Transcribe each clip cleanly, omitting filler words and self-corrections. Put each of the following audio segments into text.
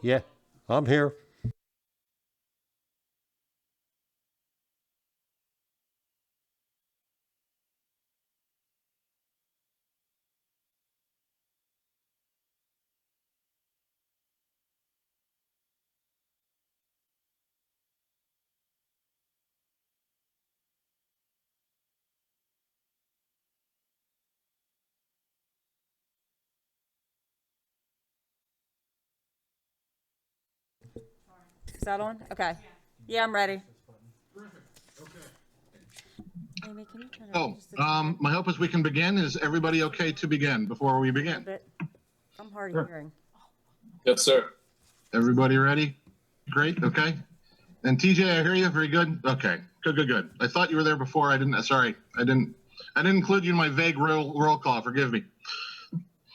Yeah, I'm here. Is that on? Okay. Yeah, I'm ready. Amy, can you turn it Oh, just a tad my hope is we can begin. Is everybody okay to begin before we begin? bit? I'm hard of hearing. Yes, sir. Everybody ready? Great, okay. And TJ, I hear you, very good? Okay, good. I thought you were there before, I didn't include you in my vague roll call, forgive me.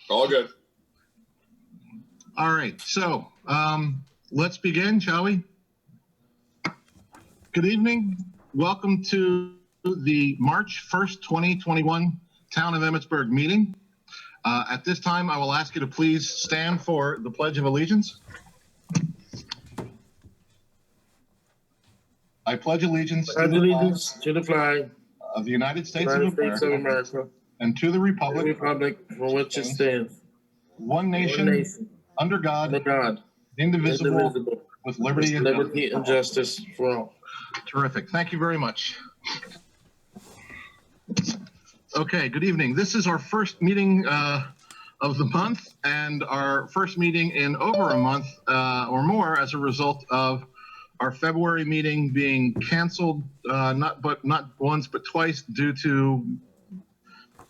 All good. All right, so let's begin, shall we? Good evening, welcome to the March 1st, 2021 Town of Emmitsburg meeting. At this time, I will ask you to please stand for the Pledge of Allegiance. I pledge allegiance to the flag of the United States of of America and to the the republic republic for which it stands, one nation, one nation, under God, under God, indivisible, indivisible, with with liberty and liberty and justice for all. Terrific. Thank you very much. Okay, good evening. This is our first meeting of the month and our first meeting in over a month or more as a result of our February meeting being canceled, not once, but twice due to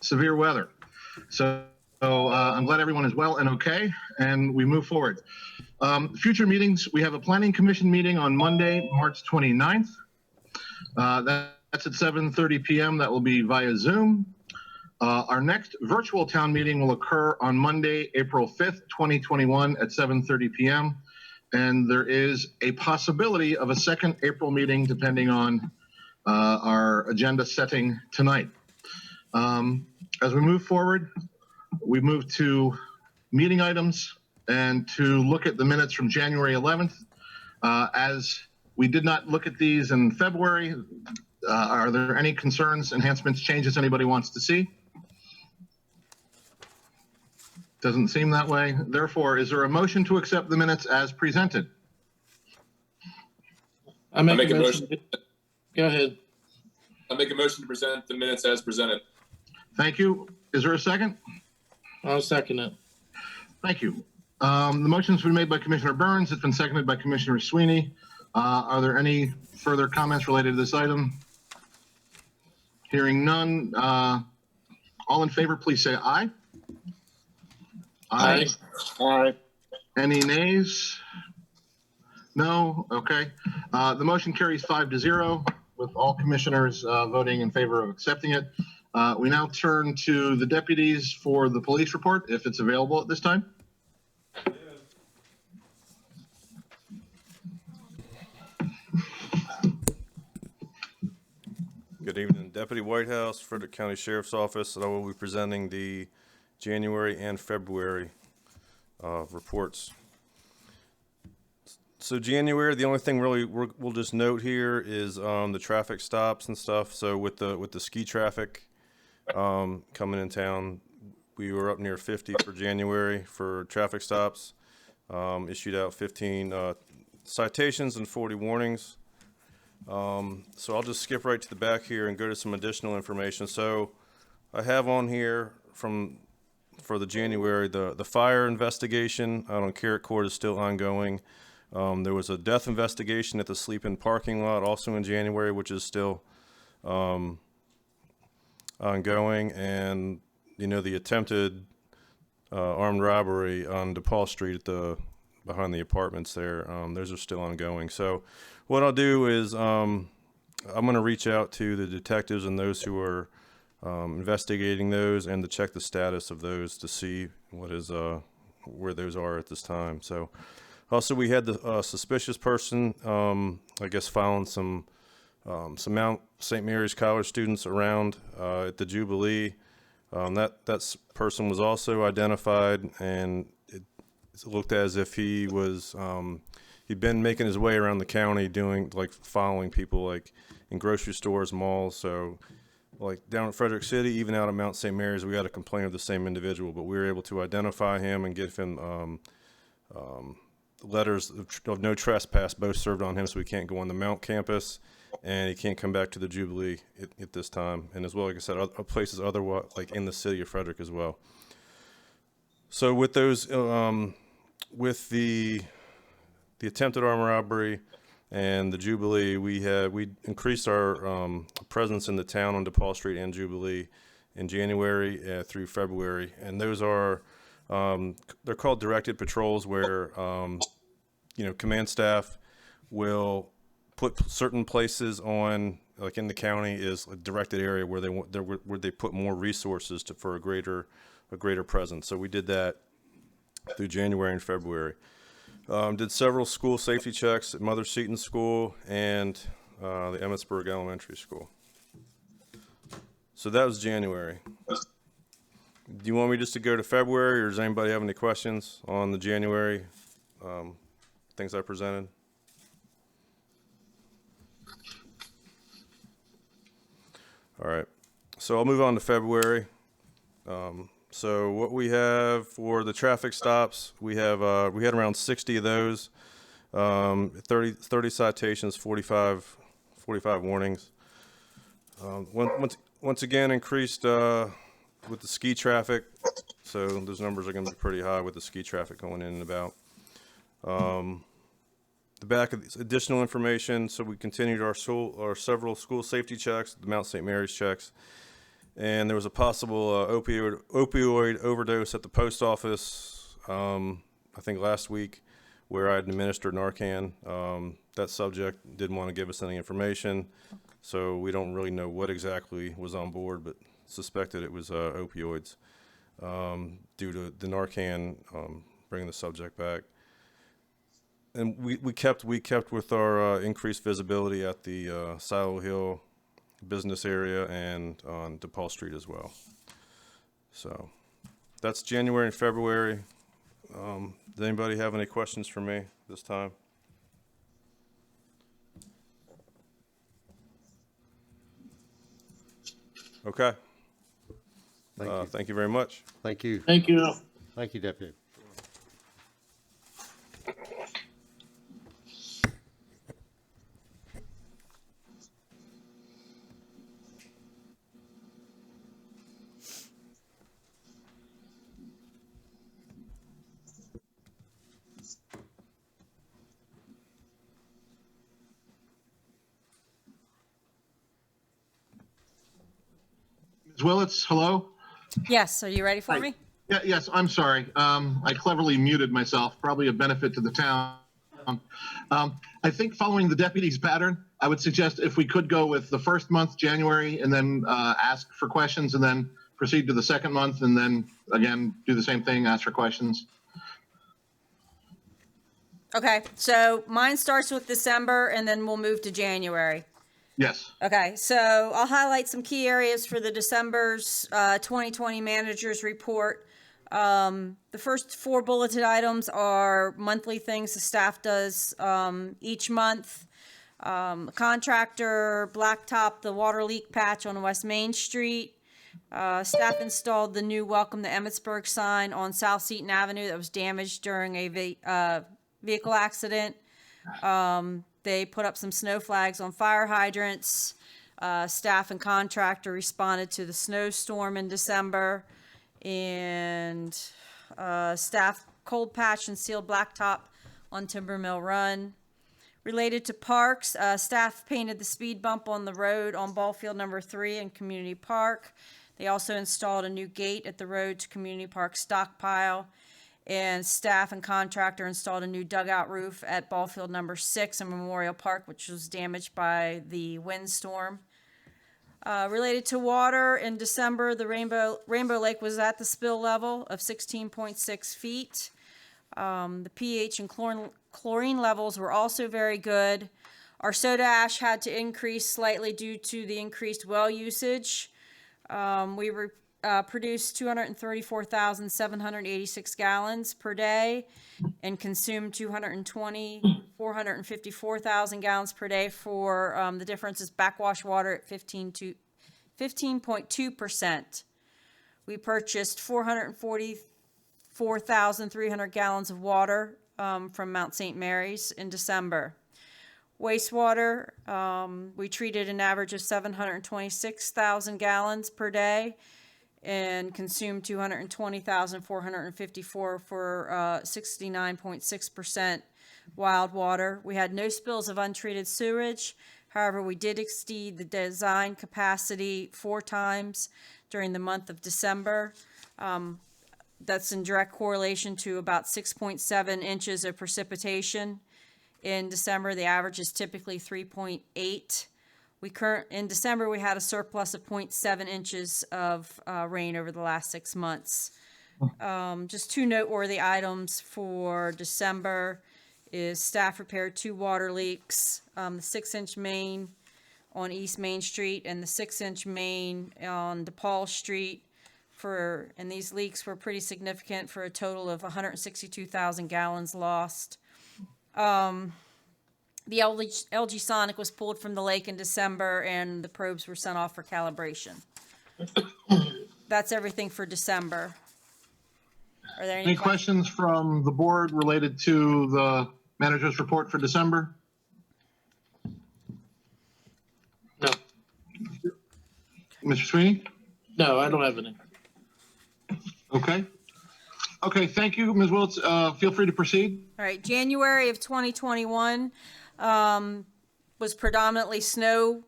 severe weather. So I'm glad everyone is well and okay, and we move forward. Future meetings, we have a planning commission meeting on Monday, March 29th. That's at 7:30 p.m. That will be via Zoom. Our next virtual town meeting will occur on Monday, April 5th, 2021 at 7:30 p.m. And there is a possibility of a second April meeting depending on our agenda setting tonight. As we move forward, we move to meeting items and to look at the minutes from January 11th. As we did not look at these in February, are there any concerns, enhancements, changes anybody wants to see? Doesn't seem that way. Therefore, is there a motion to accept the minutes as presented? I make a motion. Go ahead. I make a motion to present the minutes as presented. Thank you. Is there a second? I'll second it. Thank you. The motion's been made by Commissioner Burns. It's been seconded by Commissioner Sweeney. Are there any further comments related to this item? Hearing none. All in favor, please say aye. Aye. Aye. Any nays? No? Okay. The motion carries 5-0 with all commissioners voting in favor of accepting it. We now turn to the deputies for the police report, if it's available at this time. Good evening, Deputy Whitehouse, Frederick County Sheriff's Office, and I will be presenting the January and February reports. So January, the only thing really we'll just note here is the traffic stops and stuff. So with the ski traffic coming in town, we were up near 50 for January for traffic stops. Issued out 15 citations and 40 warnings. So I'll just skip right to the back here and go to some additional information. So I have on here for the January, the fire investigation out on Carrot Court is still ongoing. There was a death investigation at the sleep-in parking lot also in January, which is still ongoing. And, the attempted armed robbery on DePaul Street behind the apartments there, those are still ongoing. So what I'll do is I'm going to reach out to the detectives and those who are investigating those and to check the status of those to see where those are at this time. So also we had the suspicious person, I guess, following some Mount St. Mary's College students around at the Jubilee. That person was also identified, and looked as if he was, he'd been making his way around the county doing, like, following people, like, in grocery stores, malls. So, like, down at Frederick City, even out at Mount St. Mary's, we got a complaint of the same individual, but we were able to identify him and give him letters of no trespass, both served on him, so he can't go on the Mount campus, and he can't come back to the Jubilee at this time. And as well, like I said, other places otherwise, like in the city of Frederick as well. So with those, with the attempted armed robbery and the Jubilee, we increased our presence in the town on DePaul Street and Jubilee in January through February, and those are they're called directed patrols, where command staff will put certain places on, like in the county, is a directed area where they put more resources for a greater presence. So we did that through January and February. Did several school safety checks at Mother Seton School and the Emmitsburg Elementary School. So that was January. Do you want me just to go to February, or does anybody have any questions on the January things I presented? All right, so I'll move on to February. So what we have for the traffic stops, we had around 60 of those, 30 citations, 45 warnings. Once again, increased with the ski traffic, so those numbers are going to be pretty high with the ski traffic going in and about. The back of additional information, so we continued our several school safety checks, the Mount St. Mary's checks, and there was a possible opioid overdose at the post office, I think last week, where I had administered Narcan. That subject didn't want to give us any information, so we don't really know what exactly was on board, but suspected it was opioids due to the Narcan bringing the subject back. And we kept with our increased visibility at the Silo Hill business area and on DePaul Street as well. So that's January and February. Does anybody have any questions for me this time? Okay. Thank you very much. Thank you. Thank you. Thank you, Deputy. Ms. Willits, hello? Yes, are you ready for me? Yeah, yes, I'm sorry. I cleverly muted myself, probably a benefit to the town. I think following the deputy's pattern, I would suggest if we could go with the first month, January, and then ask for questions, and then proceed to the second month, and then again, do the same thing, ask for questions. Okay, so mine starts with December, and then we'll move to January. Yes. Okay, so I'll highlight some key areas for the December's 2020 Managers Report. The first 4 bulleted items are monthly things the staff does each month. Contractor blacktop the water leak patch on West Main Street. Staff installed the new Welcome to Emmitsburg sign on South Seton Avenue that was damaged during a vehicle accident. They put up some snow flags on fire hydrants. Staff and contractor responded to the snowstorm in December. And staff cold patch and sealed blacktop on Timber Mill Run. Related to parks, staff painted the speed bump on the road on Ballfield number 3 in Community Park. They also installed a new gate at the road to Community Park stockpile. And staff and contractor installed a new dugout roof at Ballfield number 6 in Memorial Park, which was damaged by the windstorm. Related to water, in December, the Rainbow Lake was at the spill level of 16.6 feet. The pH and chlorine levels were also very good. Our soda ash had to increase slightly due to the increased well usage. We produced 234,786 gallons per day and consumed 454,000 gallons per day. For the difference is backwash water at 15.2%. We purchased 444,300 gallons of water from Mount St. Mary's in December. Wastewater, we treated an average of 726,000 gallons per day and consumed 220,454 for 69.6% wild water. We had no spills of untreated sewage. However, we did exceed the design capacity 4 times during the month of December. That's in direct correlation to about 6.7 inches of precipitation. In December, the average is typically 3.8. In December, we had a surplus of 0.7 inches of rain over the last 6 months. Just 2 noteworthy items for December is staff repaired 2 water leaks, the 6-inch main on East Main Street and the 6-inch main on DePaul Street. And these leaks were pretty significant for a total of 162,000 gallons lost. The LG Sonic was pulled from the lake in December, and the probes were sent off for calibration. That's everything for December. Are there Any questions from the board related to the manager's report for December? No, Mr. Sweeney? no, I don't have any. Okay. Okay, thank you, Ms. Wiltz. Feel free to proceed. All right, January of 2021 was predominantly snow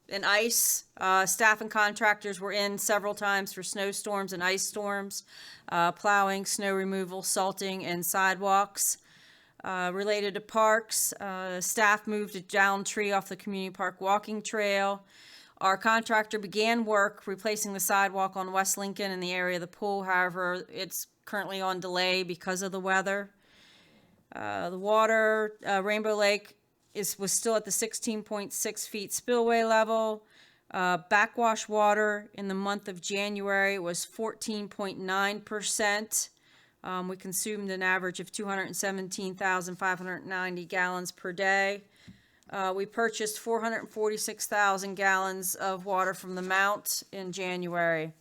and ice. Staff and contractors were in several times for snowstorms and ice storms, plowing, snow removal, salting, and sidewalks. Related to parks, staff moved a downed tree off the community park walking trail. Our contractor began work replacing the sidewalk on West Lincoln in the area of the pool. However, it's currently on delay because of the weather. The water, Rainbow Lake was still at the 16.6 feet spillway level. Backwash water in the month of January was 14.9%. We consumed an average of 217,590 gallons per day. We purchased 446,000 gallons of water from the Mount in January.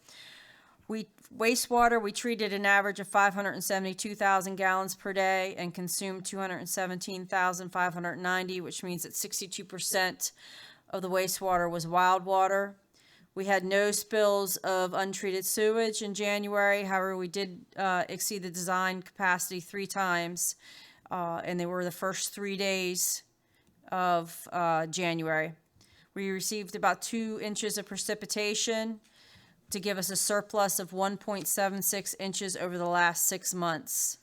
Wastewater, we treated an average of 572,000 gallons per day and consumed 217,590, which means that 62% of the wastewater was wild water. We had no spills of untreated sewage in January. However, we did exceed the design capacity 3 times, and they were the first 3 days of January. We received about 2 inches of precipitation to give us a surplus of 1.76 inches over the last 6 months.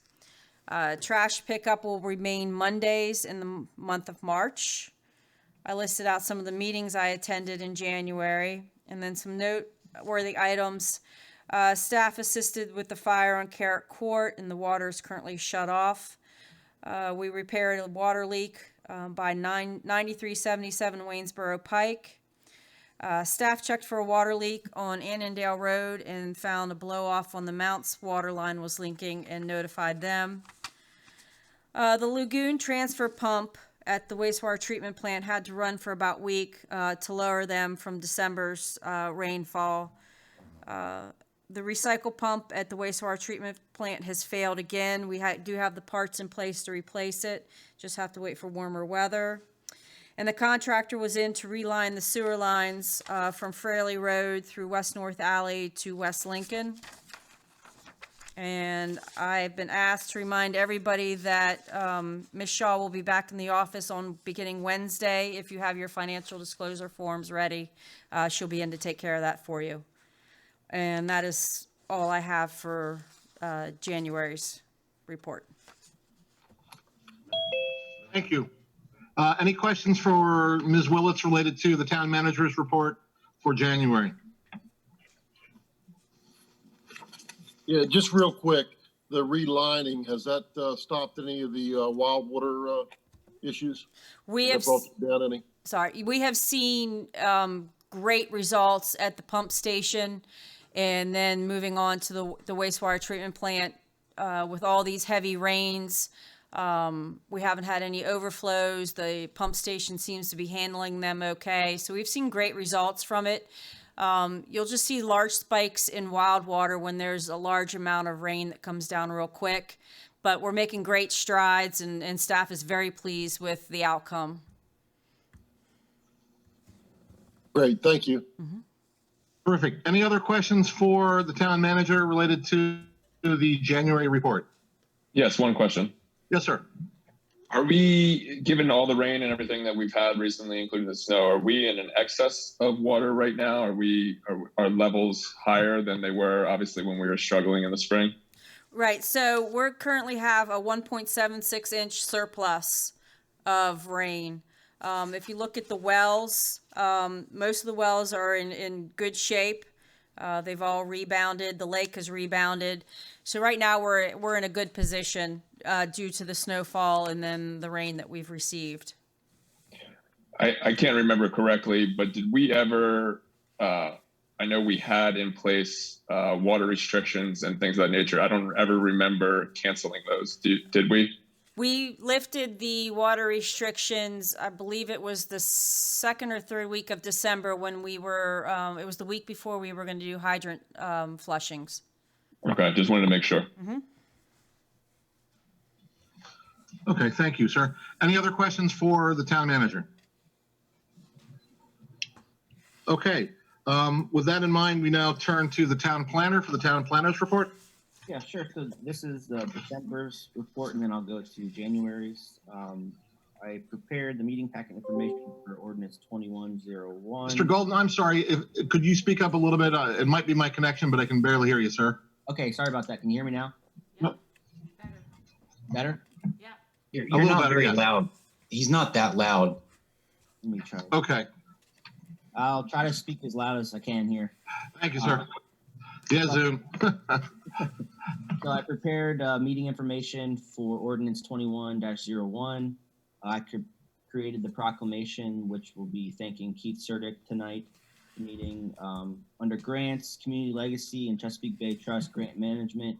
Trash pickup will remain Mondays in the month of March. I listed out some of the meetings I attended in January, and then some noteworthy items. Staff assisted with the fire on Carrot Court, and the water is currently shut off. We repaired a water leak by 9377 Waynesboro Pike. Staff checked for a water leak on Annandale Road and found a blow-off on the Mounts water line was leaking and notified them. The lagoon transfer pump at the wastewater treatment plant had to run for about a week to lower them from December's rainfall. The recycle pump at the wastewater treatment plant has failed again. We do have the parts in place to replace it, just have to wait for warmer weather. And the contractor was in to reline the sewer lines from Fraley Road through West North Alley to West Lincoln. And I've been asked to remind everybody that Ms. Shaw will be back in the office on beginning Wednesday. If you have your financial disclosure forms ready, she'll be in to take care of that for you. And that is all I have for January's report. Thank you. Any questions for Ms. Willits related to the town manager's report for January? Yeah, just real quick, the relining, has that stopped any of the wild water issues? We Has have, that brought down any? we have seen great results at the pump station And then moving on to the wastewater treatment plant, with all these heavy rains, we haven't had any overflows. The pump station seems to be handling them okay. So we've seen great results from it. You'll just see large spikes in wild water when there's a large amount of rain that comes down real quick. But we're making great strides, and staff is very pleased with the outcome. Great, thank you. Terrific. Any other questions for the town manager related to the January report? Yes, one question. Yes, sir. Are we, given all the rain and everything that we've had recently, including the snow, are we in an excess of water right now? Are levels higher than they were obviously when we were struggling in the spring? Right, so we're currently have a 1.76 inch surplus of rain. If you look at the wells, most of the wells are in good shape. They've all rebounded. The lake has rebounded. So right now we're in a good position due to the snowfall and then the rain that we've received. I can't remember correctly, but did we ever, I know we had in place water restrictions and things of that nature. I don't ever remember canceling those. Did we? We lifted the water restrictions, I believe it was the second or third week of December when we were, it was the week before we were going to do hydrant flushings. Okay, just wanted to make sure. Okay, thank you, sir. Any other questions for the town manager? Okay, with that in mind, we now turn to the town planner for the town planner's report. Yeah, sure. So this is December's report, and then I'll go to January's. I prepared the meeting packet information for Ordinance 2101. Mr. Golden, I'm sorry, could you speak up a little bit? It might be my connection, but I can barely hear you, sir. Okay, sorry about that. Can you hear me now? No. Better? Yeah. You're little not better, very yes. loud. He's not that loud. Let me try. Okay, I'll try to speak as loud as I can here. thank you, sir. Yeah, Zoom. So I prepared meeting information for Ordinance 21-01. I created the proclamation, which will be thanking Keith Surdick tonight. Meeting under grants, community legacy, and Chesapeake Bay Trust grant management.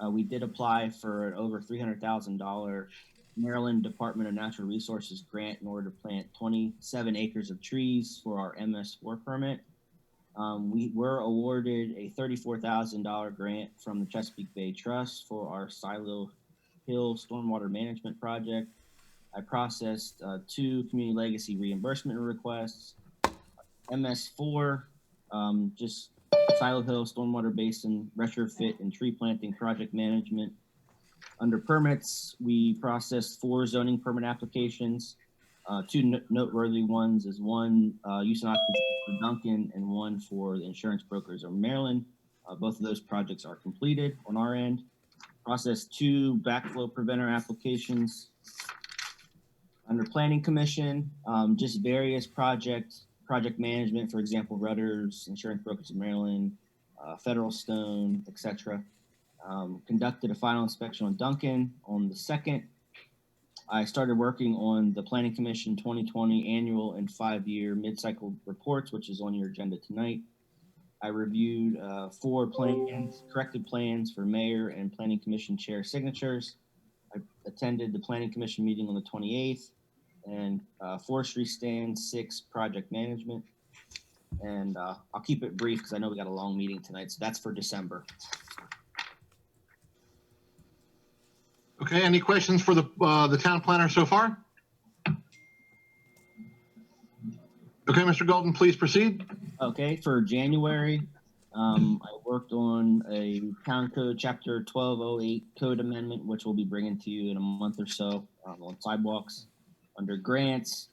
We did apply for an over $300,000 Maryland Department of Natural Resources grant in order to plant 27 acres of trees for our MS4 permit. We were awarded a $34,000 grant from the Chesapeake Bay Trust for our Silo Hill Stormwater Management Project. I processed 2 community legacy reimbursement requests. MS4, just Silo Hill Stormwater Basin retrofit and tree planting project management. Under permits, we processed 4 zoning permit applications. 2 noteworthy ones is one use and occupancy for Duncan and one for the insurance brokers of Maryland. Both of those projects are completed on our end. Processed 2 backflow preventer applications. Under Planning Commission, just various project management, for example, Rudders, Insurance Brokers of Maryland, Federal Stone, etc. Conducted a final inspection on Duncan on the 2nd. I started working on the Planning Commission 2020 annual and 5-year mid-cycle reports, which is on your agenda tonight. I reviewed 4 plans, corrected plans for mayor and Planning Commission chair signatures. I attended the Planning Commission meeting on the 28th, and forestry stand 6 project management. And I'll keep it brief because I know we got a long meeting tonight, so that's for December. Okay, any questions for the town planner so far? Okay, Mr. Golden, please proceed. Okay, for January, I worked on a town code chapter 1208 code amendment, which we'll be bringing to you in a month or so on sidewalks. Under grants,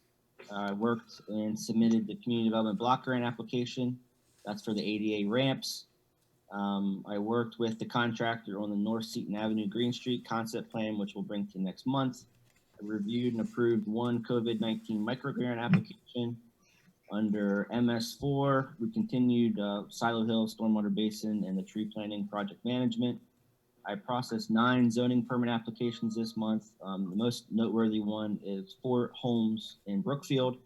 I worked and submitted the community development block grant application. That's for the ADA ramps. I worked with the contractor on the North Seaton Avenue Green Street concept plan, which we'll bring to you next month. I reviewed and approved 1 COVID-19 microgrant application. Under MS4, we continued Silo Hill Stormwater Basin and the tree planting project management. I processed 9 zoning permit applications this month. The most noteworthy one is 4 homes in Brookfield.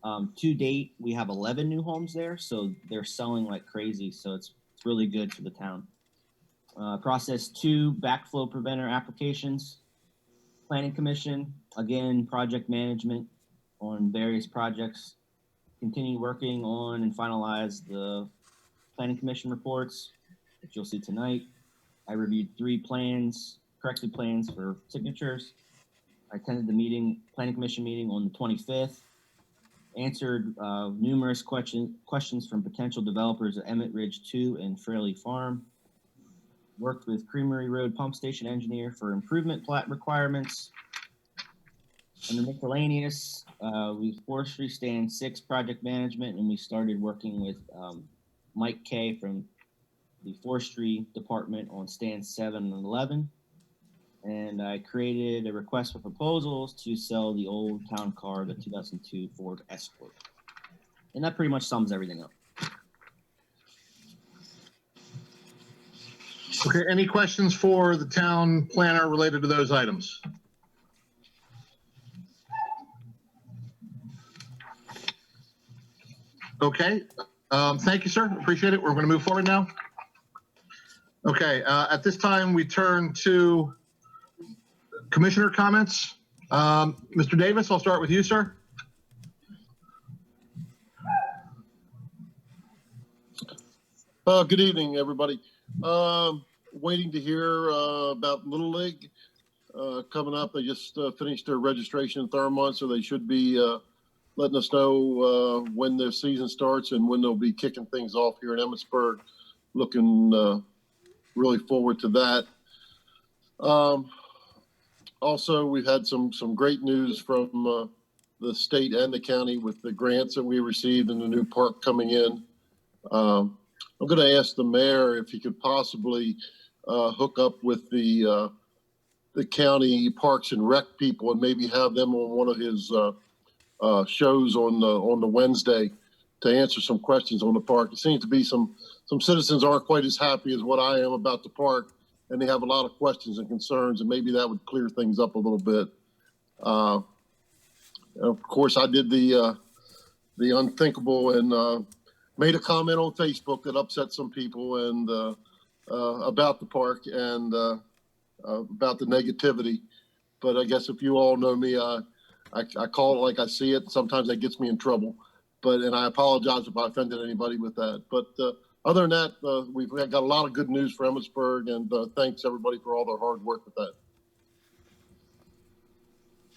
To date, we have 11 new homes there, so they're selling like crazy. So it's It's really good for the town. Process 2 backflow preventer applications. Planning Commission, again, project management on various projects. Continue working on and finalize the Planning Commission reports, which you'll see tonight. I reviewed 3 plans, corrected plans for signatures. I attended the Planning Commission meeting on the 25th. Answered numerous questions from potential developers at Emmett Ridge 2 and Fraley Farm. Worked with Creamery Road Pump Station engineer for improvement plat requirements. Under miscellaneous, we forestry stand 6 project management, and we started working with Mike Kay from the forestry department on stand 7 and 11. And I created a request for proposals to sell the old town car, the 2002 Ford Escort. And that pretty much sums everything up. Okay, any questions for the town planner related to those items? Okay, thank you, sir. Appreciate it. We're going to move forward now. Okay, at this time, we turn to commissioner comments. Mr. Davis, I'll start with you, sir. Good evening, everybody. Waiting to hear about Little League coming up. They just finished their registration in Thurmont, so they should be letting us know when their season starts and when they'll be kicking things off here in Emmitsburg. Looking really forward to that. Also, we've had some great news from the state and the county with the grants that we received and the new park coming in. I'm going to ask the mayor if he could possibly hook up with the county parks and rec people and maybe have them on one of his shows on the Wednesday to answer some questions on the park. It seems to be some citizens aren't quite as happy as what I am about the park, and they have a lot of questions and concerns, and maybe that would clear things up a little bit. Of course, I did the unthinkable and made a comment on Facebook that upset some people and about the park and about the negativity. But I guess if you all know me, I call it like I see it. Sometimes that gets me in trouble. And I apologize if I offended anybody with that. But other than that, we've got a lot of good news for Emmitsburg, and thanks everybody for all their hard work with that.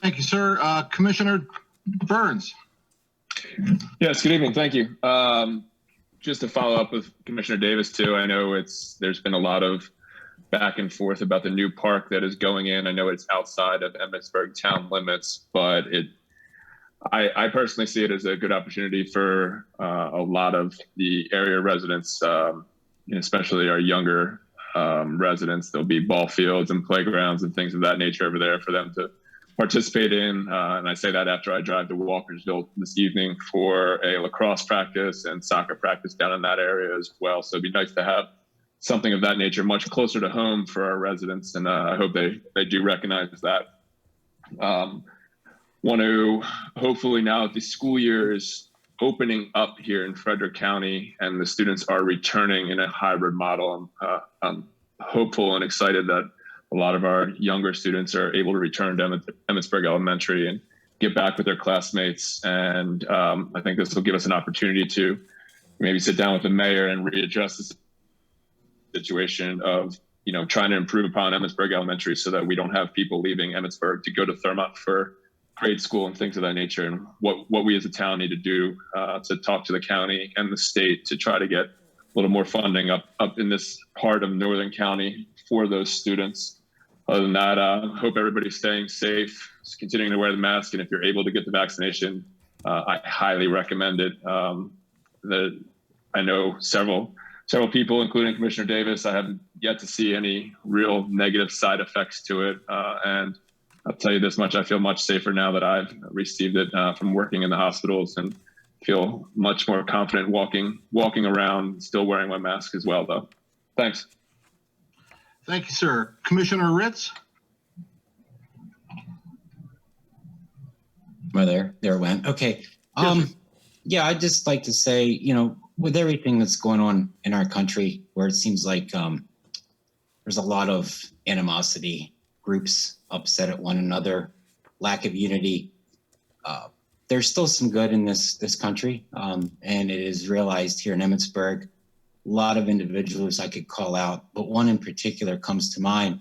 Thank you, sir. Commissioner Burns. Yes, good evening. Thank you. Just to follow up with Commissioner Davis too, I know there's been a lot of back and forth about the new park that is going in. I know it's outside of Emmitsburg town limits, but I personally see it as a good opportunity for a lot of the area residents, especially our younger residents. There'll be ball fields and playgrounds and things of that nature over there for them to participate in. And I say that after I drive to Walkersville this evening for a lacrosse practice and soccer practice down in that area as well. So it'd be nice to have something of that nature much closer to home for our residents. And I hope they do recognize that. Want to hopefully now that the school year is opening up here in Frederick County and the students are returning in a hybrid model, I'm hopeful and excited that a lot of our younger students are able to return to Emmitsburg Elementary and get back with their classmates. And I think this will give us an opportunity to maybe sit down with the mayor and readdress the situation of, trying to improve upon Emmitsburg Elementary so that we don't have people leaving Emmitsburg to go to Thurmont for grade school and things of that nature, and what we as a town need to do to talk to the county and the state to try to get a little more funding up in this part of Northern County for those students. Other than that, hope everybody's staying safe, continuing to wear the mask, and if you're able to get the vaccination, I highly recommend it. I know several people, including Commissioner Davis, I haven't yet to see any real negative side effects to it, and I'll tell you this much, I feel much safer now that I've received it from working in the hospitals, and feel much more confident walking around, still wearing my mask as well, though. Thanks. Thank you, sir. Commissioner Ritz. Well, there it went. Okay. Yeah, I'd just like to say, with everything that's going on in our country, where it seems like there's a lot of animosity, groups upset at one another, lack of unity, there's still some good in this country, and it is realized here in Emmitsburg. A lot of individuals I could call out, but one in particular comes to mind,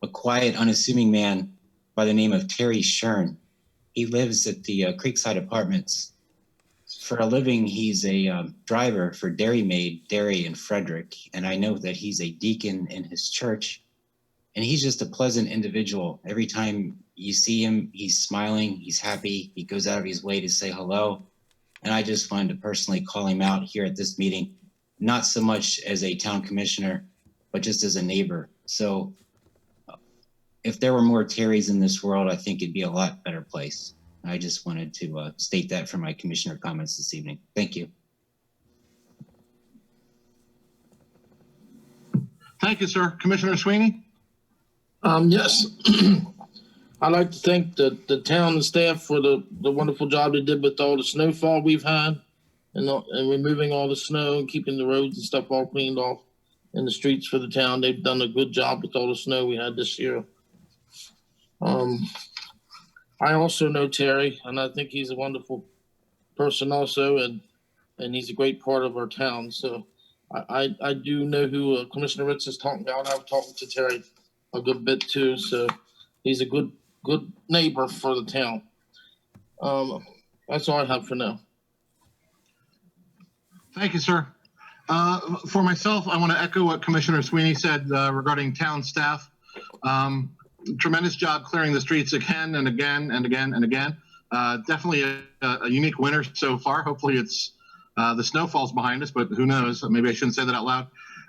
a quiet, unassuming man by the name of Terry Shern. He lives at the Creekside Apartments. For a living, he's a driver for Dairy Maid Dairy in Frederick, and I know that he's a deacon in his church, and he's just a pleasant individual. Every time you see him, he's smiling, he's happy, he goes out of his way to say hello, and I just wanted to personally call him out here at this meeting, not so much as a town commissioner, but just as a neighbor. So if there were more Terrys in this world, I think it'd be a lot better place. I just wanted to state that for my commissioner comments this evening. Thank you. Thank you, sir. Commissioner Sweeney? Yes. I'd like to thank the town and staff for the wonderful job they did with all the snowfall we've had and removing all the snow and keeping the roads and stuff all cleaned off in the streets for the town. They've done a good job with all the snow we had this year. I also know Terry, and I think he's a wonderful person also, and he's a great part of our town. So I do know who Commissioner Ritz is talking about. I've talked to Terry a good bit too, so he's a good neighbor for the town. That's all I have for now. Thank you, sir. For myself, I want to echo what Commissioner Sweeney said regarding town staff. Tremendous job clearing the streets again and again and again and again. Definitely a unique winter so far. Hopefully it's the snowfall's behind us, but who knows? Maybe I shouldn't say that out loud.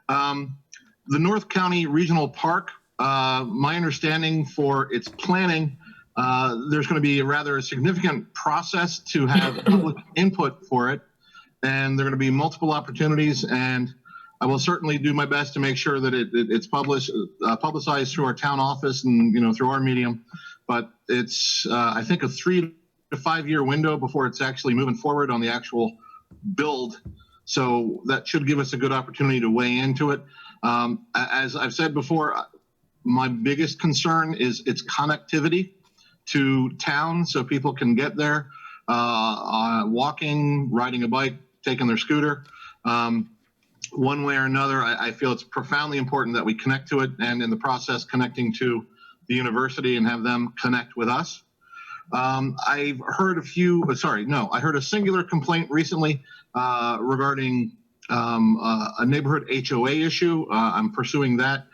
The North County Regional Park, my understanding for its planning, there's going to be a rather significant process to have public input for it. And there are going to be multiple opportunities, and I will certainly do my best to make sure that it's publicized through our town office and through our medium. But it's I think a 3 to 5 year window before it's actually moving forward on the actual build. So that should give us a good opportunity to weigh into it. As I've said before, my biggest concern is its connectivity to town, so people can get there walking, riding a bike, taking their scooter. One way or another, I feel it's profoundly important that we connect to it, and in the process connecting to the university and have them connect with us. I've heard I heard a singular complaint recently regarding a neighborhood HOA issue. I'm pursuing that.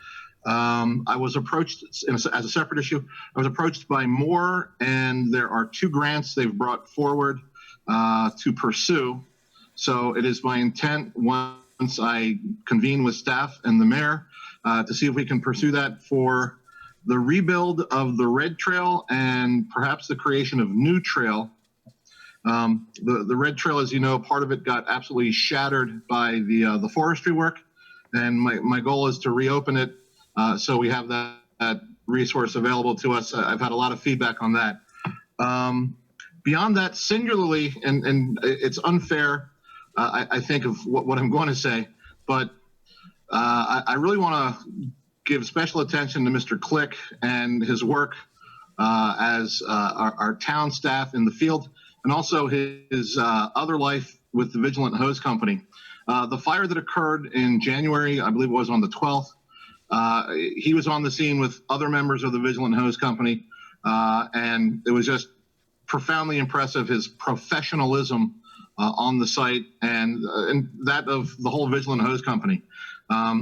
I was approached as a separate issue. I was approached by Moore, and there are 2 grants they've brought forward to pursue. So it is my intent, once I convene with staff and the mayor, to see if we can pursue that for the rebuild of the Red Trail and perhaps the creation of new trail. The Red Trail, as you know, part of it got absolutely shattered by the forestry work, and my goal is to reopen it so we have that resource available to us. I've had a lot of feedback on that. Beyond that, singularly, and it's unfair, I think, of what I'm going to say, but I really want to give special attention to Mr. Click and his work as our town staff in the field, and also his other life with the Vigilant Hose Company. The fire that occurred in January, I believe it was on the 12th, he was on the scene with other members of the Vigilant Hose Company, and it was just profoundly impressive, his professionalism on the site and that of the whole Vigilant Hose Company.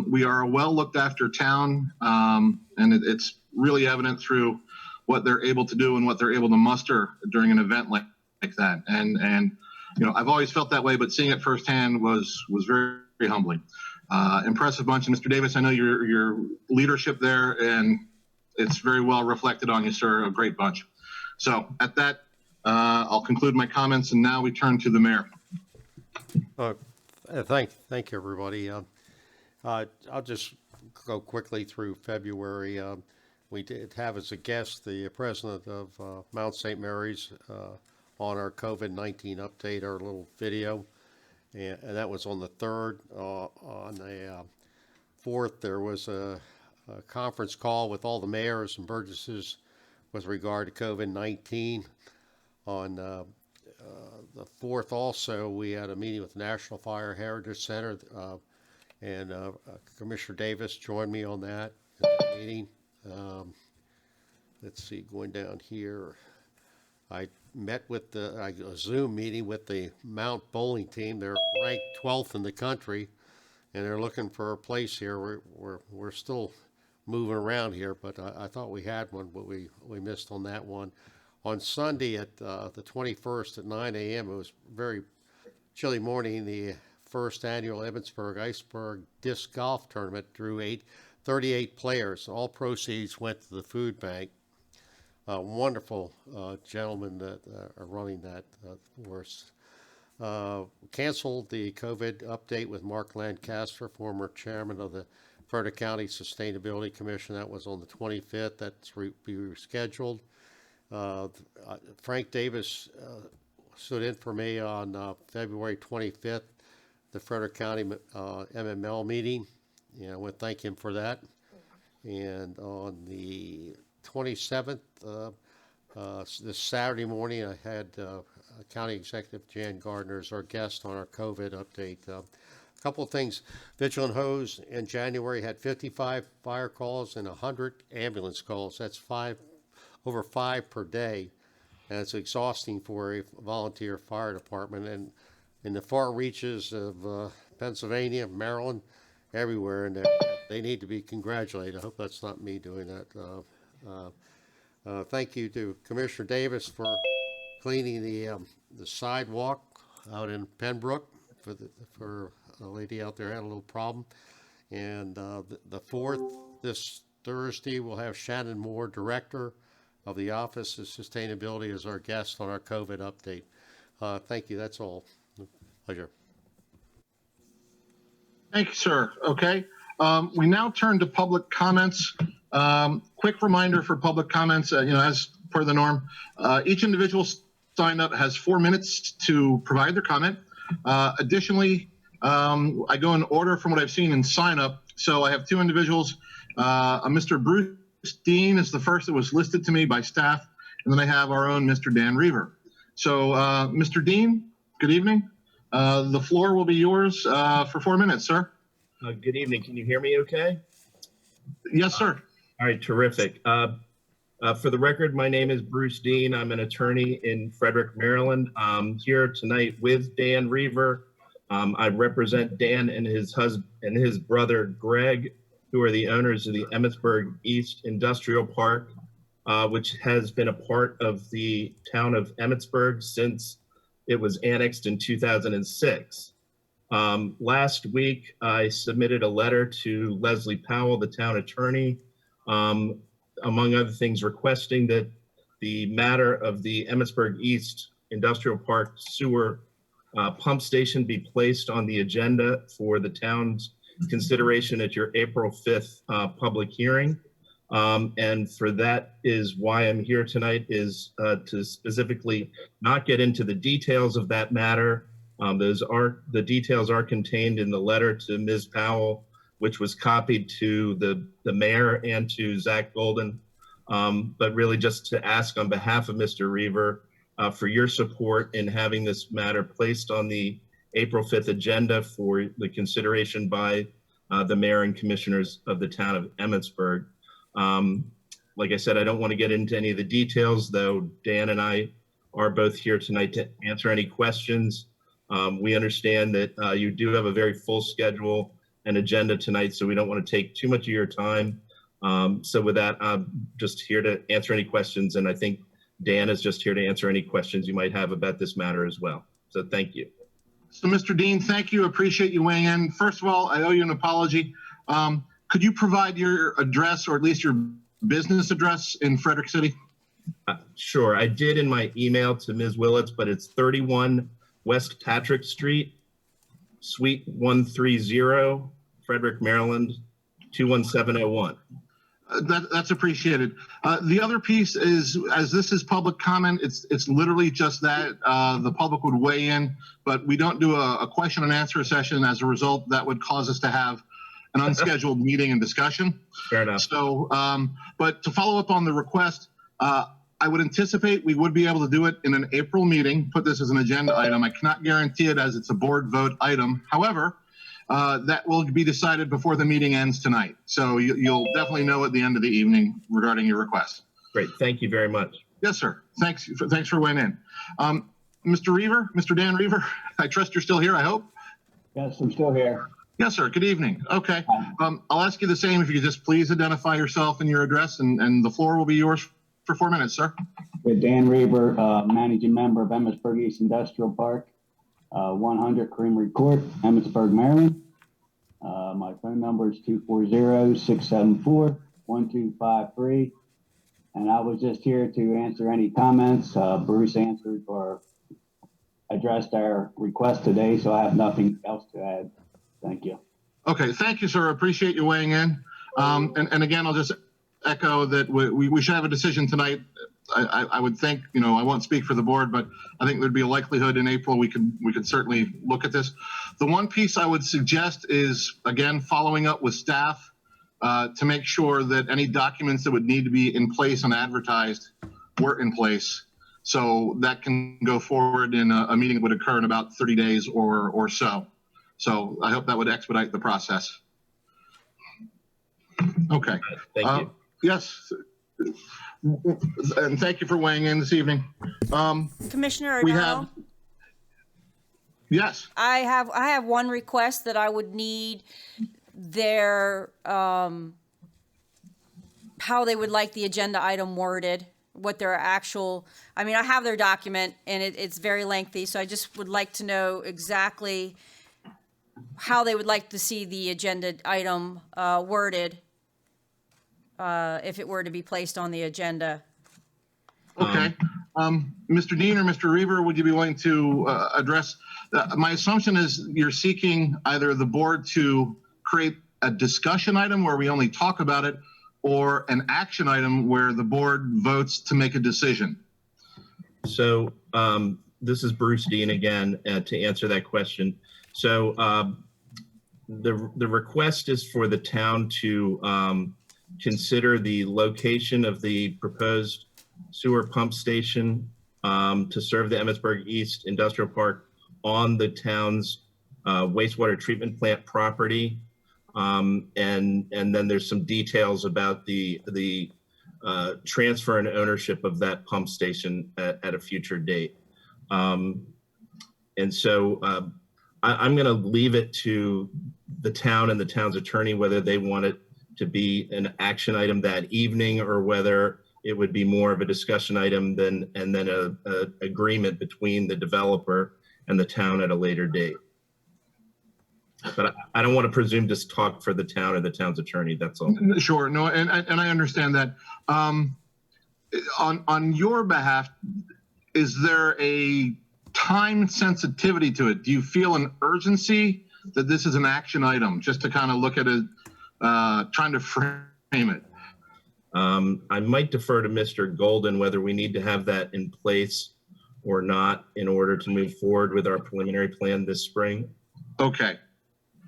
We are a well looked after town, and it's really evident through what they're able to do and what they're able to muster during an event like that. And I've always felt that way, but seeing it firsthand was very, very humbling. Impressive bunch. And Mr. Davis, I know your leadership there, and it's very well reflected on you, sir. A great bunch. So at that, I'll conclude my comments, and now we turn to the mayor. Thank you, everybody. I'll just go quickly through February. We did have as a guest the president of Mount St. Mary's on our COVID-19 update, our little video. and that was on the 3rd. On the 4th, there was a conference call with all the mayors and burgesses with regard to COVID-19. On the 4th also, we had a meeting with the National Fire Heritage Center, and Commissioner Davis joined me on that meeting. Let's see, going down here, I met with a Zoom meeting with the Mount bowling team. They're ranked 12th in the country, and they're looking for a place here. We're still moving around here, but I thought we had one, but we missed on that one. On Sunday at the 21st at 9 a.m., it was very chilly morning. The first annual Emmitsburg Iceberg Disc Golf Tournament drew 38 players. All proceeds went to the food bank. Wonderful gentlemen that are running that for us. Canceled the COVID update with Mark Lancaster, former chairman of the Frederick County Sustainability Commission. That was on the 25th. That's be rescheduled. Frank Davis stood in for me on February 25th, the Frederick County MML meeting. I want to thank him for that. And on the 27th, this Saturday morning, I had County Executive Jan Gardner as our guest on our COVID update. A couple of things. Vigilant Hose in January had 55 fire calls and 100 ambulance calls. That's over 5 per day. And it's exhausting for a volunteer fire department. And in the far reaches of Pennsylvania, Maryland, everywhere, and they need to be congratulated. I hope that's not me doing that. Thank you to Commissioner Davis for cleaning the sidewalk out in Pembroke for a lady out there had a little problem. And the 4th, this Thursday, we'll have Shannon Moore, Director of the Office of Sustainability, as our guest on our COVID update. Thank you. That's all. Pleasure. Thank you, sir. Okay. We now turn to public comments. Quick reminder for public comments, as per the norm, each individual signed up has 4 minutes to provide their comment. Additionally, I go in order from what I've seen in sign up. So I have 2 individuals. Mr. Bruce Dean is the first that was listed to me by staff. And then I have our own Mr. Dan Reaver. So Mr. Dean, good evening. The floor will be yours for 4 minutes, sir. Good evening. Can you hear me okay? Yes, sir. All right, terrific. For the record, my name is Bruce Dean. I'm an attorney in Frederick, Maryland. I'm here tonight with Dan Reaver. I represent Dan and his husband and his brother, Greg, who are the owners of the Emmitsburg East Industrial Park, which has been a part of the town of Emmitsburg since it was annexed in 2006. Last week, I submitted a letter to Leslie Powell, the town attorney, among other things, requesting that the matter of the Emmitsburg East Industrial Park sewer pump station be placed on the agenda for the town's consideration at your April 5th public hearing. And for that is why I'm here tonight, is to specifically not get into the details of that matter. The details are contained in the letter to Ms. Powell, which was copied to the mayor and to Zach Golden, but really just to ask on behalf of Mr. Reaver for your support in having this matter placed on the April 5th agenda for the consideration by the mayor and commissioners of the town of Emmitsburg. Like I said, I don't want to get into any of the details, though Dan and I are both here tonight to answer any questions. We understand that you do have a very full schedule and agenda tonight, so we don't want to take too much of your time. So with that, I'm just here to answer any questions, and I think Dan is just here to answer any questions you might have about this matter as well. So thank you. So Mr. Dean, thank you. Appreciate you weighing in. First of all, I owe you an apology. Could you provide your address, or at least your business address in Frederick City? Sure, I did in my email to Ms. Willits, but it's 31 West Patrick Street, Suite 130, Frederick, Maryland, 21701. That's appreciated. The other piece is, as this is public comment, it's literally just that the public would weigh in, but we don't do a question and answer session. As a result, that would cause us to have an unscheduled meeting and discussion. Fair enough. So, but to follow up on the request, I would anticipate we would be able to do it in an April meeting, put this as an agenda item. I cannot guarantee it as it's a board vote item. However, that will be decided before the meeting ends tonight. So you'll definitely know at the end of the evening regarding your request. Great. Thank you very much. Yes, sir. Thanks for weighing in. Mr. Reaver, Mr. Dan Reaver, I trust you're still here, I hope. Yes, I'm still here. Yes, sir. Good evening. Okay. I'll ask you the same if you could just please identify yourself and your address, and the floor will be yours for 4 minutes, sir. With Dan Reaver, managing member of Emmitsburg East Industrial Park, 100 Creamery Court, Emmitsburg, Maryland. My phone number is 240-674-1253. And I was just here to answer any comments. Bruce answered or addressed our request today, so I have nothing else to add. Thank you. Okay, thank you, sir. I appreciate you weighing in. And again, I'll just echo that we should have a decision tonight. I would think, I won't speak for the board, but I think there'd be a likelihood in April we could certainly look at this. The one piece I would suggest is, again, following up with staff to make sure that any documents that would need to be in place and advertised were in place. So that can go forward in a meeting that would occur in about 30 days or so. So I hope that would expedite the process. Okay. Thank you. Yes. And thank you for weighing in this evening. Commissioner We O'Donnell, have, yes. I have one request that I would need their, how they would like the agenda item worded, what their actual, I have their document and it's very lengthy, so I just would like to know exactly how they would like to see the agenda item worded if it were to be placed on the agenda. Okay. Mr. Dean or Mr. Reaver, would you be willing to address? My assumption is you're seeking either the board to create a discussion item where we only talk about it, or an action item where the board votes to make a decision. So this is Bruce Dean again to answer that question. So the request is for the town to consider the location of the proposed sewer pump station to serve the Emmitsburg East Industrial Park on the town's wastewater treatment plant property. And then there's some details about the transfer and ownership of that pump station at a future date. And so I'm going to leave it to the town and the town's attorney whether they want it to be an action item that evening or whether it would be more of a discussion item and then a agreement between the developer and the town at a later date. But I don't want to presume to talk for the town or the town's attorney. That's all. Sure. No, and I understand that. On your behalf, is there a time sensitivity to it? Do you feel an urgency that this is an action item, just to kind of look at it, trying to frame it? I might defer to Mr. Golden whether we need to have that in place or not in order to move forward with our preliminary plan this spring. Okay.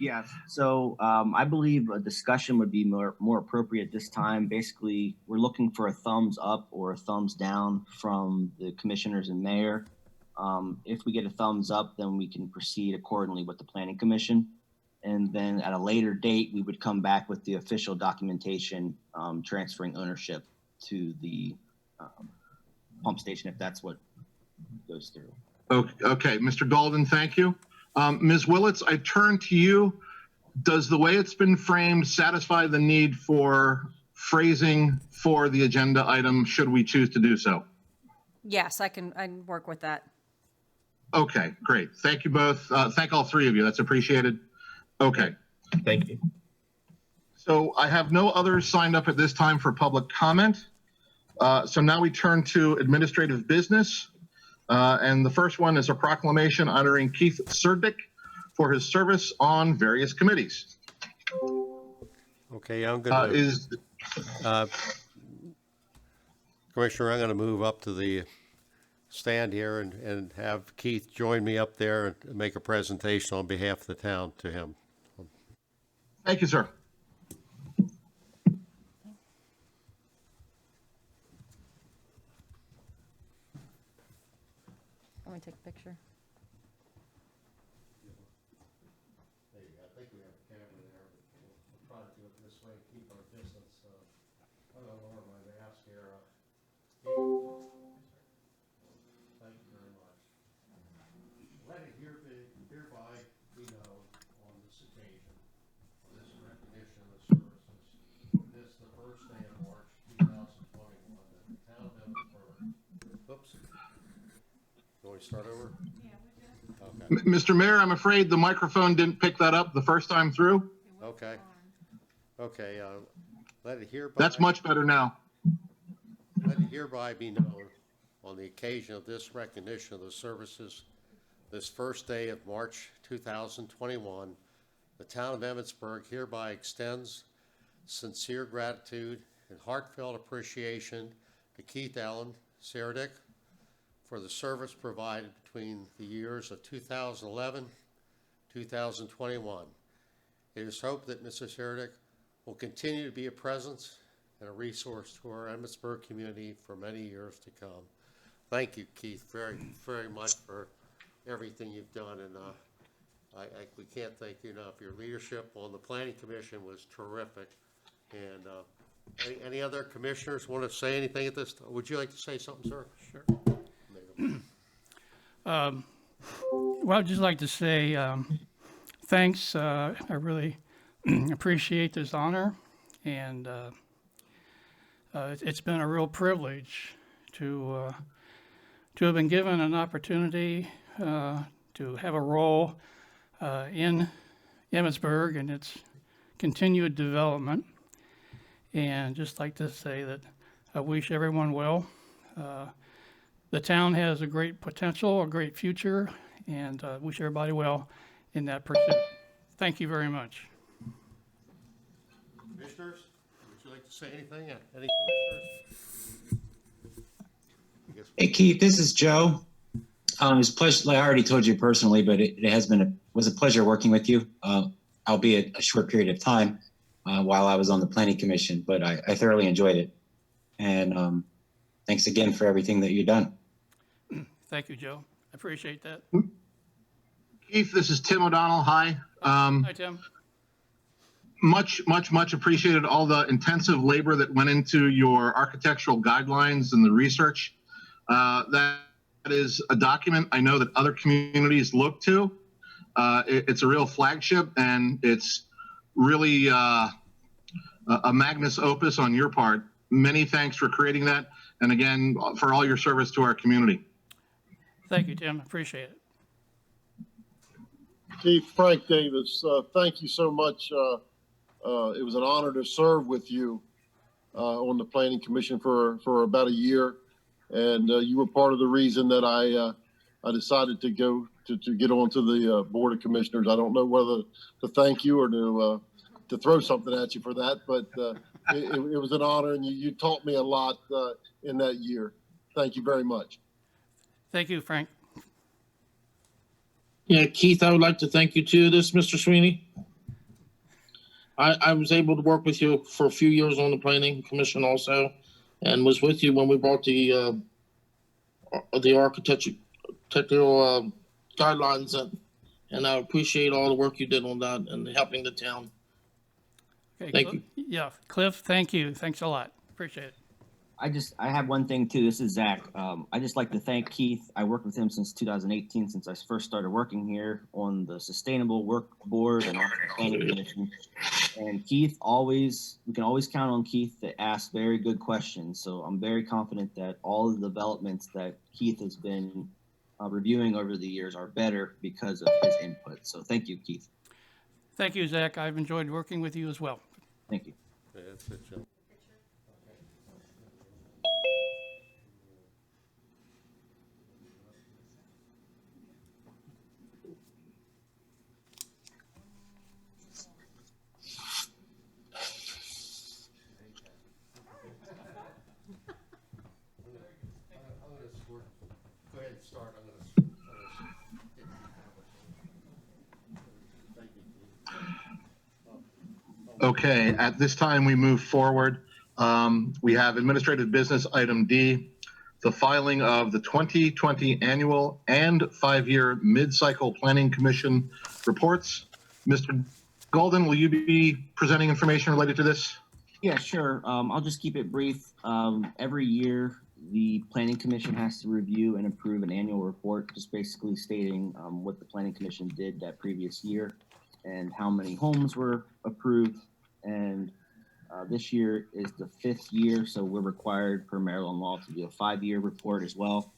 Yes, so I believe a discussion would be more appropriate this time. Basically, we're looking for a thumbs up or a thumbs down from the commissioners and mayor. If we get a thumbs up, then we can proceed accordingly with the planning commission. And then at a later date, we would come back with the official documentation transferring ownership to the pump station if that's what goes through. Okay, Mr. Golden, thank you. Ms. Willits, I turn to you. Does the way it's been framed satisfy the need for phrasing for the agenda item should we choose to do so? Yes, I can work with that. Okay, great. Thank you both. Thank all three of you. That's appreciated. Okay. Thank you. So I have no others signed up at this time for public comment. So now we turn to administrative business. And the first one is a proclamation honoring Keith Surdick for his service on various committees. Okay, I'm gonna. Commissioner, I'm going to move up to the stand here and have Keith join me up there and make a presentation on behalf of the town to him. Thank you, sir. Let me take a picture. I think we have a camera there, but we'll try to do it this way, keep our distance. I'm going to lower my mask here. Thank you very much. Let it hereby be known on this occasion, on this recognition of services, this the first day of March 2021, that the town of Emmitsburg. Oops. Can we start over? Okay. Mr. Mayor, I'm afraid the microphone didn't pick that up the first time through. Okay. Okay. Let it hereby. That's much better now. Let it hereby be known on the occasion of this recognition of the services, this first day of March 2021, the town of Emmitsburg hereby extends sincere gratitude and heartfelt appreciation to Keith Allen Seredick for the service provided between the years of 2011, 2021. It is hoped that Mr. Seredick will continue to be a presence and a resource to our Emmitsburg community for many years to come. Thank you, Keith, very, very much for everything you've done, and we can't thank you enough. Your leadership on the Planning Commission was terrific. And any other commissioners want to say anything at this time? Would you like to say something, sir? Sure. Well, I'd just like to say thanks. I really appreciate this honor, and it's been a real privilege to have been given an opportunity to have a role in Emmitsburg and its continued development. And just like to say that I wish everyone well. The town has a great potential, a great future, and wish everybody well in that pursuit. Thank you very much. Commissioners, would you like to say anything? Any commissioners? Hey Keith, this is Joe. It's a pleasure. Like I already told you personally, but it was a pleasure working with you, albeit a short period of time while I was on the Planning Commission. But I thoroughly enjoyed it, and thanks again for everything that you've done. Thank you, Joe. I appreciate that. Keith, this is Tim O'Donnell. Hi. Hi, Tim. Much appreciated all the intensive labor that went into your architectural guidelines and the research. That is a document I know that other communities look to. It's a real flagship, and it's really a magnus opus on your part. Many thanks for creating that, and again, for all your service to our community. Thank you, Tim. Appreciate it. Chief Frank Davis, thank you so much. It was an honor to serve with you on the Planning Commission for about a year, and you were part of the reason that I decided to go to get onto the Board of Commissioners. I don't know whether to thank you or to throw something at you for that, but it was an honor, and you taught me a lot in that year. Thank you very much. Thank you, Frank. Yeah, Keith, I would like to thank you too, Mr. Sweeney. I was able to work with you for a few years on the Planning Commission also, and was with you when we brought the architectural guidelines in, and I appreciate all the work you did on that and helping the town. Okay, Thank you. Yeah, Cliff, thank you. Thanks a lot. Appreciate it. I have one thing too. This is Zach. I just like to thank Keith. I worked with him since 2018, since I first started working here on the Sustainable Work Board and on the Planning Commission. And Keith we can always count on Keith to ask very good questions. So I'm very confident that all of the developments that Keith has been reviewing over the years are better because of his input. So thank you, Keith. Thank you, Zach. I've enjoyed working with you as well. Thank you. Yeah, that's it, Joe. start. Okay, at this time, we move forward. We have administrative business item D, the filing of the 2020 annual and 5-year mid-cycle planning commission reports. Mr. Golden, will you be presenting information related to this? Yeah, sure. I'll just keep it brief. Every year, the Planning Commission has to review and approve an annual report, just basically stating what the Planning Commission did that previous year and how many homes were approved. And this year is the 5th year, so we're required per Maryland law to do a 5-year report as well.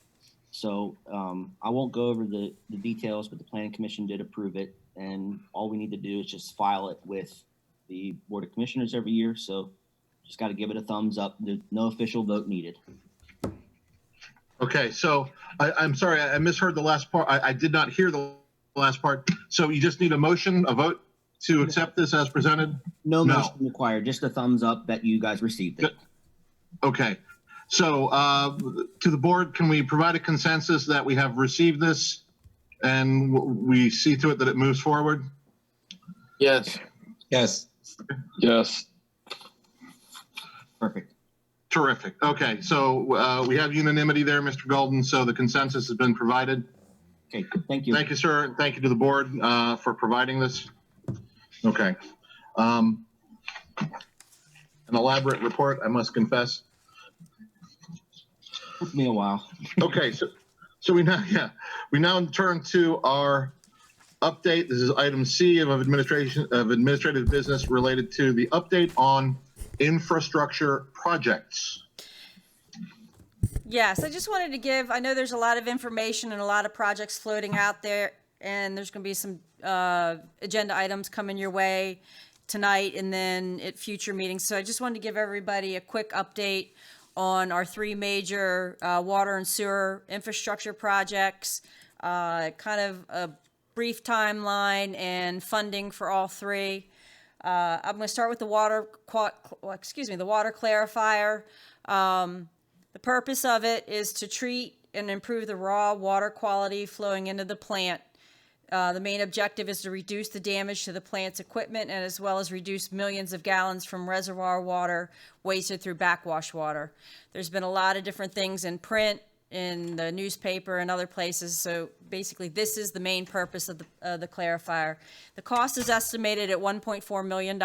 So I won't go over the details, but the Planning Commission did approve it. And all we need to do is just file it with the Board of Commissioners every year. So just got to give it a thumbs up. There's no official vote needed. Okay, so I'm sorry, I misheard the last part. I did not hear the last part. So you just need a motion, a vote to accept this as presented? No motion required, just a thumbs up that you guys received it. Okay, so to the board, can we provide a consensus that we have received this and we see to it that it moves forward? Yes. Yes. Yes. Perfect. Terrific. Okay, so we have unanimity there, Mr. Golden, so the consensus has been provided. Okay, thank you. Thank you, sir, and thank you to the board for providing this. Okay. An elaborate report, I must confess. Took me a while. Okay, so we now turn to our update. This is item C of administrative business related to the update on infrastructure projects. Yes, I just wanted to give, I know there's a lot of information and a lot of projects floating out there, and there's going to be some agenda items coming your way tonight and then at future meetings. So I just wanted to give everybody a quick update on our 3 major water and sewer infrastructure projects, kind of a brief timeline and funding for all 3. I'm going to start with the water clarifier. The purpose of it is to treat and improve the raw water quality flowing into the plant. The main objective is to reduce the damage to the plant's equipment and as well as reduce millions of gallons from reservoir water wasted through backwash water. There's been a lot of different things in print, in the newspaper and other places. So basically this is the main purpose of the clarifier. The cost is estimated at $1.4 million.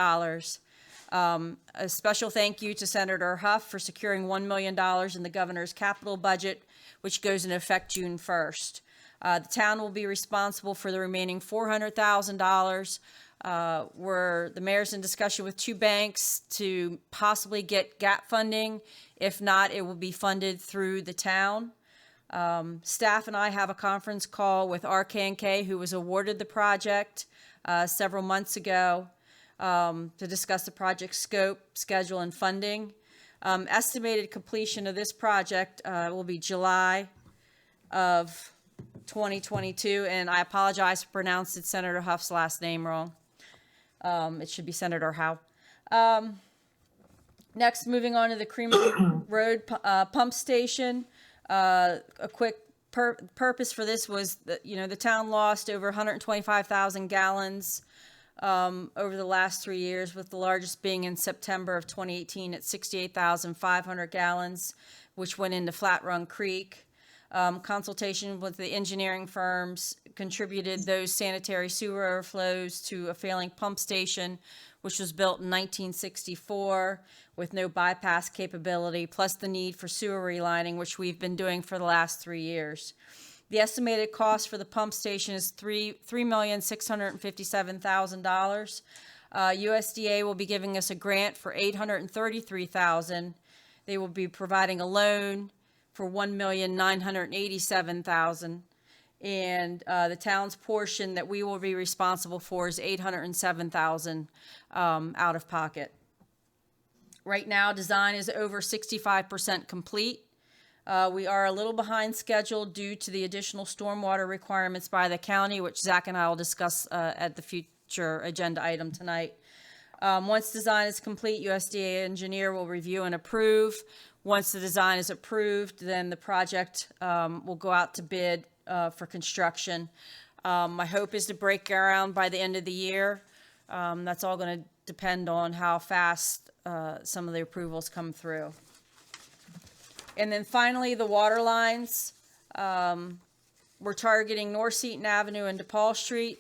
A special thank you to Senator Huff for securing $1 million in the governor's capital budget, which goes into effect June 1st. The town will be responsible for the remaining $400,000. The mayor's in discussion with 2 banks to possibly get gap funding. If not, it will be funded through the town. Staff and I have a conference call with RK&K, who was awarded the project several months ago, to discuss the project scope, schedule, and funding. Estimated completion of this project will be July of 2022, and I apologize for pronouncing Senator Huff's last name wrong. It should be Senator Howe. Next, moving on to the Creamery Road pump station. A quick purpose for this was that, the town lost over 125,000 gallons over the last 3 years, with the largest being in September of 2018 at 68,500 gallons, which went into Flat Run Creek. Consultation with the engineering firms contributed those sanitary sewer overflows to a failing pump station, which was built in 1964 with no bypass capability, plus the need for sewer relining, which we've been doing for the last 3 years. The estimated cost for the pump station is $3,657,000. USDA will be giving us a grant for $833,000. They will be providing a loan for $1,987,000, and the town's portion that we will be responsible for is $807,000 out of pocket. Right now, design is over 65% complete. We are a little behind schedule due to the additional stormwater requirements by the county, which Zach and I will discuss at the future agenda item tonight. Once design is complete, USDA engineer will review and approve. Once the design is approved, then the project will go out to bid for construction. My hope is to break ground by the end of the year. That's all going to depend on how fast some of the approvals come through. And then finally, the water lines. We're targeting North Seaton Avenue and DePaul Street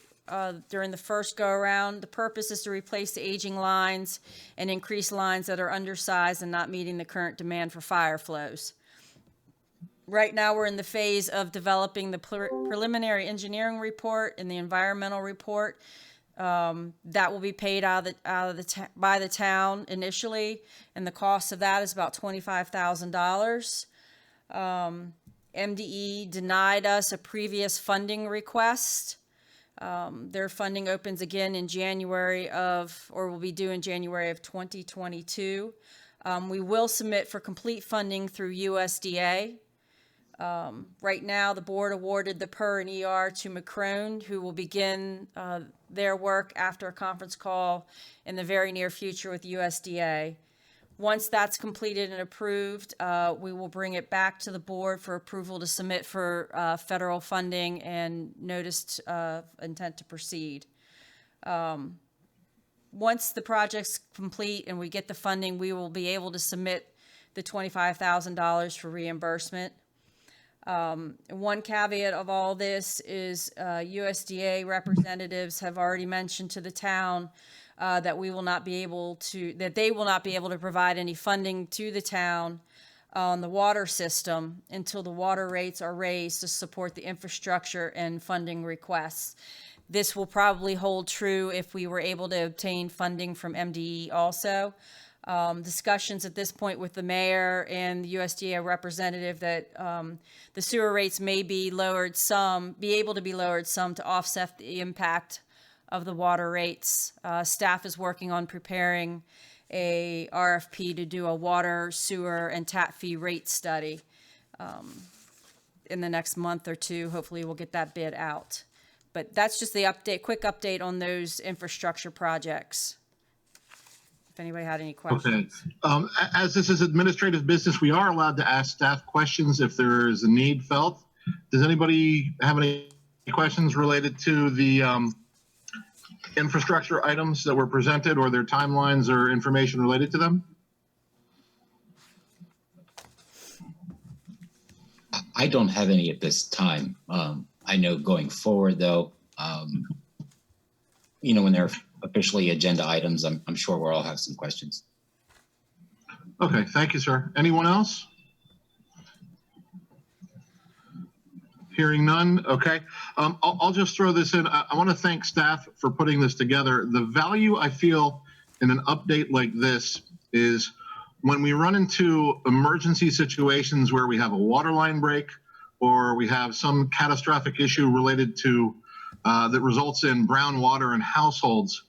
during the first go-around. The purpose is to replace the aging lines and increase lines that are undersized and not meeting the current demand for fire flows. Right now, we're in the phase of developing the preliminary engineering report and the environmental report. That will be paid by the town initially, and the cost of that is about $25,000. MDE denied us a previous funding request. Their funding opens again in will be due in January of 2022. We will submit for complete funding through USDA. Right now, the board awarded the PER and ER to Macron, who will begin their work after a conference call in the very near future with USDA. Once that's completed and approved, we will bring it back to the board for approval to submit for federal funding and notice intent to proceed. Once the project's complete and we get the funding, we will be able to submit the $25,000 for reimbursement. One caveat of all this is USDA representatives have already mentioned to the town that they will not be able to provide any funding to the town on the water system until the water rates are raised to support the infrastructure and funding requests. This will probably hold true if we were able to obtain funding from MDE also. Discussions at this point with the mayor and the USDA representative that the sewer rates may be able to be lowered some to offset the impact of the water rates. Staff is working on preparing a RFP to do a water, sewer, and tap fee rate study in the next month or two. Hopefully we'll get that bid out. But that's just the quick update on those infrastructure projects. If anybody had any questions. Okay. As this is administrative business, we are allowed to ask staff questions if there is a need felt. Does anybody have any questions related to the infrastructure items that were presented, or their timelines or information related to them? I don't have any at this time. I know going forward, though, when they're officially agenda items, I'm sure we'll all have some questions. Okay, thank you, sir. Anyone else? Hearing none, okay. I'll just throw this in. I want to thank staff for putting this together. The value I feel in an update like this is when we run into emergency situations where we have a water line break or we have some catastrophic issue related to that results in brown water in households.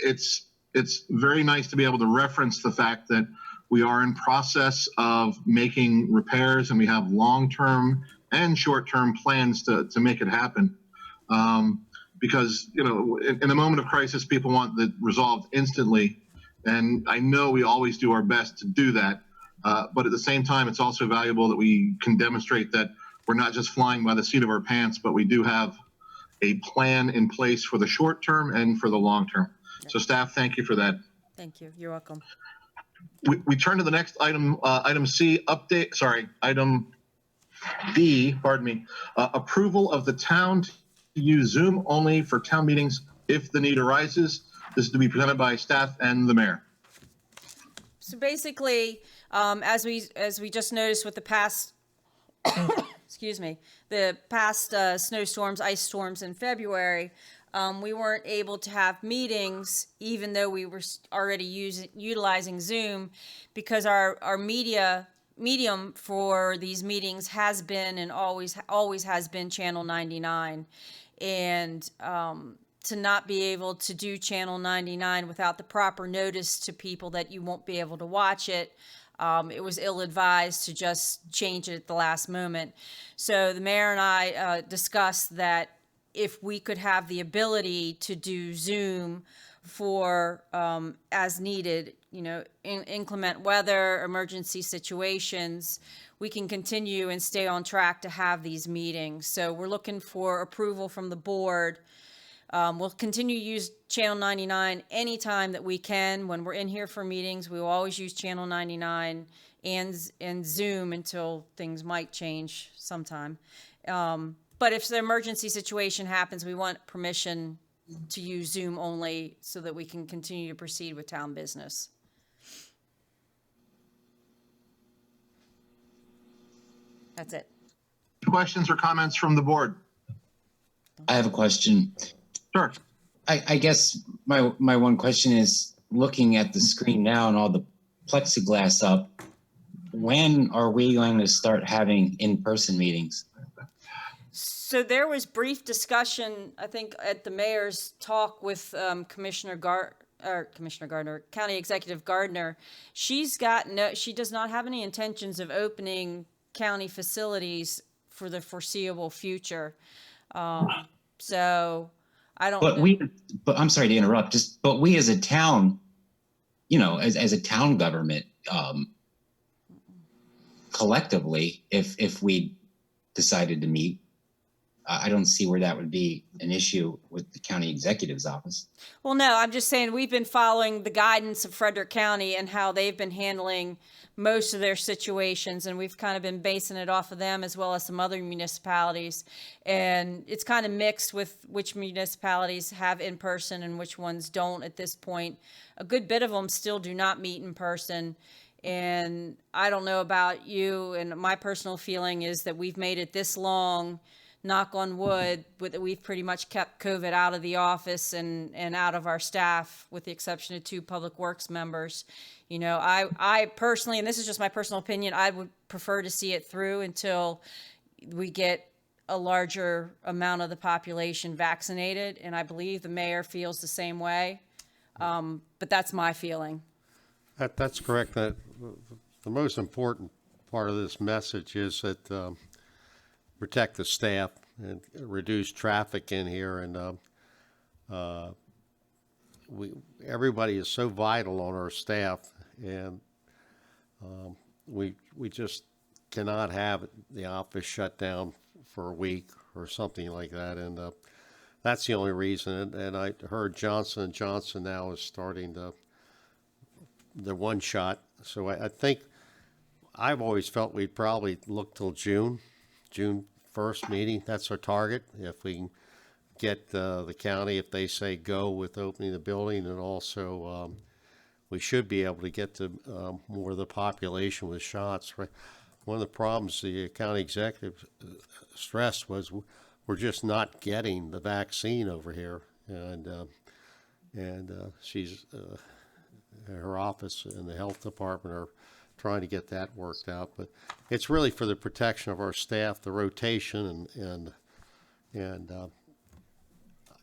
It's very nice to be able to reference the fact that we are in process of making repairs and we have long-term and short-term plans to make it happen. Because, in a moment of crisis, people want that resolved instantly. And I know we always do our best to do that. But at the same time, it's also valuable that we can demonstrate that we're not just flying by the seat of our pants, but we do have a plan in place for the short term and for the long term. So staff, thank you for that. Thank you. You're welcome. We turn to the next item, item D, approval of the town to use Zoom only for town meetings if the need arises. This is to be presented by staff and the mayor. So basically, as we just noticed with the past, the past snowstorms, ice storms in February, we weren't able to have meetings even though we were already utilizing Zoom because our medium for these meetings has been and always has been Channel 99. And to not be able to do Channel 99 without the proper notice to people that you won't be able to watch it, it was ill-advised to just change it at the last moment. So the mayor and I discussed that if we could have the ability to do Zoom for as needed, you know, inclement weather, emergency situations, we can continue and stay on track to have these meetings. So we're looking for approval from the board. We'll continue to use Channel 99 anytime that we can. When we're in here for meetings, we will always use Channel 99 and Zoom until things might change sometime. But if the emergency situation happens, we want permission to use Zoom only so that we can continue to proceed with town business. That's it. Questions or comments from the board? I have a question. Sure. I guess my one question is, looking at the screen now and all the plexiglass up, when are we going to start having in-person meetings? So there was brief discussion, I think, at the mayor's talk with Commissioner Gardner, County Executive Gardner. She does not have any intentions of opening county facilities for the foreseeable future. So I don't know. But I'm sorry to interrupt, but we as a town, you know, as a town government, collectively, if we decided to meet, I don't see where that would be an issue with the county executive's office. Well, no, I'm just saying we've been following the guidance of Frederick County and how they've been handling most of their situations, and we've kind of been basing it off of them as well as some other municipalities. And it's kind of mixed with which municipalities have in person and which ones don't at this point. A good bit of them still do not meet in person. And I don't know about you, and my personal feeling is that we've made it this long, knock on wood, that we've pretty much kept COVID out of the office and out of our staff, with the exception of 2 public works members. You know, I personally, and this is just my personal opinion, I would prefer to see it through until we get a larger amount of the population vaccinated. And I believe the mayor feels the same way. But that's my feeling. That's correct. The most important part of this message is that protect the staff and reduce traffic in here. And everybody is so vital on our staff, and we just cannot have the office shut down for a week or something like that. And that's the only reason. And I heard Johnson & Johnson now is starting the one shot. So I think I've always felt we'd probably look till June 1st meeting. That's our target. If we can get the county, if they say go with opening the building, and also we should be able to get to more of the population with shots. Right? One of the problems the county executive stressed was we're just not getting the vaccine over here, and she's her office and the health department are trying to get that worked out. But it's really for the protection of our staff, the rotation, and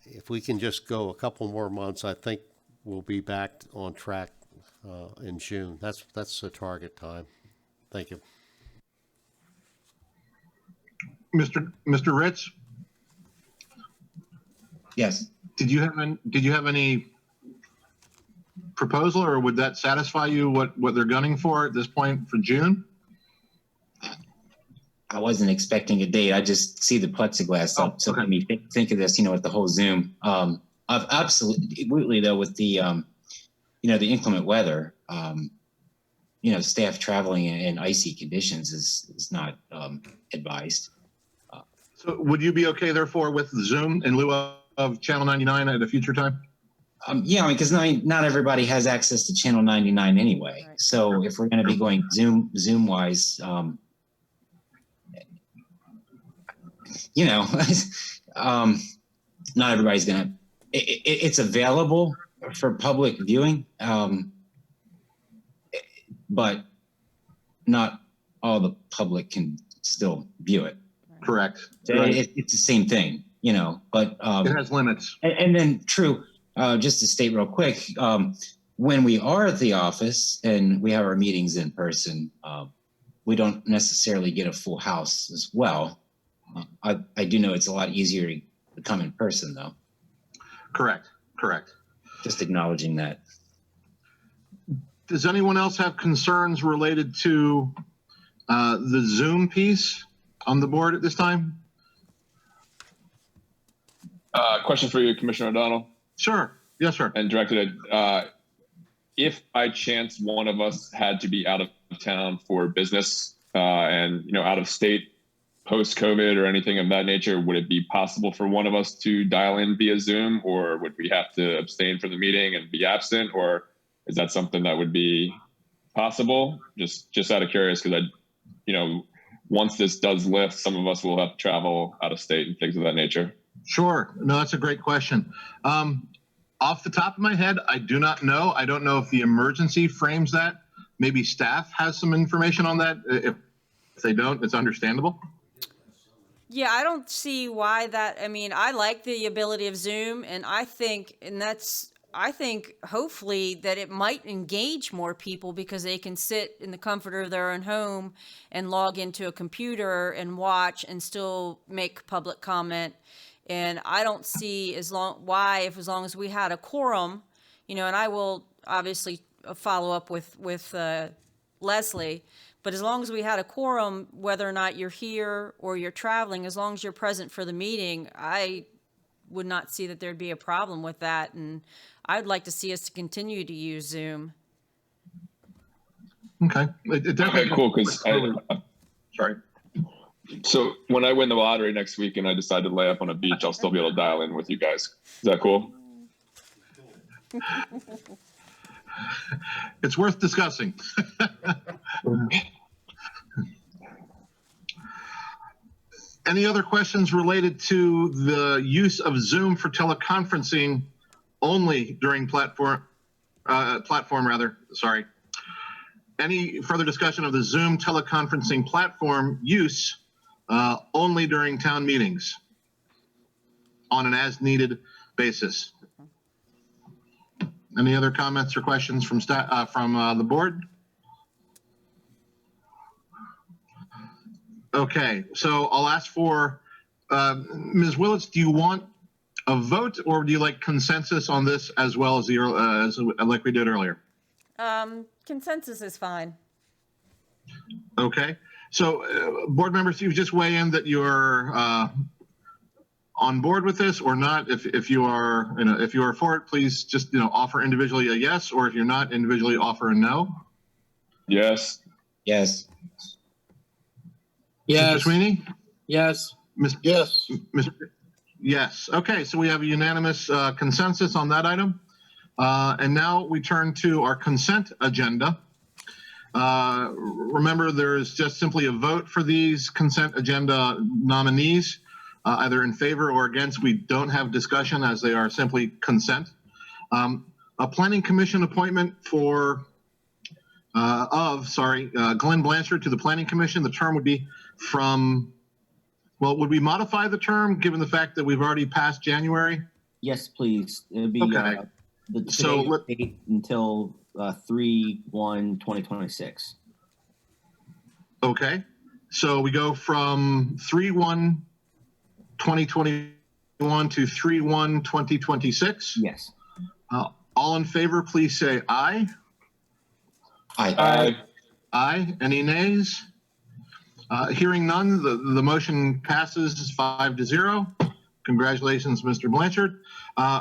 if we can just go a couple more months, I think we'll be back on track in June. That's the target time. Thank you. Mr. Ritz? Yes. Did you have any proposal, or would that satisfy you what they're gunning for at this point for June? I wasn't expecting a date. I just see the plexiglass up. So let me think of this, with the whole Zoom. I've absolutely though, with the, the inclement weather, staff traveling in icy conditions is not advised. So would you be okay therefore with Zoom in lieu of Channel 99 at a future time? Because not everybody has access to Channel 99 anyway. Right. So if we're going to be going Zoom wise, not everybody's going to. It's available for public viewing, but not all the public can still view it. Correct. So it's the same thing, but it has limits. And then true. Just to state real quick, when we are at the office and we have our meetings in person, we don't necessarily get a full house as well. I do know it's a lot easier to come in person, though. Correct. just acknowledging that. Does anyone else have concerns related to the Zoom piece on the board at this time? Question for you, Commissioner O'Donnell, Sure. Yes, sir. and directed at, if by chance one of us had to be out of town for business and, out of state post-COVID or anything of that nature, would it be possible for one of us to dial in via Zoom, or would we have to abstain from the meeting and be absent, or is that something that would be possible? Just out of curious, because once this does lift, some of us will have to travel out of state and things of that nature. Sure. No, that's a great question. Off the top of my head, I do not know. I don't know if the emergency frames that. Maybe staff has some information on that. If they don't, it's understandable. Yeah, I don't see why that, I like the ability of Zoom, and I think hopefully that it might engage more people because they can sit in the comfort of their own home and log into a computer and watch and still make public comment. And I don't see as long as we had a quorum, and I will obviously follow up with Leslie, but as long as we had a quorum, whether or not you're here or you're traveling, as long as you're present for the meeting, I would not see that there'd be a problem with that. And I'd like to see us to continue to use Zoom. Okay. Okay, cool. Because sorry. So when I win the lottery next week and I decide to lay up on a beach, I'll still be able to dial in with you guys. Is that cool? It's worth discussing. Any other questions related to the use of Zoom for teleconferencing only during sorry. Any further discussion of the Zoom teleconferencing platform use only during town meetings on an as-needed basis? Any other comments or questions from staff, from the board? Okay, so I'll ask for Ms. Willits. Do you want a vote, or do you like consensus on this as well as like we did earlier? Consensus is fine. Okay, so board members, you just weigh in that you're on board with this or not. If you are, if you are for it, please just offer individually a yes, or if you're not, individually offer a no. Yes. Yes. Yes. Mr. Sweeney? Yes. Yes. Yes. Okay, so we have a unanimous consensus on that item. And now we turn to our consent agenda. Remember, there is just simply a vote for these consent agenda nominees, either in favor or against. We don't have discussion as they are simply consent. A planning commission appointment for Glenn Blanchard to the planning commission. The term would be from, well, would we modify the term given the fact that we've already passed January? Yes, please. It would be Okay. the date until 3/1/2026. Okay, so we go from 3/1/2021 to 3/1/2026. Yes. All in favor, please say aye. Aye. Aye. Any nays? Hearing none, the motion passes 5-0. Congratulations, Mr. Blanchard.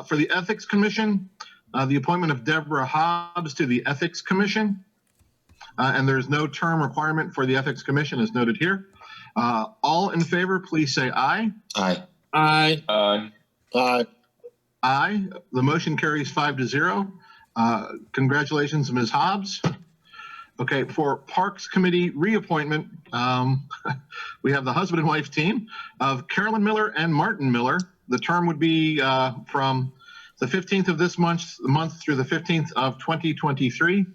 For the Ethics Commission, the appointment of Deborah Hobbs to the Ethics Commission. And there's no term requirement for the Ethics Commission as noted here. All in favor, please say aye. Aye. Aye. Aye. Aye. Aye. The motion carries 5-0. Congratulations, Ms. Hobbs. Okay, for Parks Committee reappointment, we have the husband and wife team of Carolyn Miller and Martin Miller. The term would be from the 15th of this month through the 15th of 2023.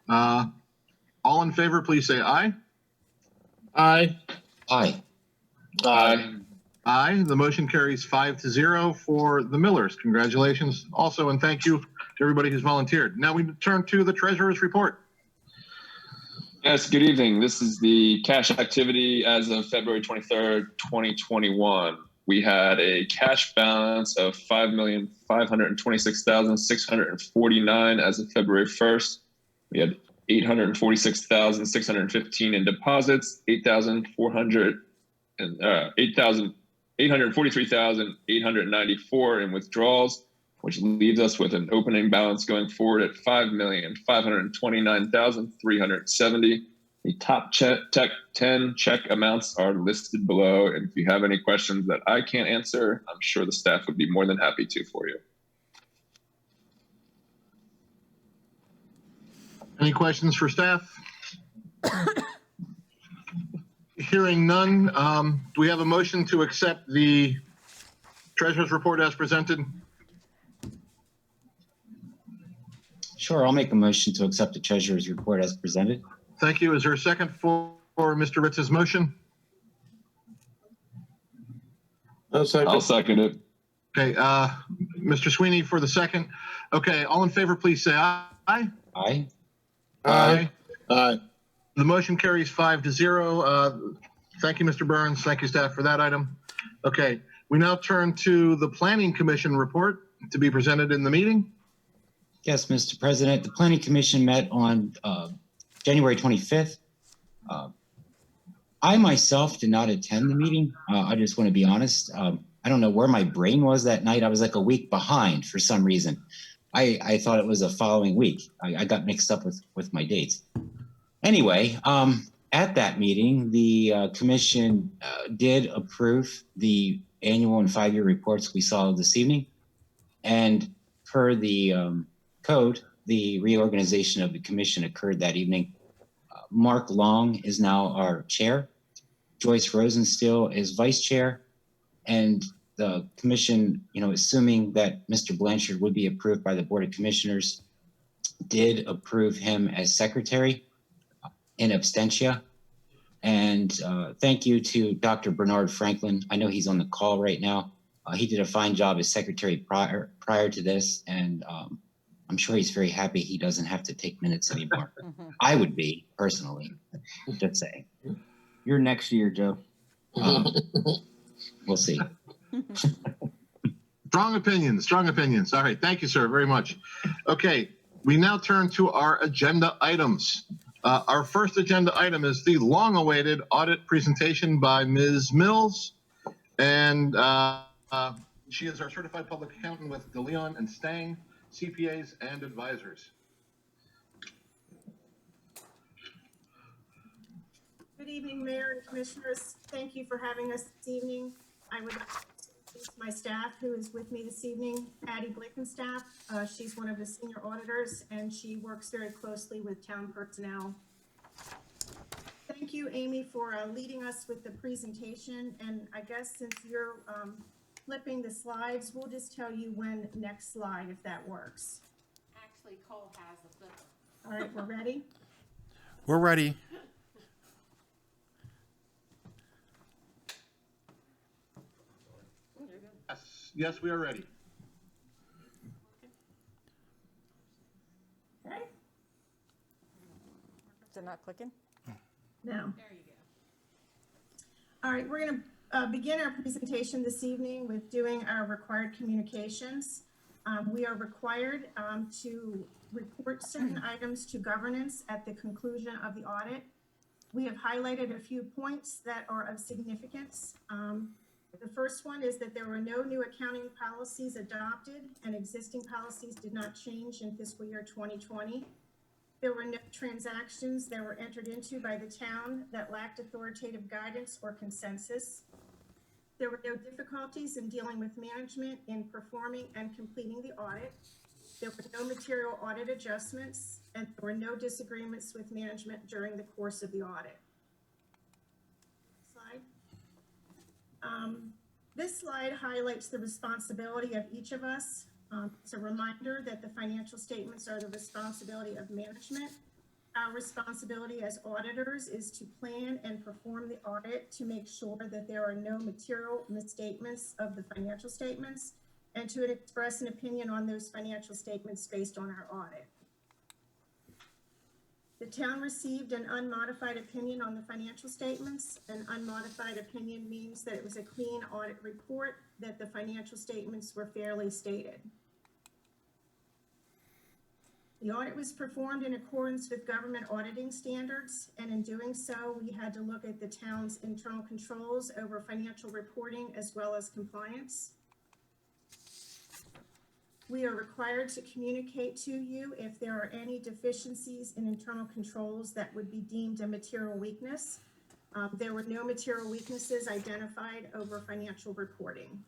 All in favor, please say aye. Aye. Aye. Aye. Aye. The motion carries 5-0 for the Millers. Congratulations also, and thank you to everybody who's volunteered. Now we turn to the treasurer's report. Yes, good evening. This is the cash activity as of February 23rd, 2021. we had a cash balance of $5,526,649 as of February 1st. We had $846,615 in deposits, $843,894 in withdrawals, which leaves us with an opening balance going forward at $5,529,370. The top 10 check amounts are listed below. And if you have any questions that I can't answer, I'm sure the staff would be more than happy to for you. Any questions for staff? Hearing none, do we have a motion to accept the treasurer's report as presented? Sure, I'll make a motion to accept the treasurer's report as presented. Thank you. Is there a second for Mr. Ritz's motion? I'll second. I'll second it. Okay, Mr. Sweeney for the second. Okay, all in favor, please say aye. Aye. Aye. Aye. The motion carries 5-0. Thank you, Mr. Burns. Thank you, staff, for that item. Okay, we now turn to the Planning Commission report to be presented in the meeting. Yes, Mr. President, the Planning Commission met on January 25th. I myself did not attend the meeting. I just want to be honest. I don't know where my brain was that night. I was like a week behind for some reason. I thought it was the following week. I got mixed up with my dates. Anyway, at that meeting, the commission did approve the annual and 5-year reports we saw this evening. And per the code, the reorganization of the commission occurred that evening. Mark Long is now our chair. Joyce Rosenstiel is vice chair. And the commission, assuming that Mr. Blanchard would be approved by the Board of Commissioners, did approve him as secretary in absentia. And thank you to Dr. Bernard Franklin. I know he's on the call right now. He did a fine job as secretary prior to this. And I'm sure he's very happy he doesn't have to take minutes anymore. I would be, personally, just saying. You're next year, Joe. We'll see. Strong opinions, strong opinions. All right, thank you, sir, very much. Okay, we now turn to our agenda items. Our first agenda item is the long-awaited audit presentation by Ms. Mills. And she is our certified public accountant with DeLeon and Stang, CPAs and advisors. Good evening, Mayor and Commissioners. Thank you for having us this evening. I would like to introduce my staff who is with me this evening, Patty Blickenstaff. She's one of the senior auditors and she works very closely with town personnel. Thank you, Amy, for leading us with the presentation. And I guess since you're flipping the slides, we'll just tell you when next slide, if that works. Actually, Cole has the flipper. All right, we're ready? We're ready. Yes, we are ready. Okay. Is it not clicking? No. There you go. All right, we're going to begin our presentation this evening with doing our required communications. We are required to report certain items to governance at the conclusion of the audit. We have highlighted a few points that are of significance. The first one is that there were no new accounting policies adopted and existing policies did not change in fiscal year 2020. There were no transactions that were entered into by the town that lacked authoritative guidance or consensus. There were no difficulties in dealing with management in performing and completing the audit. There were no material audit adjustments, and there were no disagreements with management during the course of the audit. Slide. This slide highlights the responsibility of each of us. It's a reminder that the financial statements are the responsibility of management. Our responsibility as auditors is to plan and perform the audit to make sure that there are no material misstatements of the financial statements and to express an opinion on those financial statements based on our audit. The town received an unmodified opinion on the financial statements. An unmodified opinion means that it was a clean audit report, that the financial statements were fairly stated. The audit was performed in accordance with government auditing standards, and in doing so, we had to look at the town's internal controls over financial reporting as well as compliance. We are required to communicate to you if there are any deficiencies in internal controls that would be deemed a material weakness. There were no material weaknesses identified over financial reporting.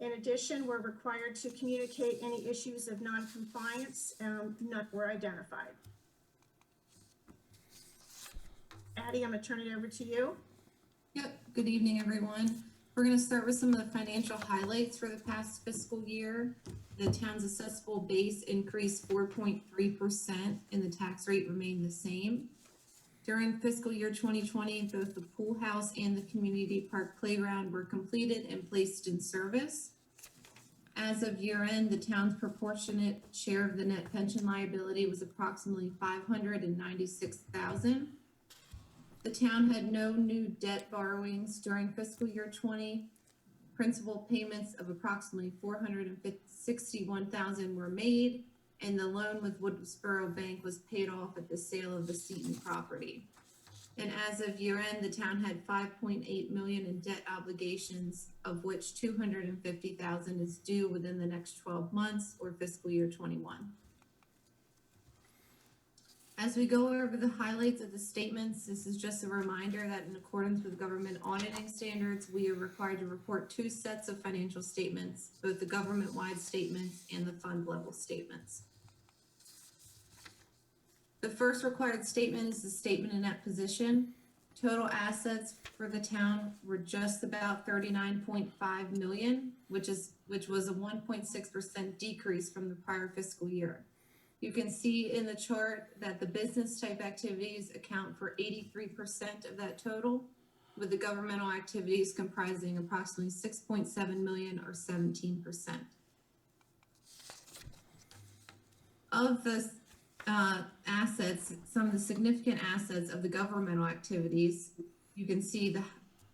In addition, we're required to communicate any issues of non-compliance. None were identified. Addie, I'm going to turn it over to you. Yep. Good evening, everyone. We're going to start with some of the financial highlights for the past fiscal year. The town's assessable base increased 4.3% and the tax rate remained the same. During fiscal year 2020, both the pool house and the community park playground were completed and placed in service. As of year end, the town's proportionate share of the net pension liability was approximately $596,000. The town had no new debt borrowings during fiscal year 20. Principal payments of approximately $461,000 were made, and the loan with Waynesboro Bank was paid off at the sale of the Seton property. And as of year end, the town had $5.8 million in debt obligations, of which $250,000 is due within the next 12 months or fiscal year 21. As we go over the highlights of the statements, this is just a reminder that in accordance with government auditing standards, we are required to report two sets of financial statements, both the government-wide statements and the fund level statements. The first required statement is the statement of net position. Total assets for the town were just about $39.5 million, which was a 1.6% decrease from the prior fiscal year. You can see in the chart that the business type activities account for 83% of that total, with the governmental activities comprising approximately $6.7 million or 17%. Of the assets, some of the significant assets of the governmental activities, you can see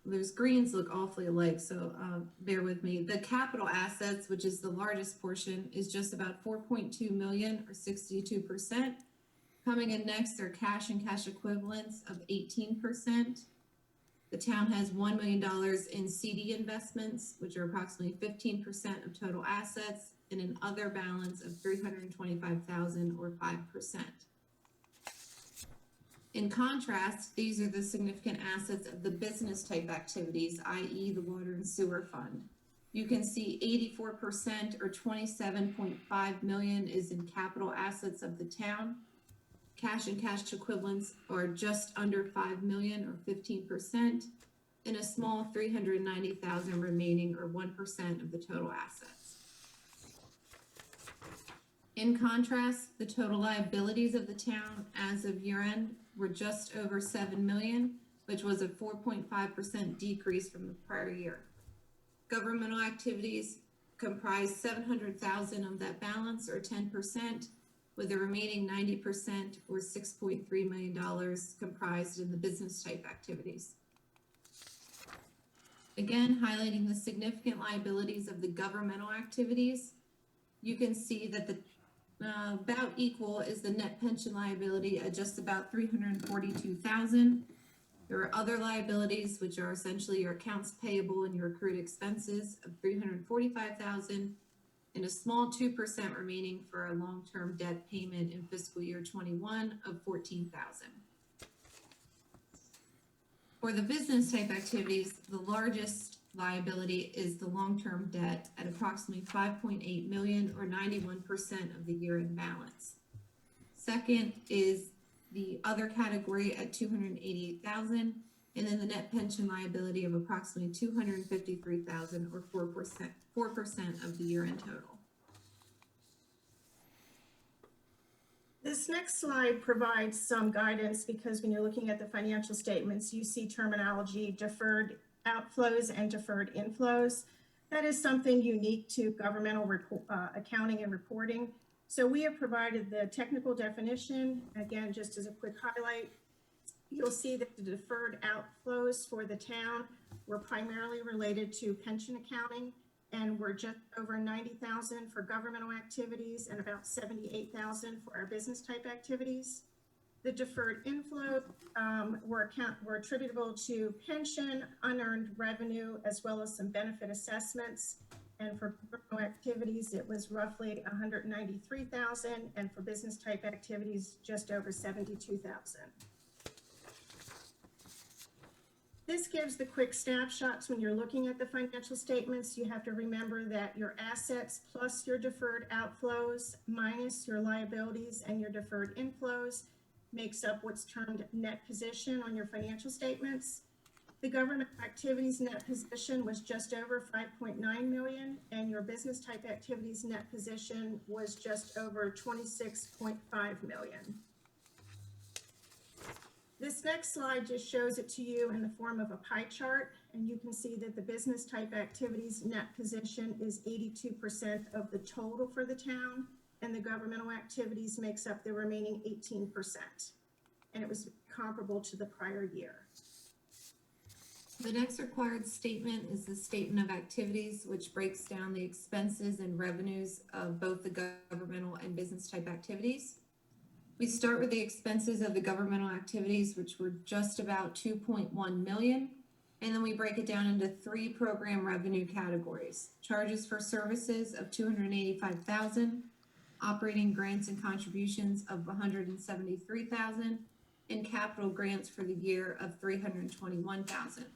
those greens look awfully alike, so bear with me. The capital assets, which is the largest portion, is just about $4.2 million or 62%. Coming in next are cash and cash equivalents of 18%. The town has $1 million in CD investments, which are approximately 15% of total assets, and an other balance of $325,000 or 5%. In contrast, these are the significant assets of the business type activities, i.e. the water and sewer fund. You can see 84% or $27.5 million is in capital assets of the town. Cash and cash equivalents are just under $5 million or 15%, and a small $390,000 remaining or 1% of the total assets. In contrast, the total liabilities of the town as of year end were just over $7 million, which was a 4.5% decrease from the prior year. Governmental activities comprised $700,000 of that balance, or 10%, with the remaining 90% or $6.3 million comprised in the business type activities. Again, highlighting the significant liabilities of the governmental activities, you can see that the about equal is the net pension liability at just about $342,000. There are other liabilities, which are essentially your accounts payable and your accrued expenses of $345,000, and a small 2% remaining for a long-term debt payment in fiscal year 21 of $14,000. For the business type activities, the largest liability is the long-term debt at approximately $5.8 million or 91% of the year-end balance. Second is the other category at $288,000, and then the net pension liability of approximately $253,000 or 4% of the year-end total. This next slide provides some guidance because when you're looking at the financial statements, you see terminology deferred outflows and deferred inflows. That is something unique to governmental accounting and reporting. So we have provided the technical definition. Again, just as a quick highlight, you'll see that the deferred outflows for the town were primarily related to pension accounting, and we're just over 90,000 for governmental activities and about 78,000 for our business type activities. The deferred inflow were attributable to pension, unearned revenue, as well as some benefit assessments. And for governmental activities, it was roughly 193,000, and for business type activities, just over 72,000. This gives the quick snapshots. When you're looking at the financial statements, you have to remember that your assets plus your deferred outflows minus your liabilities and your deferred inflows makes up what's termed net position on your financial statements. The government activities net position was just over 5.9 million, and your business type activities net position was just over 26.5 million. This next slide just shows it to you in the form of a pie chart, and you can see that the business type activities net position is 82% of the total for the town, and the governmental activities makes up the remaining 18%. And it was comparable to the prior year. The next required statement is the statement of activities, which breaks down the expenses and revenues of both the governmental and business type activities. We start with the expenses of the governmental activities, which were just about 2.1 million. And then we break it down into 3 program revenue categories: charges for services of 285,000, operating grants and contributions of 173,000, and capital grants for the year of 321,000.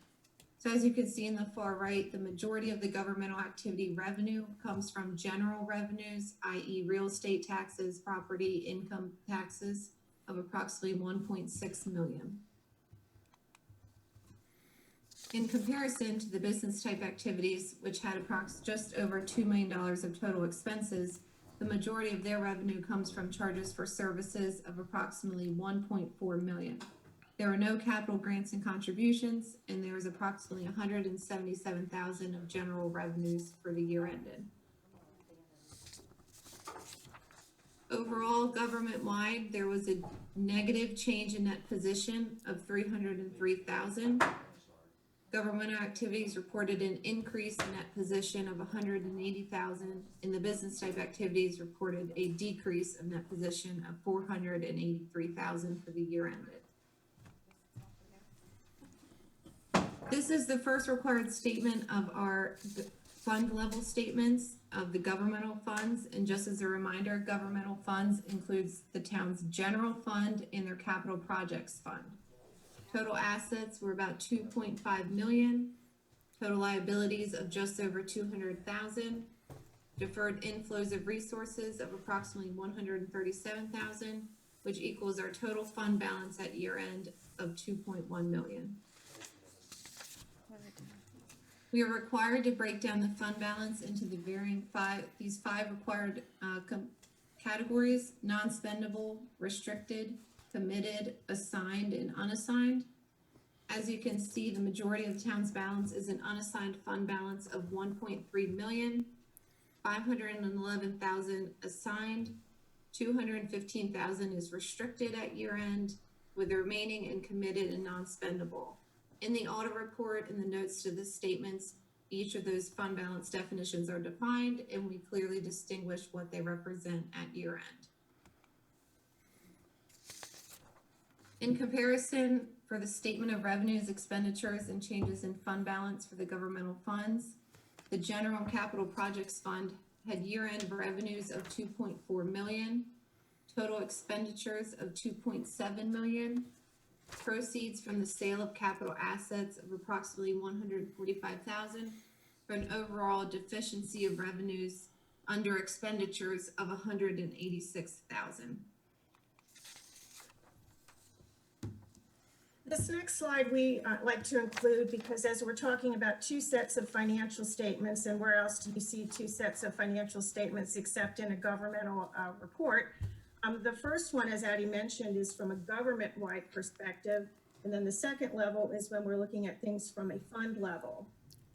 So as you can see in the far right, the majority of the governmental activity revenue comes from general revenues, i.e. real estate taxes, property income taxes of approximately 1.6 million. In comparison to the business type activities, which had just over $2 million of total expenses, the majority of their revenue comes from charges for services of approximately 1.4 million. There were no capital grants and contributions, and there was approximately 177,000 of general revenues for the year ended. Overall, government-wide, there was a negative change in net position of 303,000. Governmental activities reported an increase in net position of 180,000, and the business type activities reported a decrease of net position of 483,000 for the year ended. This is the first required statement of our fund level statements of the governmental funds. And just as a reminder, governmental funds includes the town's general fund and their capital projects fund. Total assets were about 2.5 million. Total liabilities of just over 200,000. Deferred inflows of resources of approximately 137,000, which equals our total fund balance at year end of 2.1 million. We are required to break down the fund balance into the varying these five required categories: non-spendable, restricted, committed, assigned, and unassigned. As you can see, the majority of the town's balance is an unassigned fund balance of 1.3 million, 511,000 assigned, 215,000 is restricted at year end, with the remaining in committed and non-spendable. In the audit report and the notes to the statements, each of those fund balance definitions are defined, and we clearly distinguish what they represent at year end. In comparison, for the statement of revenues, expenditures, and changes in fund balance for the governmental funds, the General Capital Projects Fund had year-end revenues of 2.4 million, total expenditures of 2.7 million, proceeds from the sale of capital assets of approximately 145,000, for an overall deficiency of revenues under expenditures of 186,000. This next slide we like to include because as we're talking about two sets of financial statements, and where else do you see two sets of financial statements except in a governmental report? The first one, as Addie mentioned, is from a government-wide perspective, and then the second level is when we're looking at things from a fund level.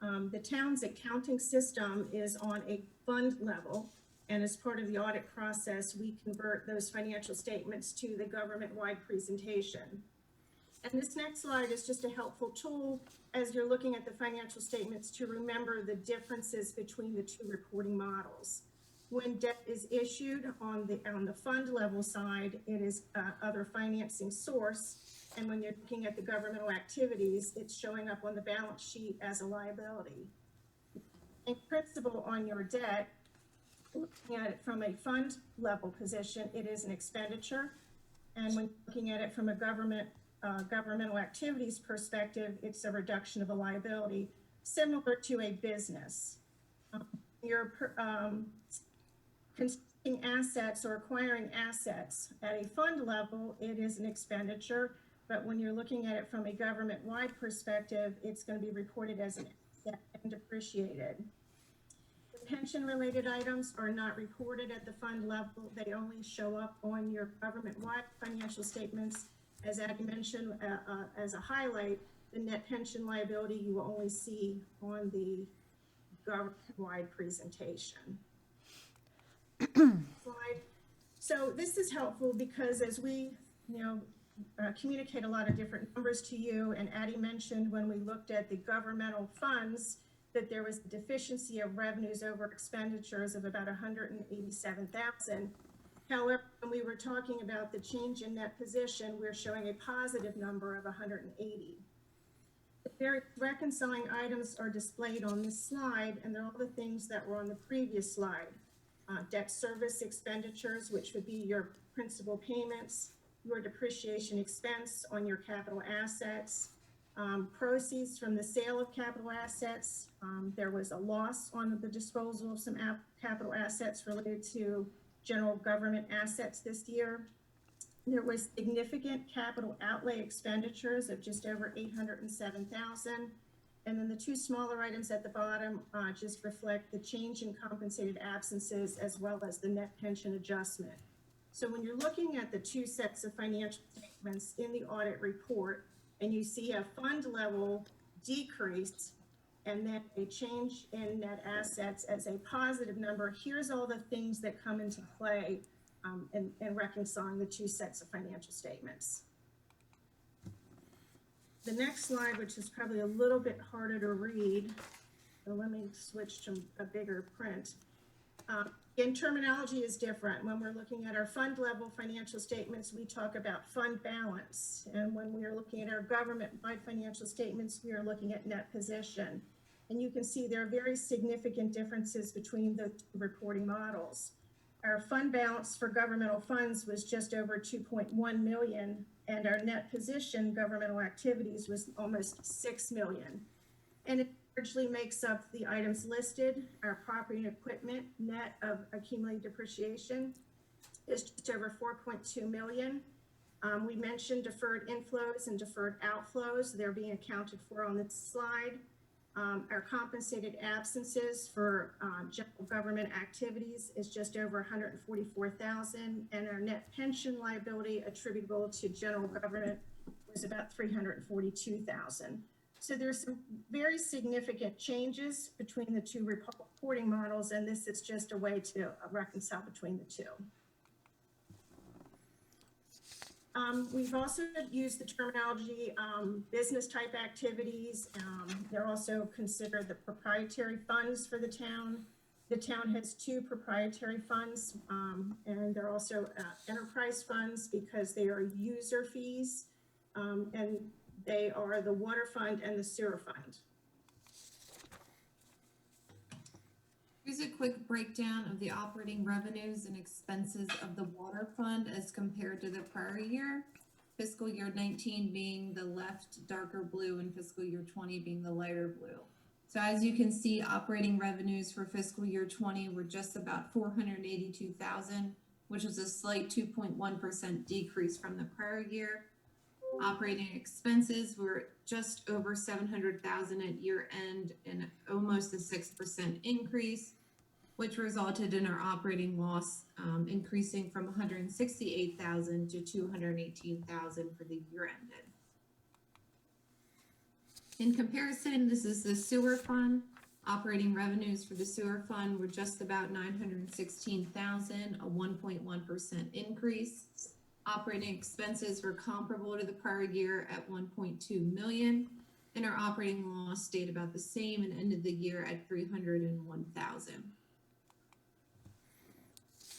The town's accounting system is on a fund level, And as part of the audit process, we convert those financial statements to the government-wide presentation. And this next slide is just a helpful tool as you're looking at the financial statements to remember the differences between the two reporting models. When debt is issued on the fund level side, it is other financing source. And when you're looking at the governmental activities, it's showing up on the balance sheet as a liability. In principle on your debt, looking at it from a fund level position, it is an expenditure. And when looking at it from a governmental activities perspective, it's a reduction of a liability, similar to a business. You're constructing assets or acquiring assets at a fund level, it is an expenditure. But when you're looking at it from a government-wide perspective, it's going to be reported as an asset and depreciated. Pension-related items are not reported at the fund level. They only show up on your government-wide financial statements. As Addie mentioned, as a highlight, the net pension liability you will only see on the government-wide presentation. Slide. So this is helpful because as we, communicate a lot of different numbers to you, and Addie mentioned when we looked at the governmental funds that there was a deficiency of revenues over expenditures of about 187,000. However, when we were talking about the change in net position, we're showing a positive number of 180. The various reconciling items are displayed on this slide, and they're all the things that were on the previous slide. Debt service expenditures, which would be your principal payments, your depreciation expense on your capital assets, proceeds from the sale of capital assets. There was a loss on the disposal of some capital assets related to general government assets this year. There was significant capital outlay expenditures of just over 807,000. And then the two smaller items at the bottom just reflect the change in compensated absences as well as the net pension adjustment. So when you're looking at the two sets of financial statements in the audit report, and you see a fund level decrease and then a change in net assets as a positive number, here's all the things that come into play in reconciling the two sets of financial statements. The next slide, which is probably a little bit harder to read, so let me switch to a bigger print. Again, terminology is different. When we're looking at our fund level financial statements, we talk about fund balance. And when we are looking at our government-wide financial statements, we are looking at net position. And you can see there are very significant differences between the two reporting models. Our fund balance for governmental funds was just over 2.1 million, and our net position governmental activities was almost 6 million. And it largely makes up the items listed. Our property and equipment net of accumulated depreciation is just over 4.2 million. We mentioned deferred inflows and deferred outflows. They're being accounted for on this slide. Our compensated absences for general government activities is just over 144,000, and our net pension liability attributable to general government was about 342,000. So there's some very significant changes between the two reporting models, and this is just a way to reconcile between the two. We've also used the terminology business type activities. They're also considered the proprietary funds for the town. The town has two proprietary funds, and they're also enterprise funds because they are user fees, and they are the water fund and the sewer fund. Here's a quick breakdown of the operating revenues and expenses of the water fund as compared to the prior year. Fiscal year 19 being the left darker blue and fiscal year 20 being the lighter blue. So as you can see, operating revenues for fiscal year 20 were just about 482,000, which was a slight 2.1% decrease from the prior year. Operating expenses were just over 700,000 at year end and almost a 6% increase, which resulted in our operating loss increasing from 168,000 to 218,000 for the year ended. In comparison, this is the sewer fund. Operating revenues for the sewer fund were just about 916,000, a 1.1% increase. Operating expenses were comparable to the prior year at 1.2 million, and our operating loss stayed about the same and ended the year at 301,000.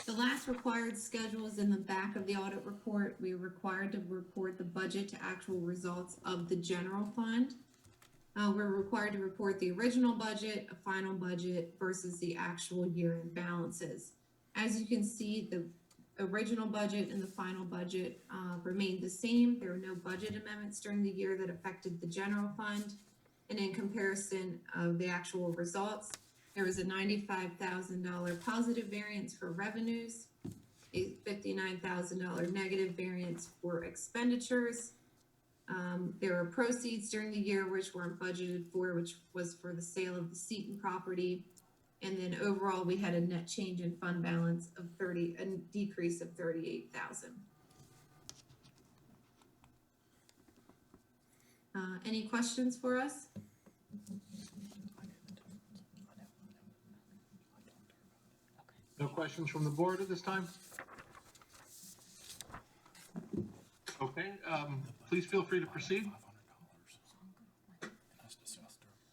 The last required schedule is in the back of the audit report. We are required to report the budget to actual results of the general fund. We're required to report the original budget, a final budget versus the actual year-end balances. As you can see, the original budget and the final budget remained the same. There were no budget amendments during the year that affected the general fund. And in comparison of the actual results, there was a $95,000 positive variance for revenues, a $59,000 negative variance for expenditures. There were proceeds during the year which weren't budgeted for, which was for the sale of the Seton property. And then overall, we had a net change in fund balance of a decrease of 38,000. Any questions for us? No questions from the board at this time? Okay, please feel free to proceed.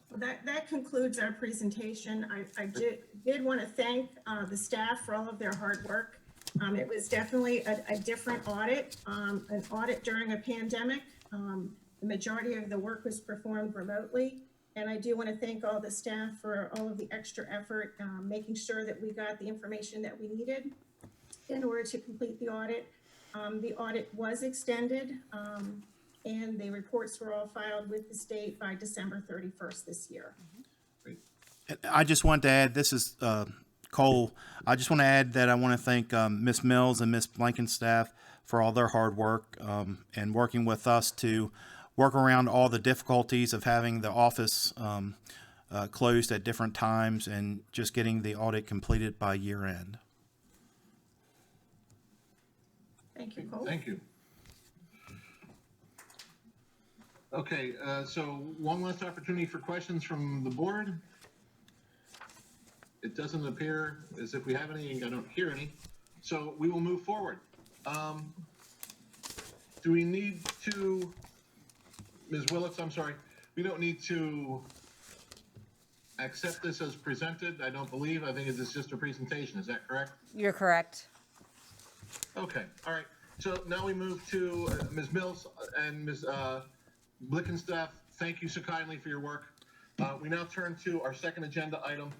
Well, that concludes our presentation. I did want to thank the staff for all of their hard work. It was definitely a different audit, an audit during a pandemic. The majority of the work was performed remotely. And I do want to thank all the staff for all of the extra effort, making sure that we got the information that we needed in order to complete the audit. The audit was extended, and the reports were all filed with the state by December 31st this year. I just want to add, this is Cole. I just want to add that I want to thank Ms. Mills and Ms. Blanken's staff for all their hard work and working with us to work around all the difficulties of having the office closed at different times and just getting the audit completed by year end. Thank you, Cole. Thank you. Okay, so one last opportunity for questions from the board. It doesn't appear as if we have any. I don't hear any. So we will move forward. Do we need to, Ms. Willits, I'm sorry, we don't need to accept this as presented, I don't believe. I think it's just a presentation. Is that correct? You're correct. Okay, all right. So now we move to Ms. Mills and Ms. Blickenstaff. Thank you so kindly for your work. We now turn to our second agenda item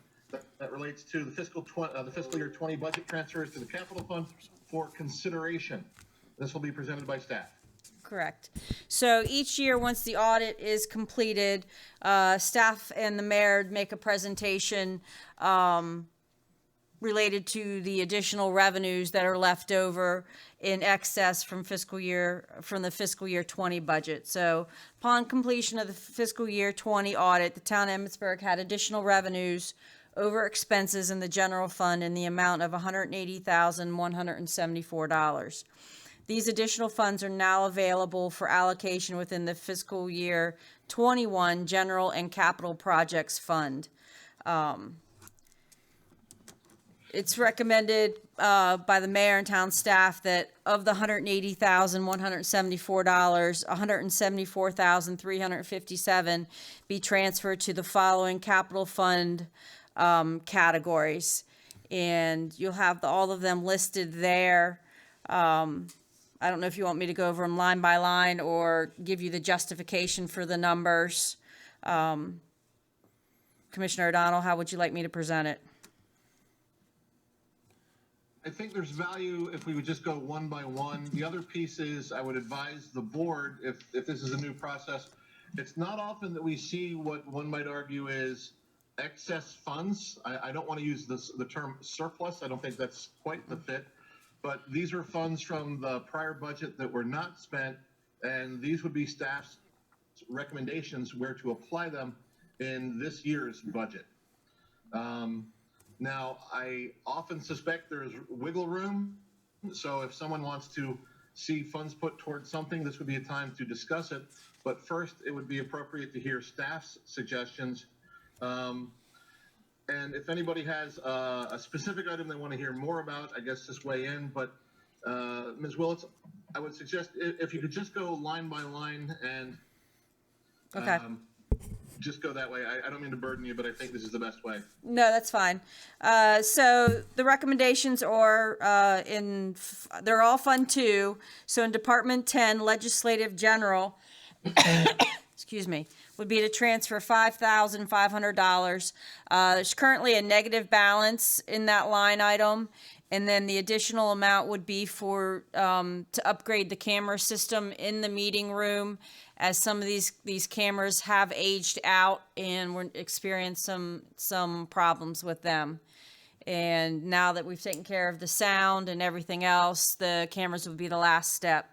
that relates to the fiscal year 20 budget transfers to the capital fund for consideration. This will be presented by staff. Correct. So each year, once the audit is completed, staff and the mayor make a presentation related to the additional revenues that are left over in excess from the fiscal year 20 budget. So upon completion of the fiscal year 20 audit, the town of Emmitsburg had additional revenues over expenses in the general fund in the amount of $180,174. These additional funds are now available for allocation within the fiscal year 21 General and Capital Projects Fund. It's recommended by the mayor and town staff that of the $180,174, $174,357 be transferred to the following capital fund categories. And you'll have all of them listed there. I don't know if you want me to go over them line by line or give you the justification for the numbers. Commissioner O'Donnell, how would you like me to present it? I think there's value if we would just go one by one. The other piece is I would advise the board, if this is a new process, it's not often that we see what one might argue is excess funds. I don't want to use the term surplus. I don't think that's quite the fit. But these are funds from the prior budget that were not spent, and these would be staff's recommendations where to apply them in this year's budget. Now, I often suspect there's wiggle room, so if someone wants to see funds put towards something, this would be a time to discuss it. But first, it would be appropriate to hear staff's suggestions. And if anybody has a specific item they want to hear more about, I guess just weigh in. But Ms. Willits, I would suggest if you could just go line by line and Okay. Just go that way. I don't mean to burden you, but I think this is the best way. No, that's fine. So the recommendations are they're all Fund 2. So in Department 10, Legislative General, excuse me, would be to transfer $5,500. There's currently a negative balance in that line item. And then the additional amount would be for to upgrade the camera system in the meeting room, as some of these cameras have aged out and we're experiencing some problems with them. And now that we've taken care of the sound and everything else, the cameras would be the last step.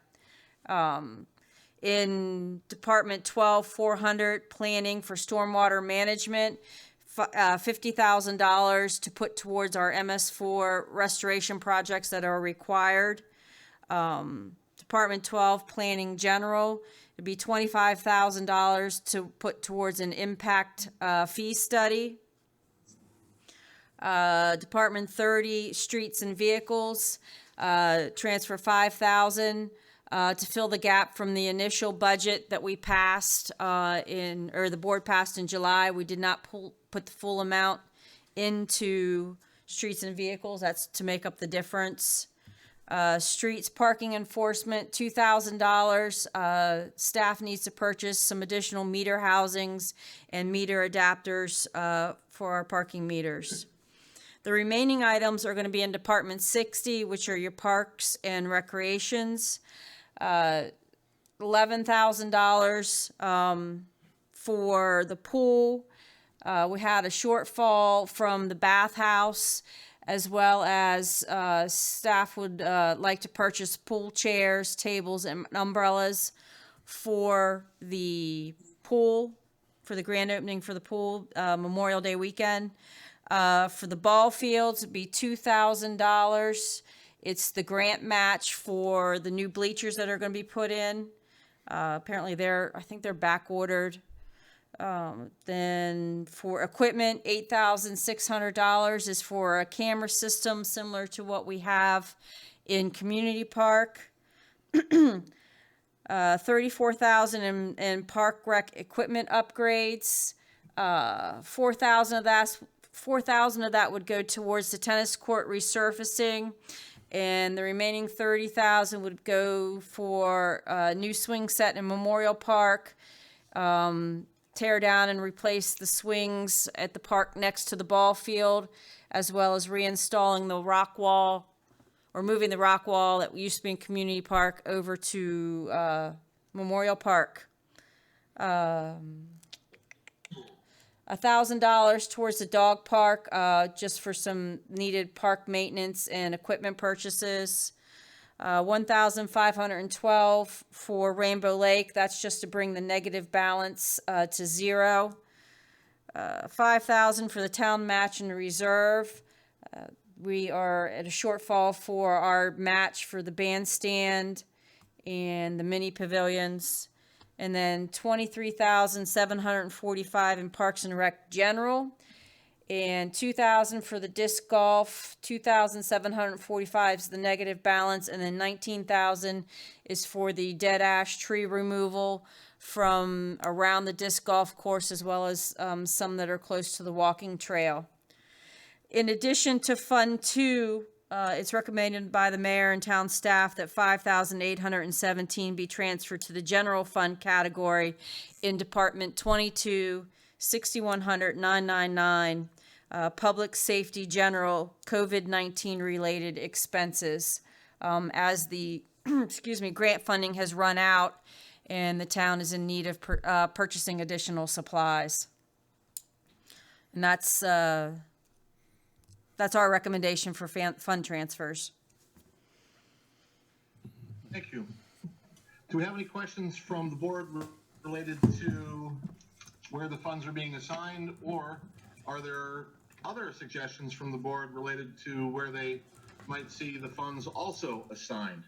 In Department 12, 400, planning for stormwater management, $50,000 to put towards our MS4 restoration projects that are required. Department 12, planning general, it'd be $25,000 to put towards an impact fee study. Department 30, streets and vehicles, transfer $5,000 to fill the gap from the initial budget that we passed the board passed in July. We did not put the full amount into streets and vehicles. That's to make up the difference. Streets parking enforcement, $2,000. Staff needs to purchase some additional meter housings and meter adapters for our parking meters. The remaining items are going to be in Department 60, which are your parks and recreations. $11,000 for the pool. We had a shortfall from the bathhouse, as well as staff would like to purchase pool chairs, tables, and umbrellas for the pool, for the grand opening for the pool, Memorial Day weekend. For the ball fields, it'd be $2,000. It's the grant match for the new bleachers that are going to be put in. Apparently I think they're back ordered. Then for equipment, $8,600 is for a camera system similar to what we have in Community Park. $34,000 in park rec equipment upgrades. $4,000 of that would go towards the tennis court resurfacing, and the remaining $30,000 would go for a new swing set in Memorial Park. Tear down and replace the swings at the park next to the ball field, as well as reinstalling the rock wall, or moving the rock wall that used to be in Community Park over to Memorial Park. $1,000 towards the dog park, just for some needed park maintenance and equipment purchases. $1,512 for Rainbow Lake. That's just to bring the negative balance to zero. $5,000 for the town match and reserve. We are at a shortfall for our match for the bandstand and the mini pavilions. And then $23,745 in Parks and Rec general, and $2,000 for the disc golf. $2,745 is the negative balance, and then $19,000 is for the dead ash tree removal from around the disc golf course, as well as some that are close to the walking trail. In addition to Fund 2, it's recommended by the mayor and town staff that $5,817 be transferred to the general fund category in Department 22, 6100 999, public safety general COVID-19 related expenses, as the grant funding has run out and the town is in need of purchasing additional supplies. And that's our recommendation for fund transfers. Thank you. Do we have any questions from the board related to where the funds are being assigned, or are there other suggestions from the board related to where they might see the funds also assigned?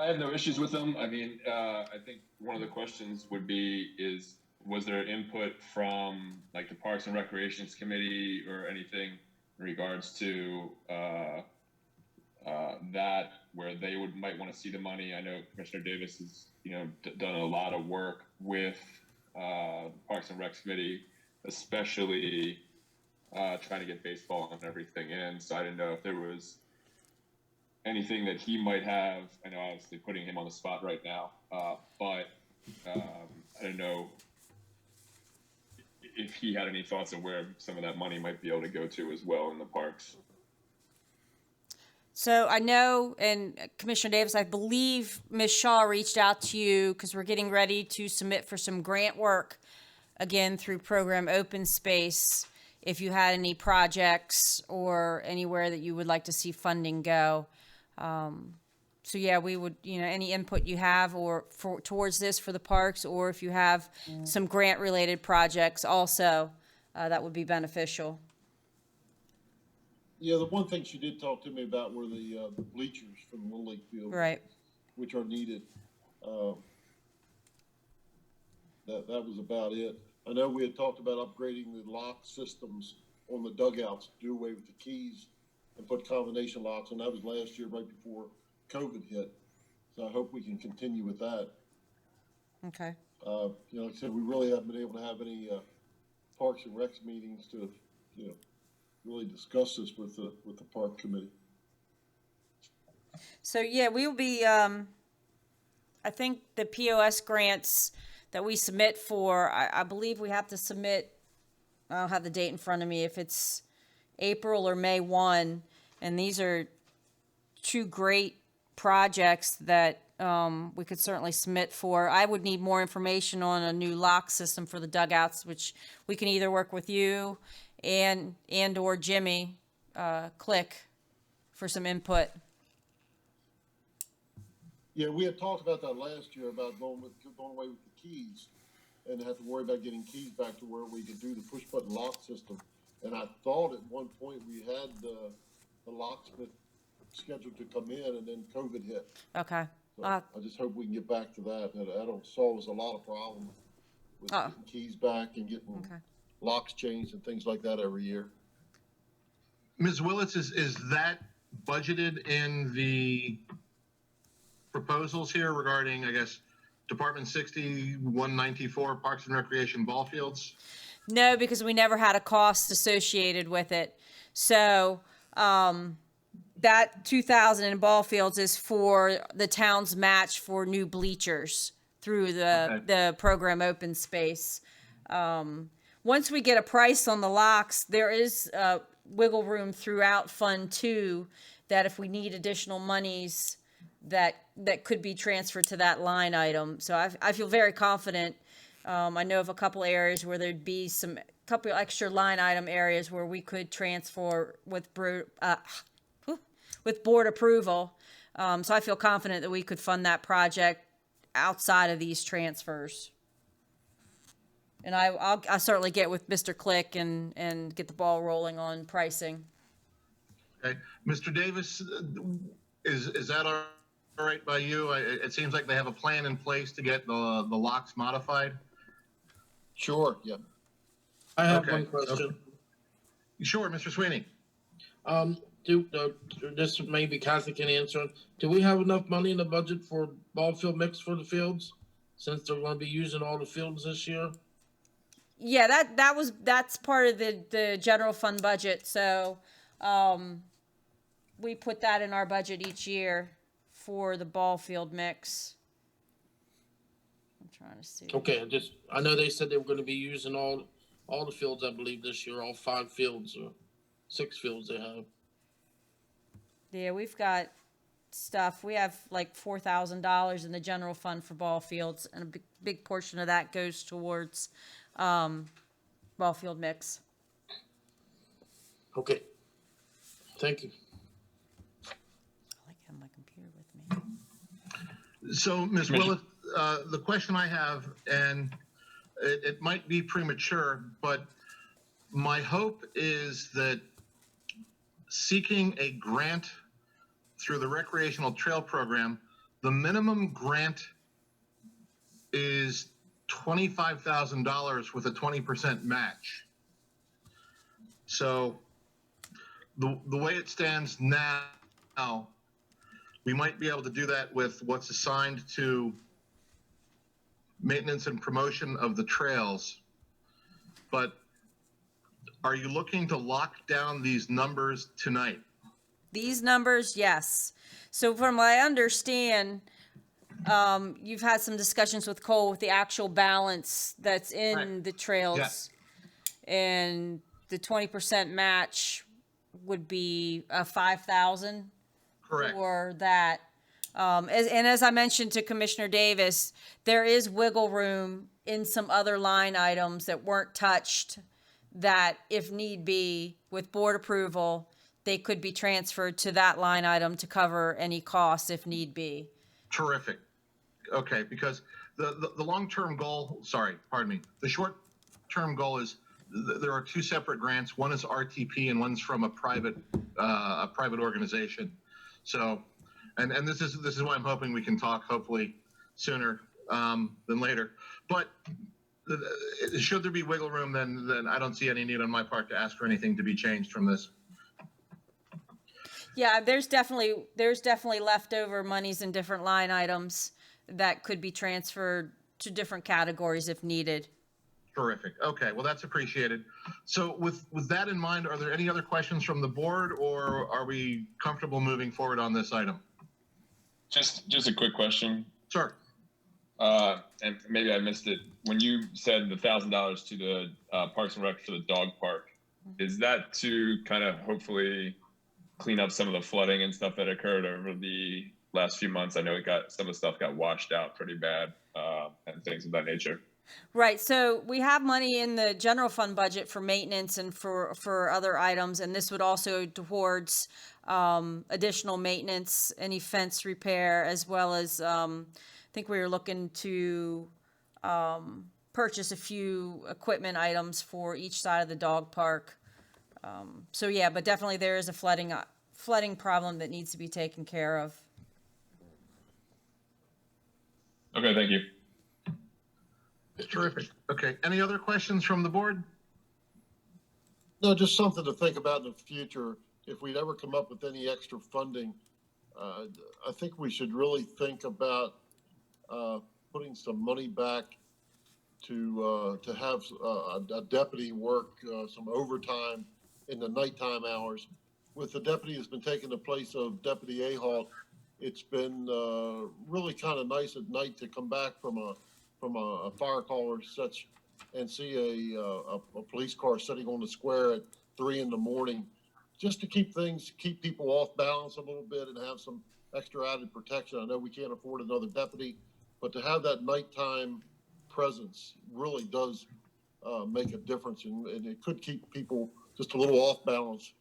I have no issues with them. I mean, I think one of the questions would be was there input from like the Parks and Recreations Committee or anything in regards to that where they might want to see the money? I know Commissioner Davis has done a lot of work with Parks and Recs Committee, especially trying to get baseball and everything in. So I didn't know if there was anything that he might have. I know obviously putting him on the spot right now, but I don't know if he had any thoughts of where some of that money might be able to go to as well in the parks. So I know, and Commissioner Davis, I believe Ms. Shaw reached out to you because we're getting ready to submit for some grant work again through program Open Space. If you had any projects or anywhere that you would like to see funding go. So yeah, we would, any input you have towards this for the parks, or if you have some grant related projects also, that would be beneficial. Yeah, the one thing she did talk to me about were the bleachers for the Little League field. Right. Which are needed. That was about it. I know we had talked about upgrading the lock systems on the dugouts, do away with the keys and put combination locks, and that was last year right before COVID hit. So I hope we can continue with that. Okay. Like I said, we really haven't been able to have any Parks and Recs meetings to, really discuss this with the park committee. So yeah, we will be, I think the POS grants that we submit for, I believe we have to submit, I don't have the date in front of me, if it's April or May 1, and these are two great projects that we could certainly submit for. I would need more information on a new lock system for the dugouts, which we can either work with you and or Jimmy Click for some input. Yeah, we had talked about that last year about going away with the keys and have to worry about getting keys back to where we could do the push button lock system. And I thought at one point we had the locksmith scheduled to come in, and then COVID hit. Okay. So I just hope we can get back to that. That'll solve us a lot of problems with getting keys back and getting locks changed and things like that every year. Ms. Willits, is that budgeted in the proposals here regarding, I guess, Department 60-194 Parks and Recreation ball fields? No, because we never had a cost associated with it. So that 2,000 in ball fields is for the town's match for new bleachers through the program Open Space. Once we get a price on the locks, there is wiggle room throughout Fund 2 that if we need additional monies that could be transferred to that line item. So I feel very confident. I know of a couple areas where there'd be couple extra line item areas where we could transfer with board approval. So I feel confident that we could fund that project outside of these transfers. And I'll certainly get with Mr. Click and get the ball rolling on pricing. Okay, Mr. Davis, is that all right by you? It seems like they have a plan in place to get the locks modified. Sure. Yeah. I have one question. Sure, Mr. Sweeney. This maybe Kathy can answer. Do we have enough money in the budget for ball field mix for the fields, since they're going to be using all the fields this year? Yeah, that's part of the general fund budget. So we put that in our budget each year for the ball field mix. I'm trying to see. Okay, I know they said they were going to be using all the fields, I believe, this year, all 5 fields or 6 fields they have. Yeah, we've got stuff. We have like $4,000 in the general fund for ball fields, and a big portion of that goes towards ball field mix. Okay. Thank you. I like having my computer with me. So, Ms. Willett, the question I have, and it might be premature, but my hope is that seeking a grant through the recreational trail program the minimum grant is $25,000 with a 20% match. So the way it stands now, we might be able to do that with what's assigned to maintenance and promotion of the trails. But are you looking to lock down these numbers tonight? These numbers, yes. So from what I understand, you've had some discussions with Cole with the actual balance that's in Right. the trails. Yes. And the 20% match would be 5,000 Correct. for that. As I mentioned to Commissioner Davis, there is wiggle room in some other line items that weren't touched that, if need be, with board approval, they could be transferred to that line item to cover any costs if need be. Terrific. Okay, because the long-term goal, the short-term goal is there are two separate grants. One is RTP and one's from a private organization. So, and this is why I'm hoping we can talk hopefully sooner than later. But should there be wiggle room, then I don't see any need on my part to ask for anything to be changed from this. Yeah, there's definitely leftover monies in different line items that could be transferred to different categories if needed. Terrific. Okay, well, that's appreciated. So with that in mind, are there any other questions from the board, or are we comfortable moving forward on this item? Just a quick question. Sure. And maybe I missed it. When you said the $1,000 to the Parks and Rec for the dog park, is that to kind of hopefully clean up some of the flooding and stuff that occurred over the last few months? I know some of the stuff got washed out pretty bad and things of that nature. Right. So we have money in the general fund budget for maintenance and for other items, and this would also towards additional maintenance, any fence repair, as well as I think we were looking to purchase a few equipment items for each side of the dog park. So yeah, but definitely there is a flooding problem that needs to be taken care of. Okay, thank you. Terrific. Okay, any other questions from the board? No, just something to think about in the future. If we'd ever come up with any extra funding, I think we should really think about putting some money back to have a deputy work some overtime in the nighttime hours. With the deputy who's been taking the place of Deputy Ahalt, it's been really kind of nice at night to come back from a fire call or such and see a police car sitting on the square at 3 a.m, just to keep people off balance a little bit and have some extra added protection. I know we can't afford another deputy, but to have that nighttime presence really does make a difference, and it could keep people just a little off balance.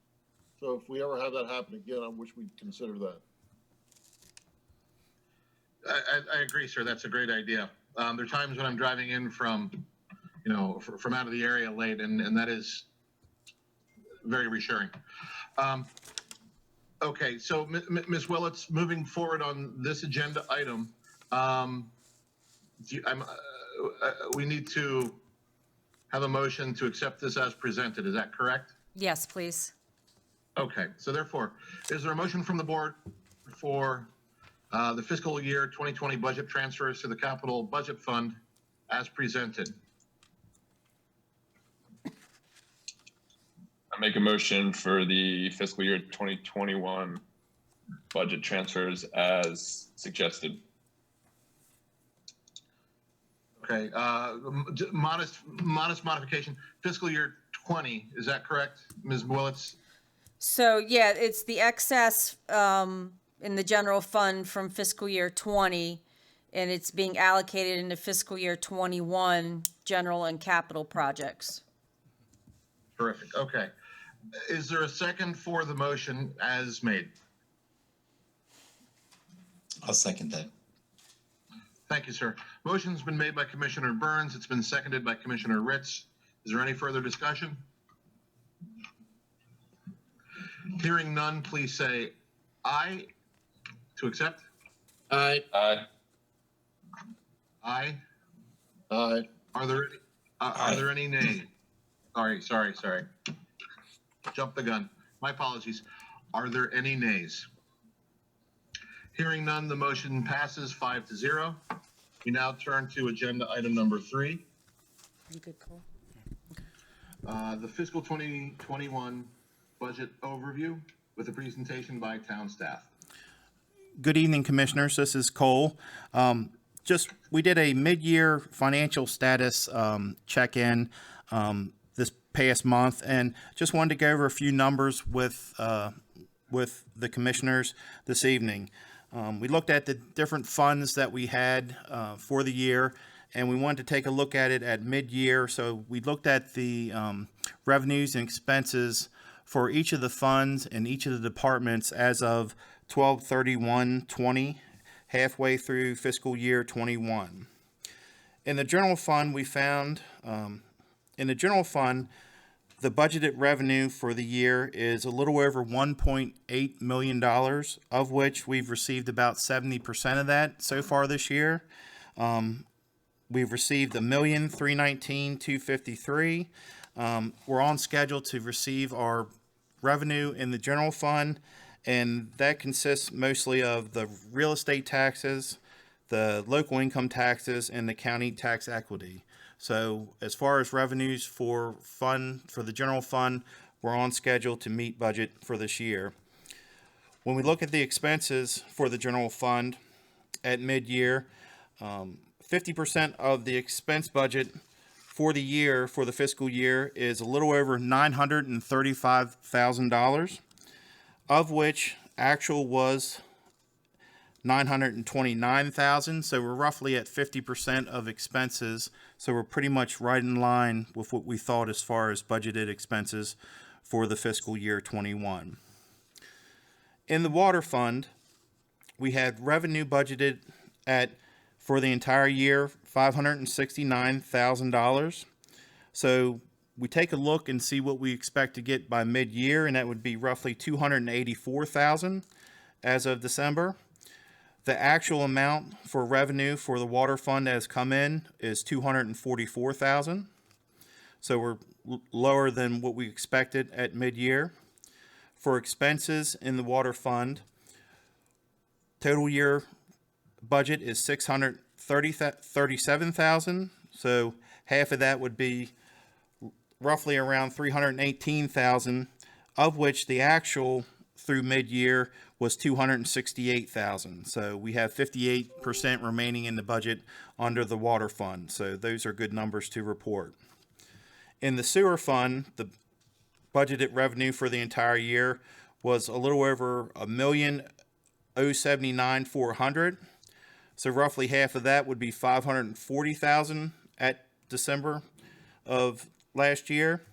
So if we ever have that happen again, I wish we'd consider that. I agree, sir. That's a great idea. There are times when I'm driving in from out of the area late, and that is very reassuring. Okay, so Ms. Willits, moving forward on this agenda item, we need to have a motion to accept this as presented. Is that correct? Yes, please. Okay, so therefore, is there a motion from the board for the fiscal year 2020 budget transfers to the capital budget fund as presented? I make a motion for the fiscal year 2021 budget transfers as suggested. Okay, modest modification. Fiscal year 20, is that correct, Ms. Willits? So yeah, it's the excess in the general fund from fiscal year 20, and it's being allocated into fiscal year 21 general and capital projects. Terrific. Okay. Is there a second for the motion as made? I'll second that. Thank you, sir. Motion's been made by Commissioner Burns. It's been seconded by Commissioner Ritz. Is there any further discussion? Hearing none, please say aye to accept. Aye. Aye. Aye. Aye. Are there any nays? Sorry. Jumped the gun. My apologies. Are there any nays? Hearing none, the motion passes 5-0. We now turn to agenda item number 3. You good, Cole? The fiscal 2021 budget overview with a presentation by town staff. Good evening, Commissioners. This is Cole. We did a mid-year financial status check-in this past month, and just wanted to go over a few numbers with the Commissioners this evening. We looked at the different funds that we had for the year, and we wanted to take a look at it at mid-year. So we looked at the revenues and expenses for each of the funds and each of the departments as of 12/31/20, halfway through fiscal year 21. In the general fund, we found, the budgeted revenue for the year is a little over $1.8 million, of which we've received about 70% of that so far this year. We've received $1,319,253. We're on schedule to receive our revenue in the general fund, and that consists mostly of the real estate taxes, the local income taxes, and the county tax equity. So as far as revenues for the general fund, we're on schedule to meet budget for this year. When we look at the expenses for the general fund at mid-year, 50% of the expense budget for the year, for the fiscal year, is a little over $935,000, of which actual was $929,000. So we're roughly at 50% of expenses. So we're pretty much right in line with what we thought as far as budgeted expenses for the fiscal year 21. In the water fund, we had revenue budgeted for the entire year, $569,000. So we take a look and see what we expect to get by mid-year, and that would be roughly $284,000 as of December. The actual amount for revenue for the water fund that has come in is $244,000. So we're lower than what we expected at mid-year. For expenses in the water fund, total year budget is $637,000. So half of that would be roughly around $318,000, of which the actual through mid-year was $268,000. So we have 58% remaining in the budget under the water fund. So those are good numbers to report. In the sewer fund, the budgeted revenue for the entire year was a little over $1,079,400. So roughly half of that would be $540,000 at December of last year.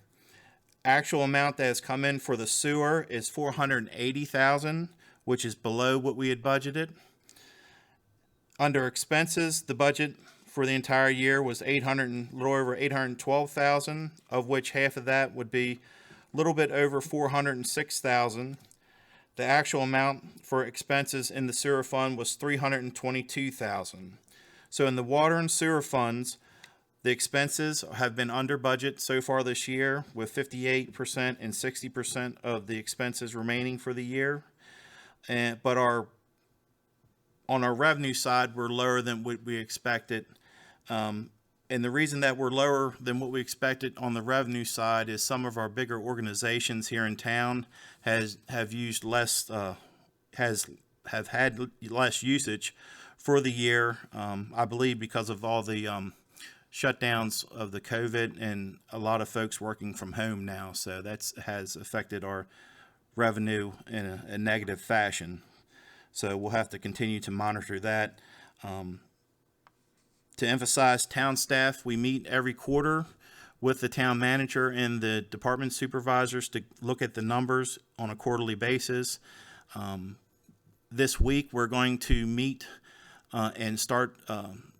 Actual amount that has come in for the sewer is $480,000, which is below what we had budgeted. Under expenses, the budget for the entire year was a little over $812,000, of which half of that would be a little bit over $406,000. The actual amount for expenses in the sewer fund was $322,000. So in the water and sewer funds, the expenses have been under budget so far this year, with 58% and 60% of the expenses remaining for the year. But on our revenue side, we're lower than what we expected. And the reason that we're lower than what we expected on the revenue side is some of our bigger organizations here in town have had less usage for the year. I believe because of all the shutdowns of the COVID and a lot of folks working from home now. So that has affected our revenue in a negative fashion. So we'll have to continue to monitor that. To emphasize town staff, we meet every quarter with the town manager and the department supervisors to look at the numbers on a quarterly basis. This week we're going to meet and start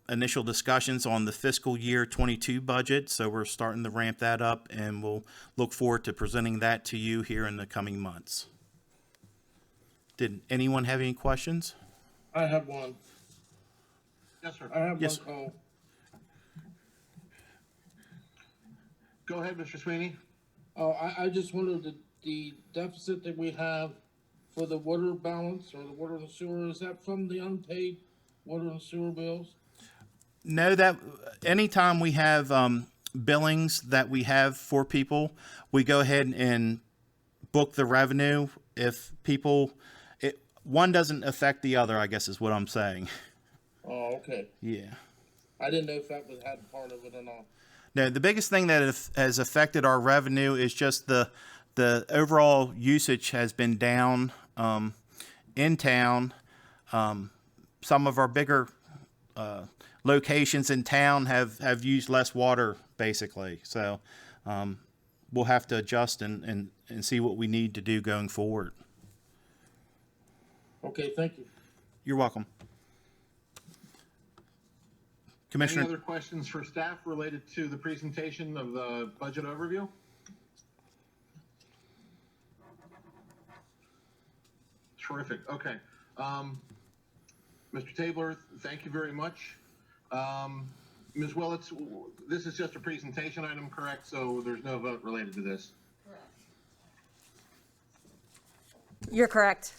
initial discussions on the fiscal year 22 budget. So we're starting to ramp that up, and we'll look forward to presenting that to you here in the coming months. Did anyone have any questions? I have one. Yes, sir. I have Yes. one call. Go ahead, Mr. Sweeney. I just wondered the deficit that we have for the water balance or the water and sewer, is that from the unpaid water and sewer bills? No, that anytime we have billings that we have for people, we go ahead and book the revenue. If people, one doesn't affect the other, I guess is what I'm saying. Oh, okay. Yeah. I didn't know if that was had part of it or not. No, the biggest thing that has affected our revenue is just the overall usage has been down in town. Some of our bigger locations in town have used less water, basically. So we'll have to adjust and see what we need to do going forward. Okay, thank you. You're welcome. Commissioner. Any other questions for staff related to the presentation of the budget overview? Terrific. Okay. Mr. Tabler, thank you very much. Ms. Willits, this is just a presentation item, correct? So there's no vote related to this? You're correct.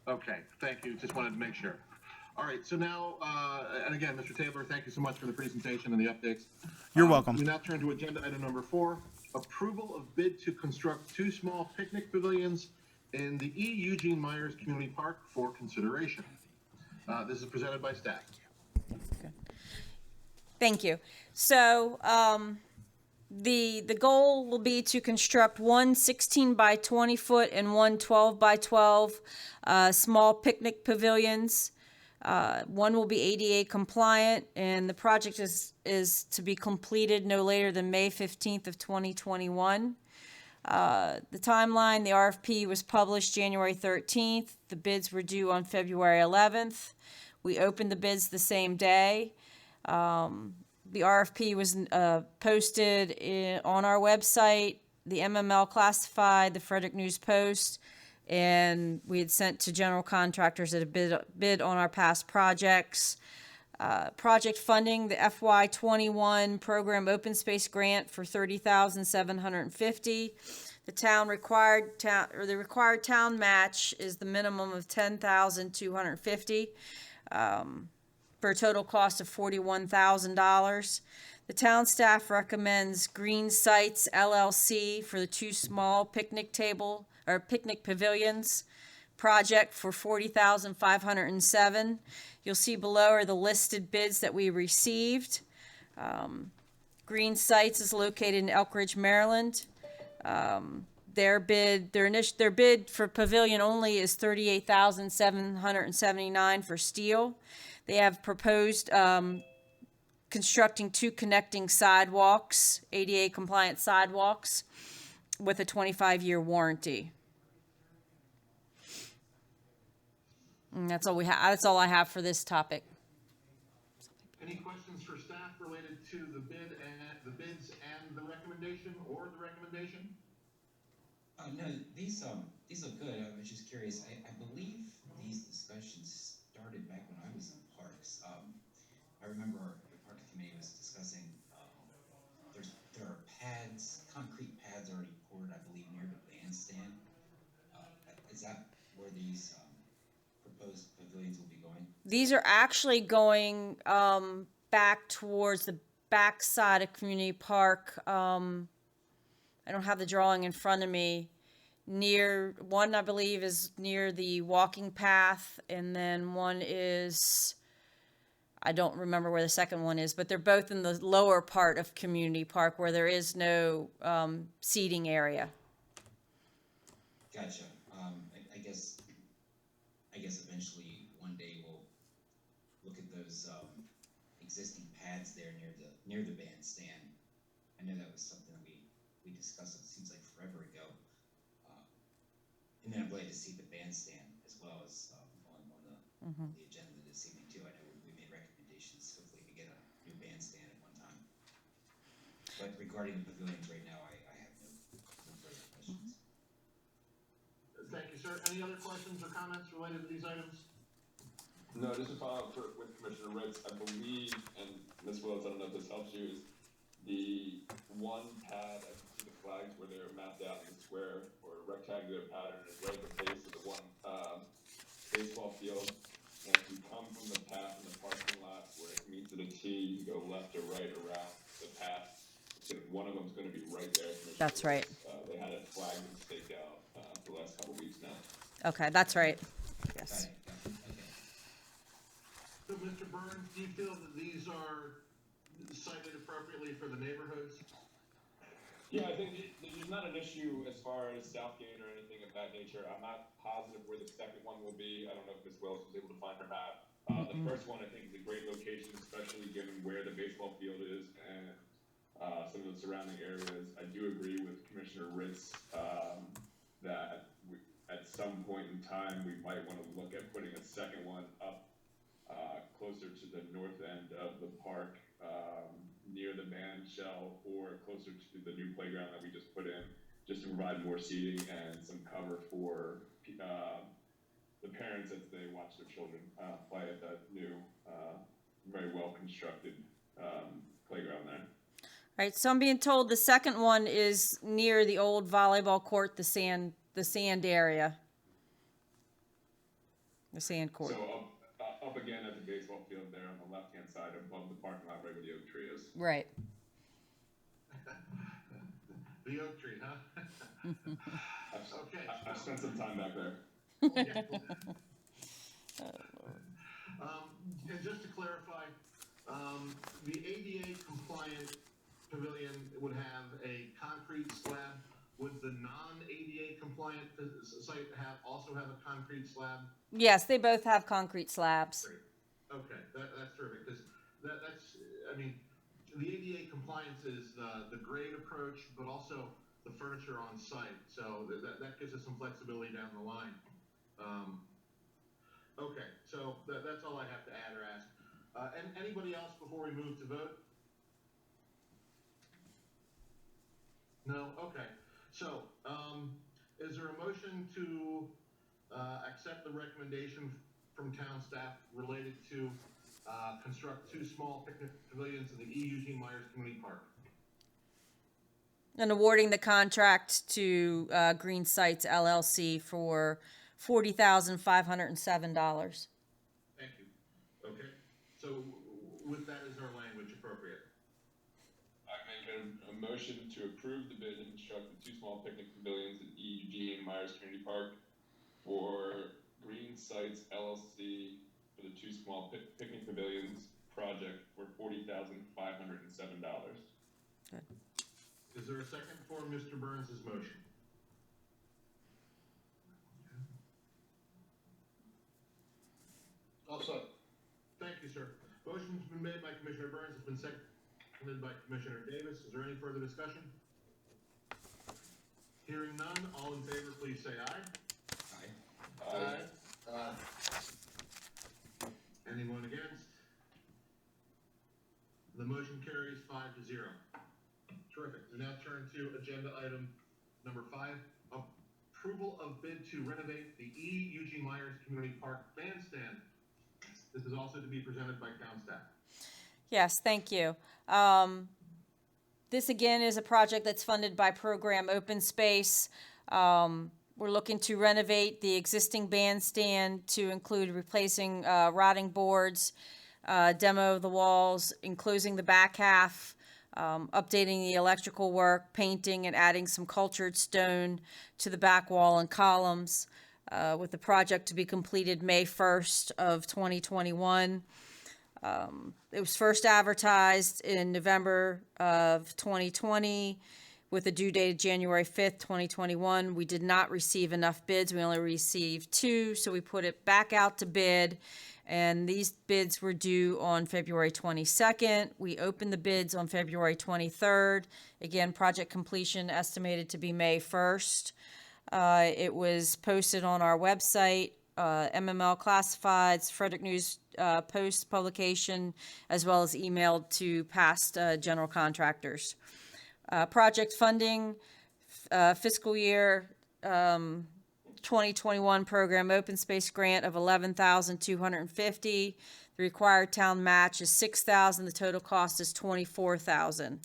Okay, thank you. Just wanted to make sure. All right, so now, and again, Mr. Tabler, thank you so much for the presentation and the updates. You're welcome. We now turn to agenda item number 4, approval of bid to construct 2 small picnic pavilions in the Eugene Myers Community Park for consideration. This is presented by staff. Thank you. So the goal will be to construct one 16 by 20 foot and one 12 by 12 small picnic pavilions. One will be ADA compliant, and the project is to be completed no later than May 15th of 2021. The timeline, the RFP was published January 13th. The bids were due on February 11th. We opened the bids the same day. The RFP was posted on our website, the MML Classified, the Frederick News Post, and we had sent to general contractors that have bid on our past projects. Project funding, the FY21 program open space grant for $30,750. The required town match is the minimum of $10,250. For a total cost of $41,000. The town staff recommends Green Sites LLC for the 2 small picnic pavilions project for $40,507. You'll see below are the listed bids that we received. Green Sites is located in Elk Ridge, Maryland. Their bid for pavilion only is $38,779 for steel. They have proposed constructing 2 connecting sidewalks, ADA compliant sidewalks, with a 25-year warranty. And that's all we have. That's all I have for this topic. Any questions for staff related to the bids and the recommendation or the recommendation? No, these look good. I was just curious. I believe these discussions started back when I was in parks. I remember the park committee was discussing there are pads, concrete pads already poured, I believe, near the bandstand. Is that where these proposed pavilions will be going? These are actually going back towards the back side of Community Park. I don't have the drawing in front of me. Near one, I believe, is near the walking path, and then one is, I don't remember where the second one is, but they're both in the lower part of Community Park where there is no seating area. Gotcha. I guess eventually one day we'll look at those existing pads there near the bandstand. I know that was something that we discussed. It seems like forever ago. And then I'm glad to see the bandstand as well as on the agenda this evening too. I know we made recommendations hopefully to get a new bandstand at one time. But regarding the pavilions right now, I have no further questions. Thank you, sir. Any other questions or comments related to these items? No, just to follow up with Commissioner Ritz, I believe, and Ms. Willis, I don't know if this helps you, is the one pad, I can see the flags where they're mapped out in the square or rectangular pattern is right at the base of the one baseball field. And if you come from the path in the parking lot where it meets at a T, you go left or right around the path. So one of them's going to be right there. That's right. They had it flagged and staked out for the last couple weeks now. Okay, that's right. Yes. So, Mr. Burns, do you feel that these are cited appropriately for the neighborhoods? Yeah, I think there's not an issue as far as Southgate or anything of that nature. I'm not positive where the second one will be. I don't know if Ms. Wells was able to find her map. The first one, I think, is a great location, especially given where the baseball field is and some of the surrounding areas. I do agree with Commissioner Ritz that at some point in time, we might want to look at putting a second one up closer to the north end of the park, near the band shell or closer to the new playground that we just put in, just to provide more seating and some cover for the parents as they watch their children play at that new, very well constructed playground there. Right, so I'm being told the second one is near the old volleyball court, the sand area. The sand court. So up again at the baseball field there on the left-hand side above the parking lot right where the oak tree is. Right. The oak tree, huh? Okay. I've spent some time back there. And just to clarify, the ADA compliant pavilion would have a concrete slab. Would the non-ADA compliant site also have a concrete slab? Yes, they both have concrete slabs. Great. Okay, that's terrific, because that's, I mean, the ADA compliance is the grade approach, but also the furniture on site, so that gives us some flexibility down the line. Okay, so that's all I have to add or ask. And anybody else before we move to vote? No? Okay. So, is there a motion to accept the recommendation from town staff related to construct 2 small picnic pavilions in the Eugene Myers Community Park? And awarding the contract to Green Sites LLC for $40,507. Thank you. Okay. So with that, is our language appropriate? I make a motion to approve the bid to construct the 2 small picnic pavilions at Eugene Myers Community Park for Green Sites LLC for the 2 small picnic pavilions project for $40,507. Good. Is there a second for Mr. Burns' motion? Also. Thank you, sir. Motion's been made by Commissioner Burns, it's been seconded by Commissioner Davis. Is there any further discussion? Hearing none, all in favor, please say aye. Aye. Anyone against? The motion carries 5-0. Terrific. We now turn to agenda item number 5, approval of bid to renovate the Eugene Myers Community Park bandstand. This is also to be presented by town staff. Yes, thank you. This again is a project that's funded by program Open Space. We're looking to renovate the existing bandstand to include replacing rotting boards, demo of the walls, enclosing the back half, updating the electrical work, painting, and adding some cultured stone to the back wall and columns, with the project to be completed May 1st of 2021. It was first advertised in November of 2020 with a due date of January 5th, 2021. We did not receive enough bids. We only received 2, so we put it back out to bid. And these bids were due on February 22nd. We opened the bids on February 23rd. Again, project completion estimated to be May 1st. It was posted on our website, MML Classifieds, Frederick News Post publication, as well as emailed to past general contractors. Project funding, fiscal year 2021 program open space grant of $11,250. The required town match is $6,000. The total cost is $24,000.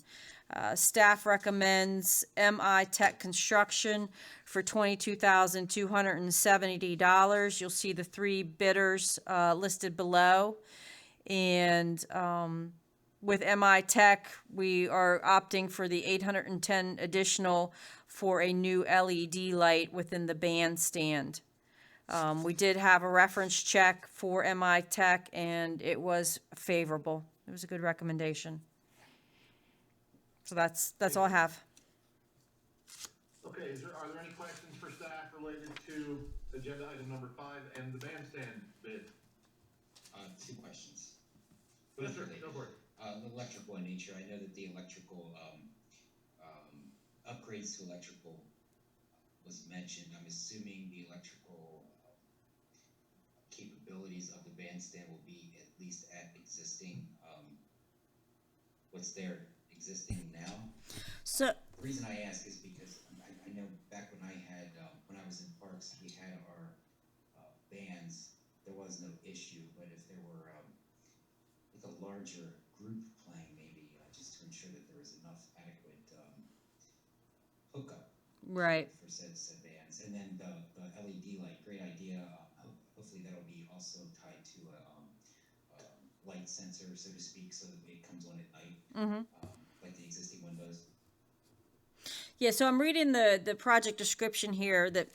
Staff recommends MI Tech Construction for $22,270. You'll see the three bidders listed below. And with MI Tech, we are opting for the $810 additional for a new LED light within the bandstand. We did have a reference check for MI Tech, and it was favorable. It was a good recommendation. So that's all I have. Okay, are there any questions for staff related to agenda item number 5 and the bandstand bid? Two questions. Yes, sir, go for it. Electrical in nature. I know that the electrical upgrades to electrical was mentioned. I'm assuming the electrical capabilities of the bandstand will be at least at existing, what's there existing now. So The reason I ask is because I know back when I had, when I was in parks, we had our bands, there was no issue, but if there were with a larger group playing, maybe just to ensure that there was enough adequate hookup right. for said bands. And then the LED light, great idea. Hopefully that'll be also tied to a light sensor, so to speak, so that it comes on at night, like the existing windows. Yeah, so I'm reading the project description here that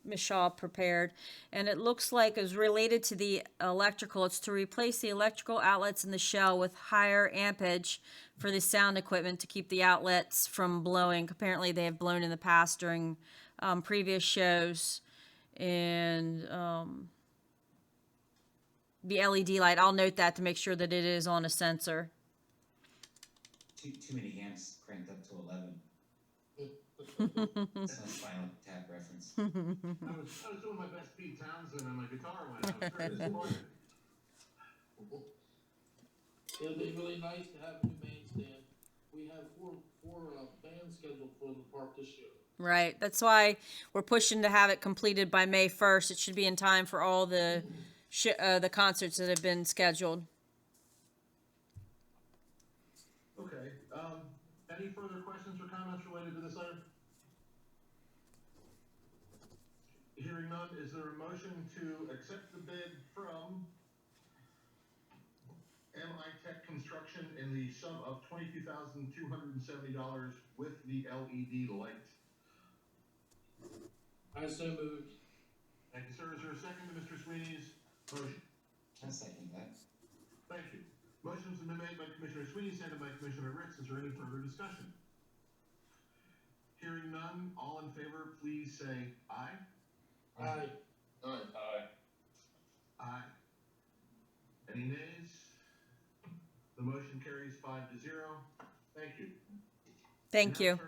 Michele prepared, and it looks like it's related to the electrical. It's to replace the electrical outlets in the shell with higher ampage for the sound equipment to keep the outlets from blowing. Apparently, they have blown in the past during previous shows. And the LED light, I'll note that to make sure that it is on a sensor. Too many amps cranked up to 11. That's a Final Tap reference. I was doing my best Pete Townsend and my guitar went out. I was very disappointed. It'd be really nice to have a new bandstand. We have four bands scheduled for the park this year. Right. That's why we're pushing to have it completed by May 1st. It should be in time for all the concerts that have been scheduled. Okay, any further questions or comments related to this item? Hearing none, is there a motion to accept the bid from MI Tech Construction in the sum of $22,270 with the LED light? I so moved. Thank you, sir. Is there a second to Mr. Sweeney's motion? I'll second that. Thank you. Motion's been made by Commissioner Sweeney, seconded by Commissioner Ritz. Is there any further discussion? Hearing none, all in favor, please say aye. Aye. Aye. Aye. Aye. Any nays? The motion carries 5-0. Thank you. Thank you.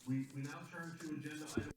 We now turn to agenda item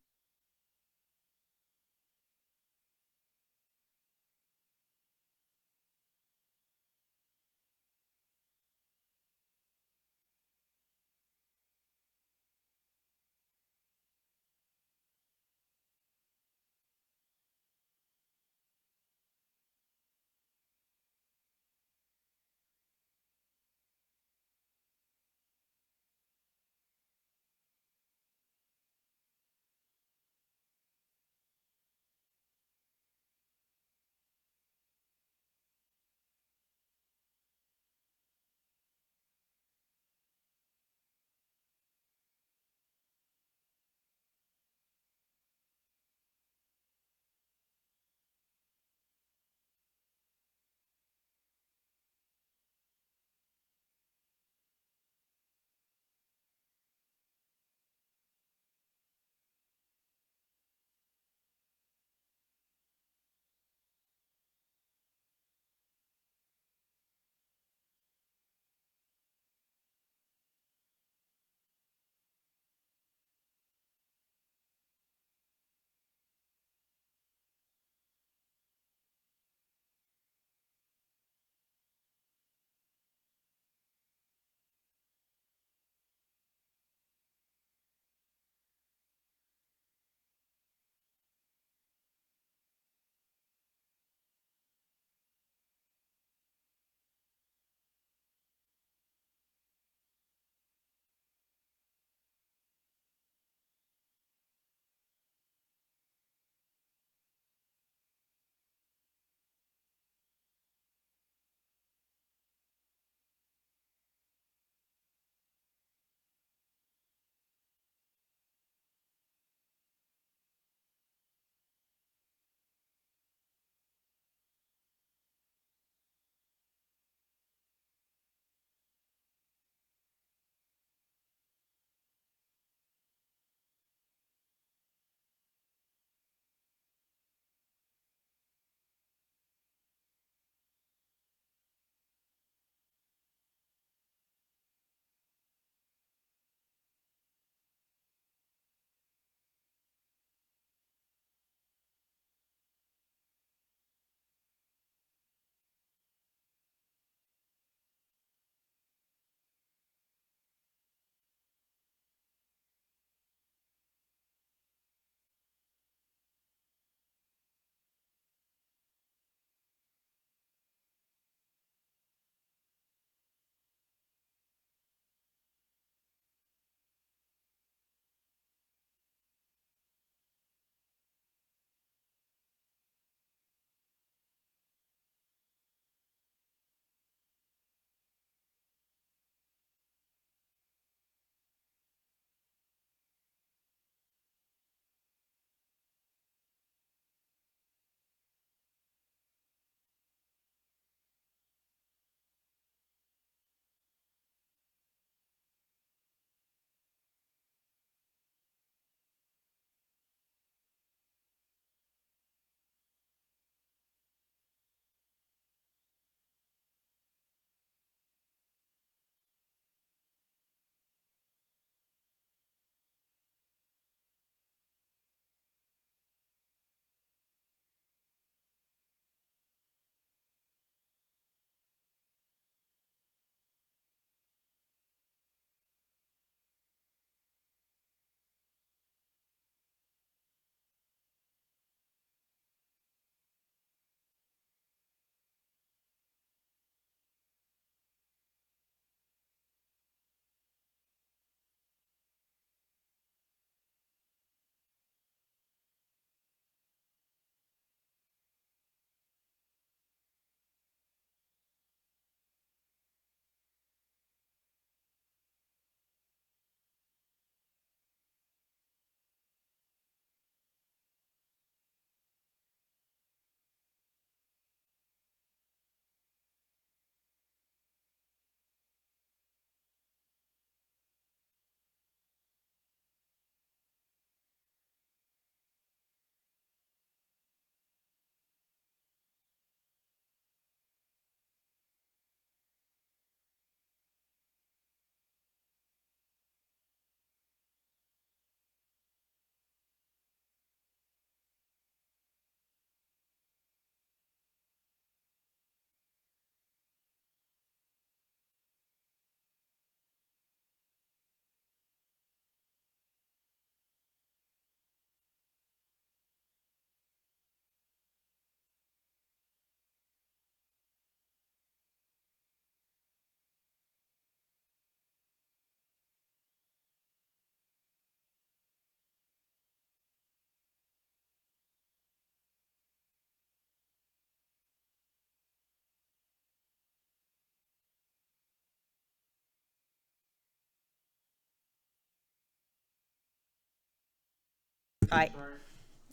I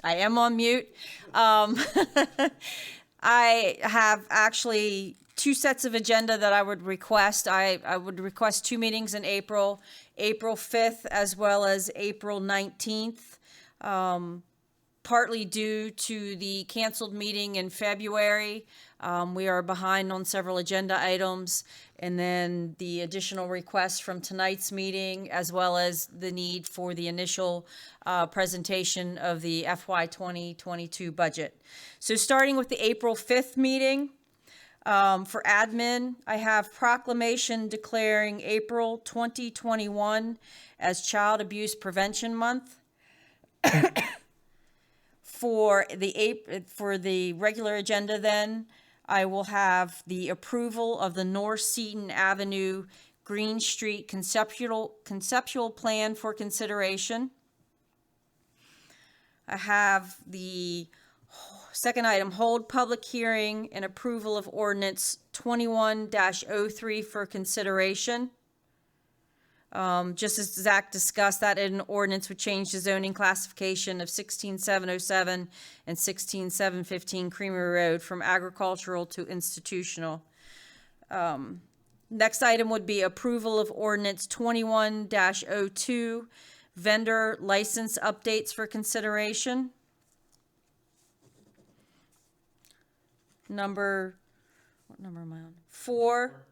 am on mute. I have actually two sets of agenda that I would request. I would request two meetings in April, April 5th as well as April 19th. Partly due to the canceled meeting in February. We are behind on several agenda items, and then the additional requests from tonight's meeting, as well as the need for the initial presentation of the FY 2022 budget. So starting with the April 5th meeting, for admin, I have proclamation declaring April 2021 as Child Abuse Prevention Month. For the regular agenda then, I will have the approval of the North Seaton Avenue Green Street conceptual plan for consideration. I have the second item, hold public hearing and approval of ordinance 21-03 for consideration. Just as Zach discussed, that an ordinance would change the zoning classification of 16707 and 16715 Creamery Road from agricultural to institutional. Next item would be approval of ordinance 21-02, vendor license updates for consideration. What number am I on? 4.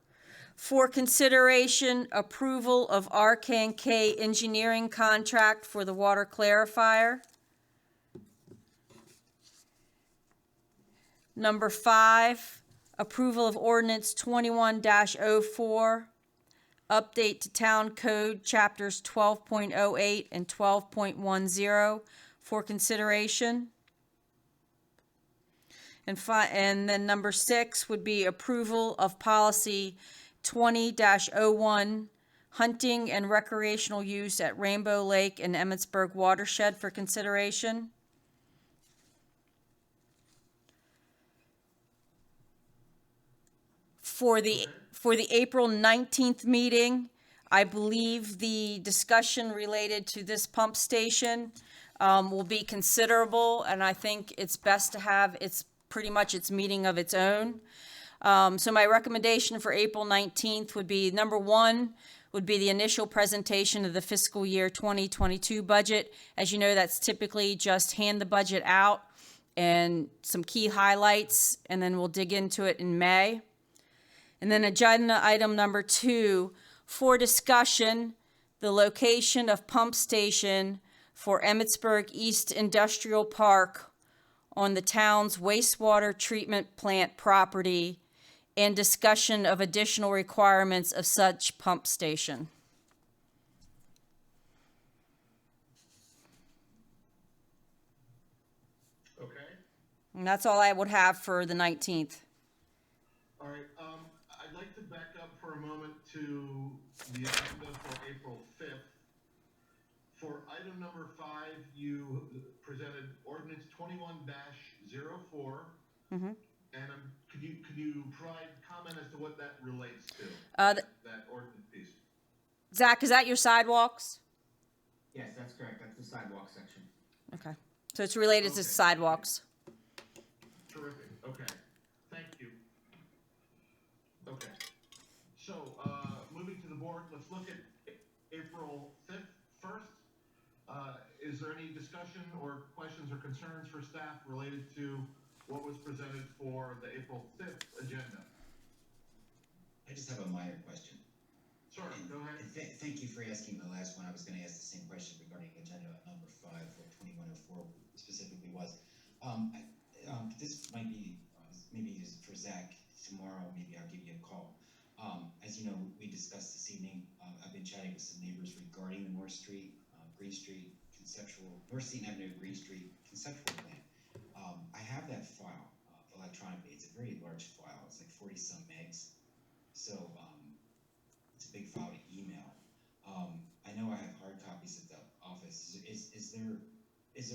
For consideration, approval of R&K engineering contract for the water clarifier. Number 5, approval of ordinance 21-04, update to town code chapters 12.08 and 12.10 for consideration. And then number 6 would be approval of policy 20-01, hunting and recreational use at Rainbow Lake and Emmitsburg watershed for consideration. For the April 19th meeting, I believe the discussion related to this pump station will be considerable, and I think it's best to have its meeting of its own. So my recommendation for April 19th would be, number 1, would be the initial presentation of the fiscal year 2022 budget. As you know, that's typically just hand the budget out and some key highlights, and then we'll dig into it in May. And then agenda item number 2, for discussion, the location of pump station for Emmitsburg East Industrial Park on the town's wastewater treatment plant property, and discussion of additional requirements of such pump station. Okay. And that's all I would have for the 19th. All right. I'd like to back up for a moment to the agenda for April 5th. For item number 5, you presented ordinance 21-04. Mm-hmm. And could you provide comment as to what that relates to? That ordinance piece. Zach, is that your sidewalks? Yes, that's correct. That's the sidewalk section. Okay. So it's related to sidewalks. Terrific. Okay. Thank you. Okay. So, moving to the board, let's look at April 5th first. Is there any discussion or questions or concerns for staff related to what was presented for the April 5th agenda? I just have a minor question. Sure, go ahead. Thank you for asking the last one. I was going to ask the same question regarding agenda number 5, what 2104 specifically was. This might be, maybe is for Zach. Tomorrow, maybe I'll give you a call. As you know, we discussed this evening, I've been chatting with some neighbors regarding the North Seaton Avenue Green Street conceptual plan. I have that file electronically. It's a very large file. It's like 40 some megs. So it's a big file to email. I know I have hard copies at the office. Is there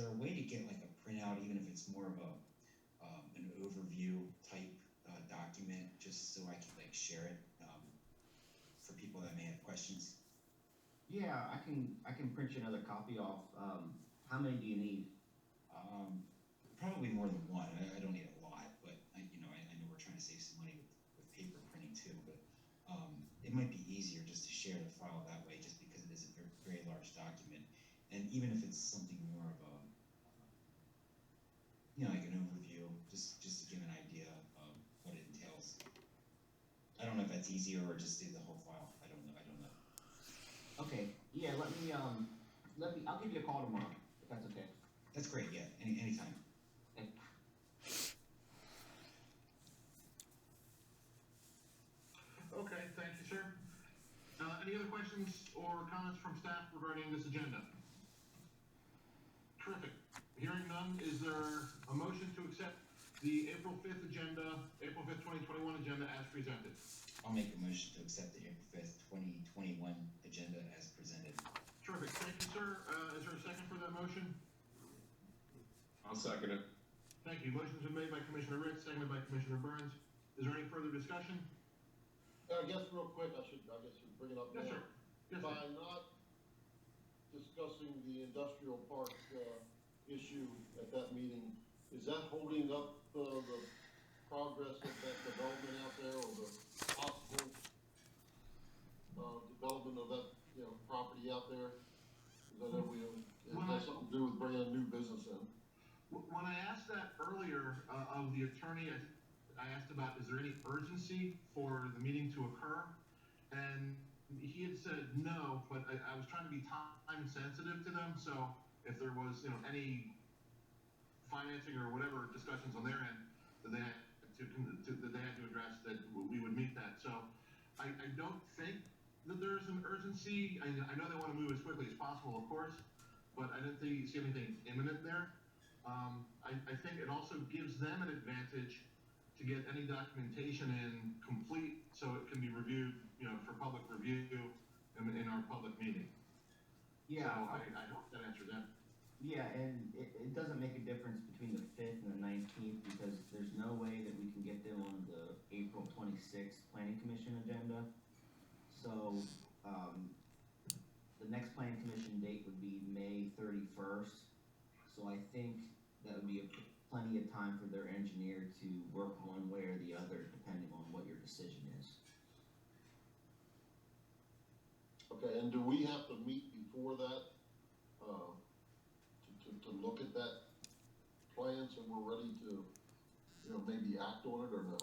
a way to get like a printout, even if it's more of an overview type document, just so I can like share it for people that may have questions? Yeah, I can print you another copy off. How many do you need? Probably more than one. I don't need a lot, but I know we're trying to save some money with paper printing too, but it might be easier just to share the file that way, just because it is a very, very large document. And even if it's something more of a, like an overview, just to give an idea of what it entails. I don't know if that's easier or just do the whole file. I don't know. Okay, yeah, I'll give you a call tomorrow, if that's okay. That's great, yeah, anytime. Okay. Okay, thank you, sir. Any other questions or comments from staff regarding this agenda? Terrific. Hearing none, is there a motion to accept the April 5th agenda, April 5th, 2021 agenda as presented? I'll make a motion to accept the April 5th, 2021 agenda as presented. Terrific, thank you, sir. Is there a second for that motion? I'll second it. Thank you. Motion's been made by Commissioner Ritz, seconded by Commissioner Burns. Is there any further discussion? I guess real quick, I guess bring it up Yes, now. sir. Yes, By sir. not discussing the industrial park issue at that meeting, is that holding up the progress of that development out there, or the possible development of that, property out there? Because I know it has something to do with bringing a new business in. When I asked that earlier of the attorney, I asked about, is there any urgency for the meeting to occur? And he had said no, but I was trying to be time sensitive to them. So if there was, any financing or whatever discussions on their end that they had to address, that we would meet that. So I don't think that there's an urgency. I know they want to move as quickly as possible, of course, but I didn't see anything imminent there. I think it also gives them an advantage to get any documentation in complete, so it can be reviewed, for public review in our public meeting. Yeah. So I hope that answers that. Yeah, and it doesn't make a difference between the 5th and the 19th, because there's no way that we can get them on the April 26th Planning Commission agenda. So, the next Planning Commission date would be May 31st. So I think that would be plenty of time for their engineer to work one way or the other, depending on what your decision is. Okay, and do we have to meet before that, to look at that plan, so we're ready to, maybe act on it, or no?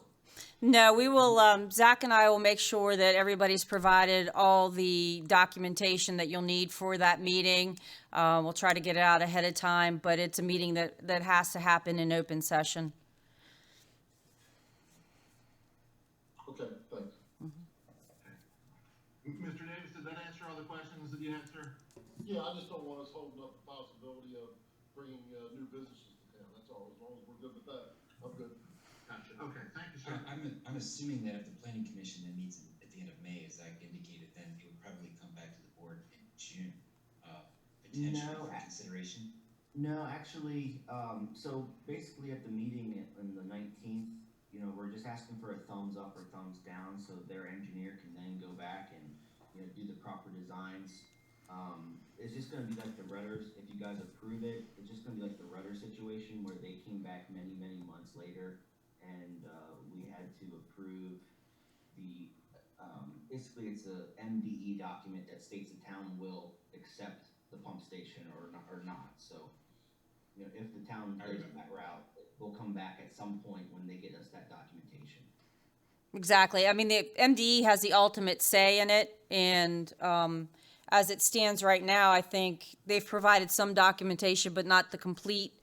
No, we will, Zach and I will make sure that everybody's provided all the documentation that you'll need for that meeting. We'll try to get it out ahead of time, but it's a meeting that has to happen in open session. Okay, thanks. Mr. Davis, did that answer all the questions that you had, sir? Yeah, I just don't want us holding up the possibility of bringing new businesses to town, that's all. As long as we're good with that, I'm good. Gotcha. Okay, thank you, sir. I'm assuming that if the planning commission then meets at the end of May, as Zach indicated, then it would probably come back to the board in June, potentially for consideration. No, actually, so basically at the meeting on the 19th, we're just asking for a thumbs up or thumbs down, so their engineer can then go back and, do the proper designs. It's just gonna be like the Rudders, if you guys approve it, it's just gonna be like the Rudder situation where they came back many, many months later, and we had to approve the, basically it's a MDE document that states the town will accept the pump station or not. So, if the town goes that route, we'll come back at some point when they get us that documentation. Exactly. I mean, the MDE has the ultimate say in it, and as it stands right now, I think they've provided some documentation, but not the complete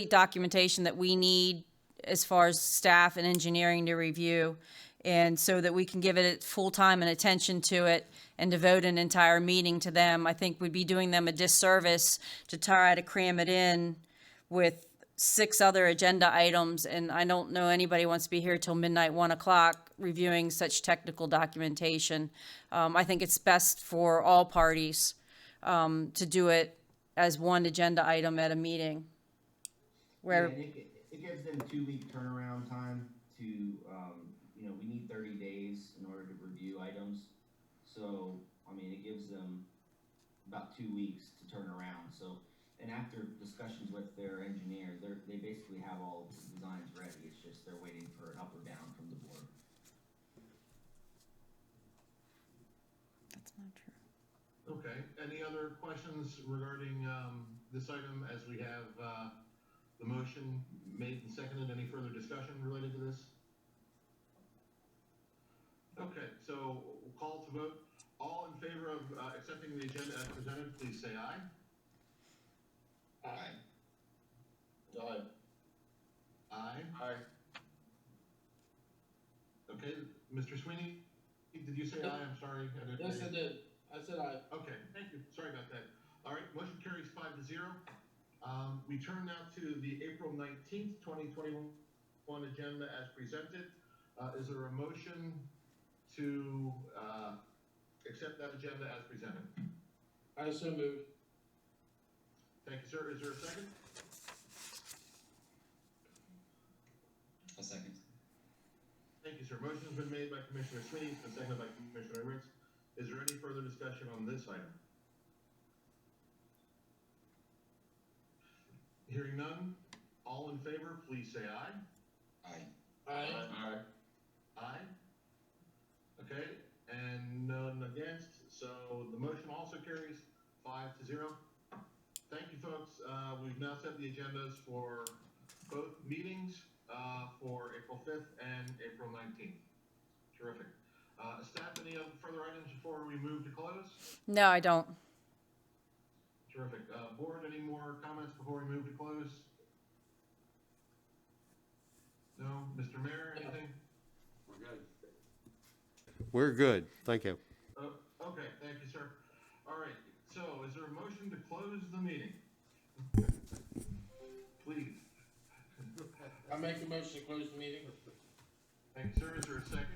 documentation that we need as far as staff and engineering to review, and so that we can give it full time and attention to it and devote an entire meeting to them. I think we'd be doing them a disservice to try to cram it in with 6 other agenda items, and I don't know anybody wants to be here till midnight, 1 o'clock, reviewing such technical documentation. I think it's best for all parties to do it as one agenda item at a meeting. Where Yeah, it gives them 2-week turnaround time to, we need 30 days in order to review items. So, I mean, it gives them about 2 weeks to turn around. So, and after discussions with their engineer, they basically have all the designs ready. It's just they're waiting for an up or down from the board. That's not true. Okay, any other questions regarding this item as we have the motion made and seconded? Any further discussion related to this? Okay, so we'll call to vote. All in favor of accepting the agenda as presented, please say aye. Aye. Aye. Aye. Aye. Okay, Mr. Sweeney, did you say aye? I'm sorry. Yes, I did. I said aye. Okay, thank you. Sorry about that. All right, motion carries 5-0. We turn now to the April 19th, 2021 agenda as presented. Is there a motion to accept that agenda as presented? I so move. Thank you, sir. Is there a second? A second. Thank you, sir. Motion's been made by Commissioner Sweeney and seconded by Commissioner Ritz. Is there any further discussion on this item? Hearing none, all in favor, please say aye. Aye. Aye. Aye. Aye. Okay, and none against, so the motion also carries 5-0. Thank you, folks. We've now set the agendas for both meetings for April 5th and April 19th. Terrific. Staff, any other further items before we move to close? No, I don't. Terrific. Board, any more comments before we move to close? No? Mr. Mayor, anything? We're good. We're good. Thank you. Okay, thank you, sir. All right, so is there a motion to close the meeting? Please. I make a motion to close the meeting. Thank you, sir. Is there a second?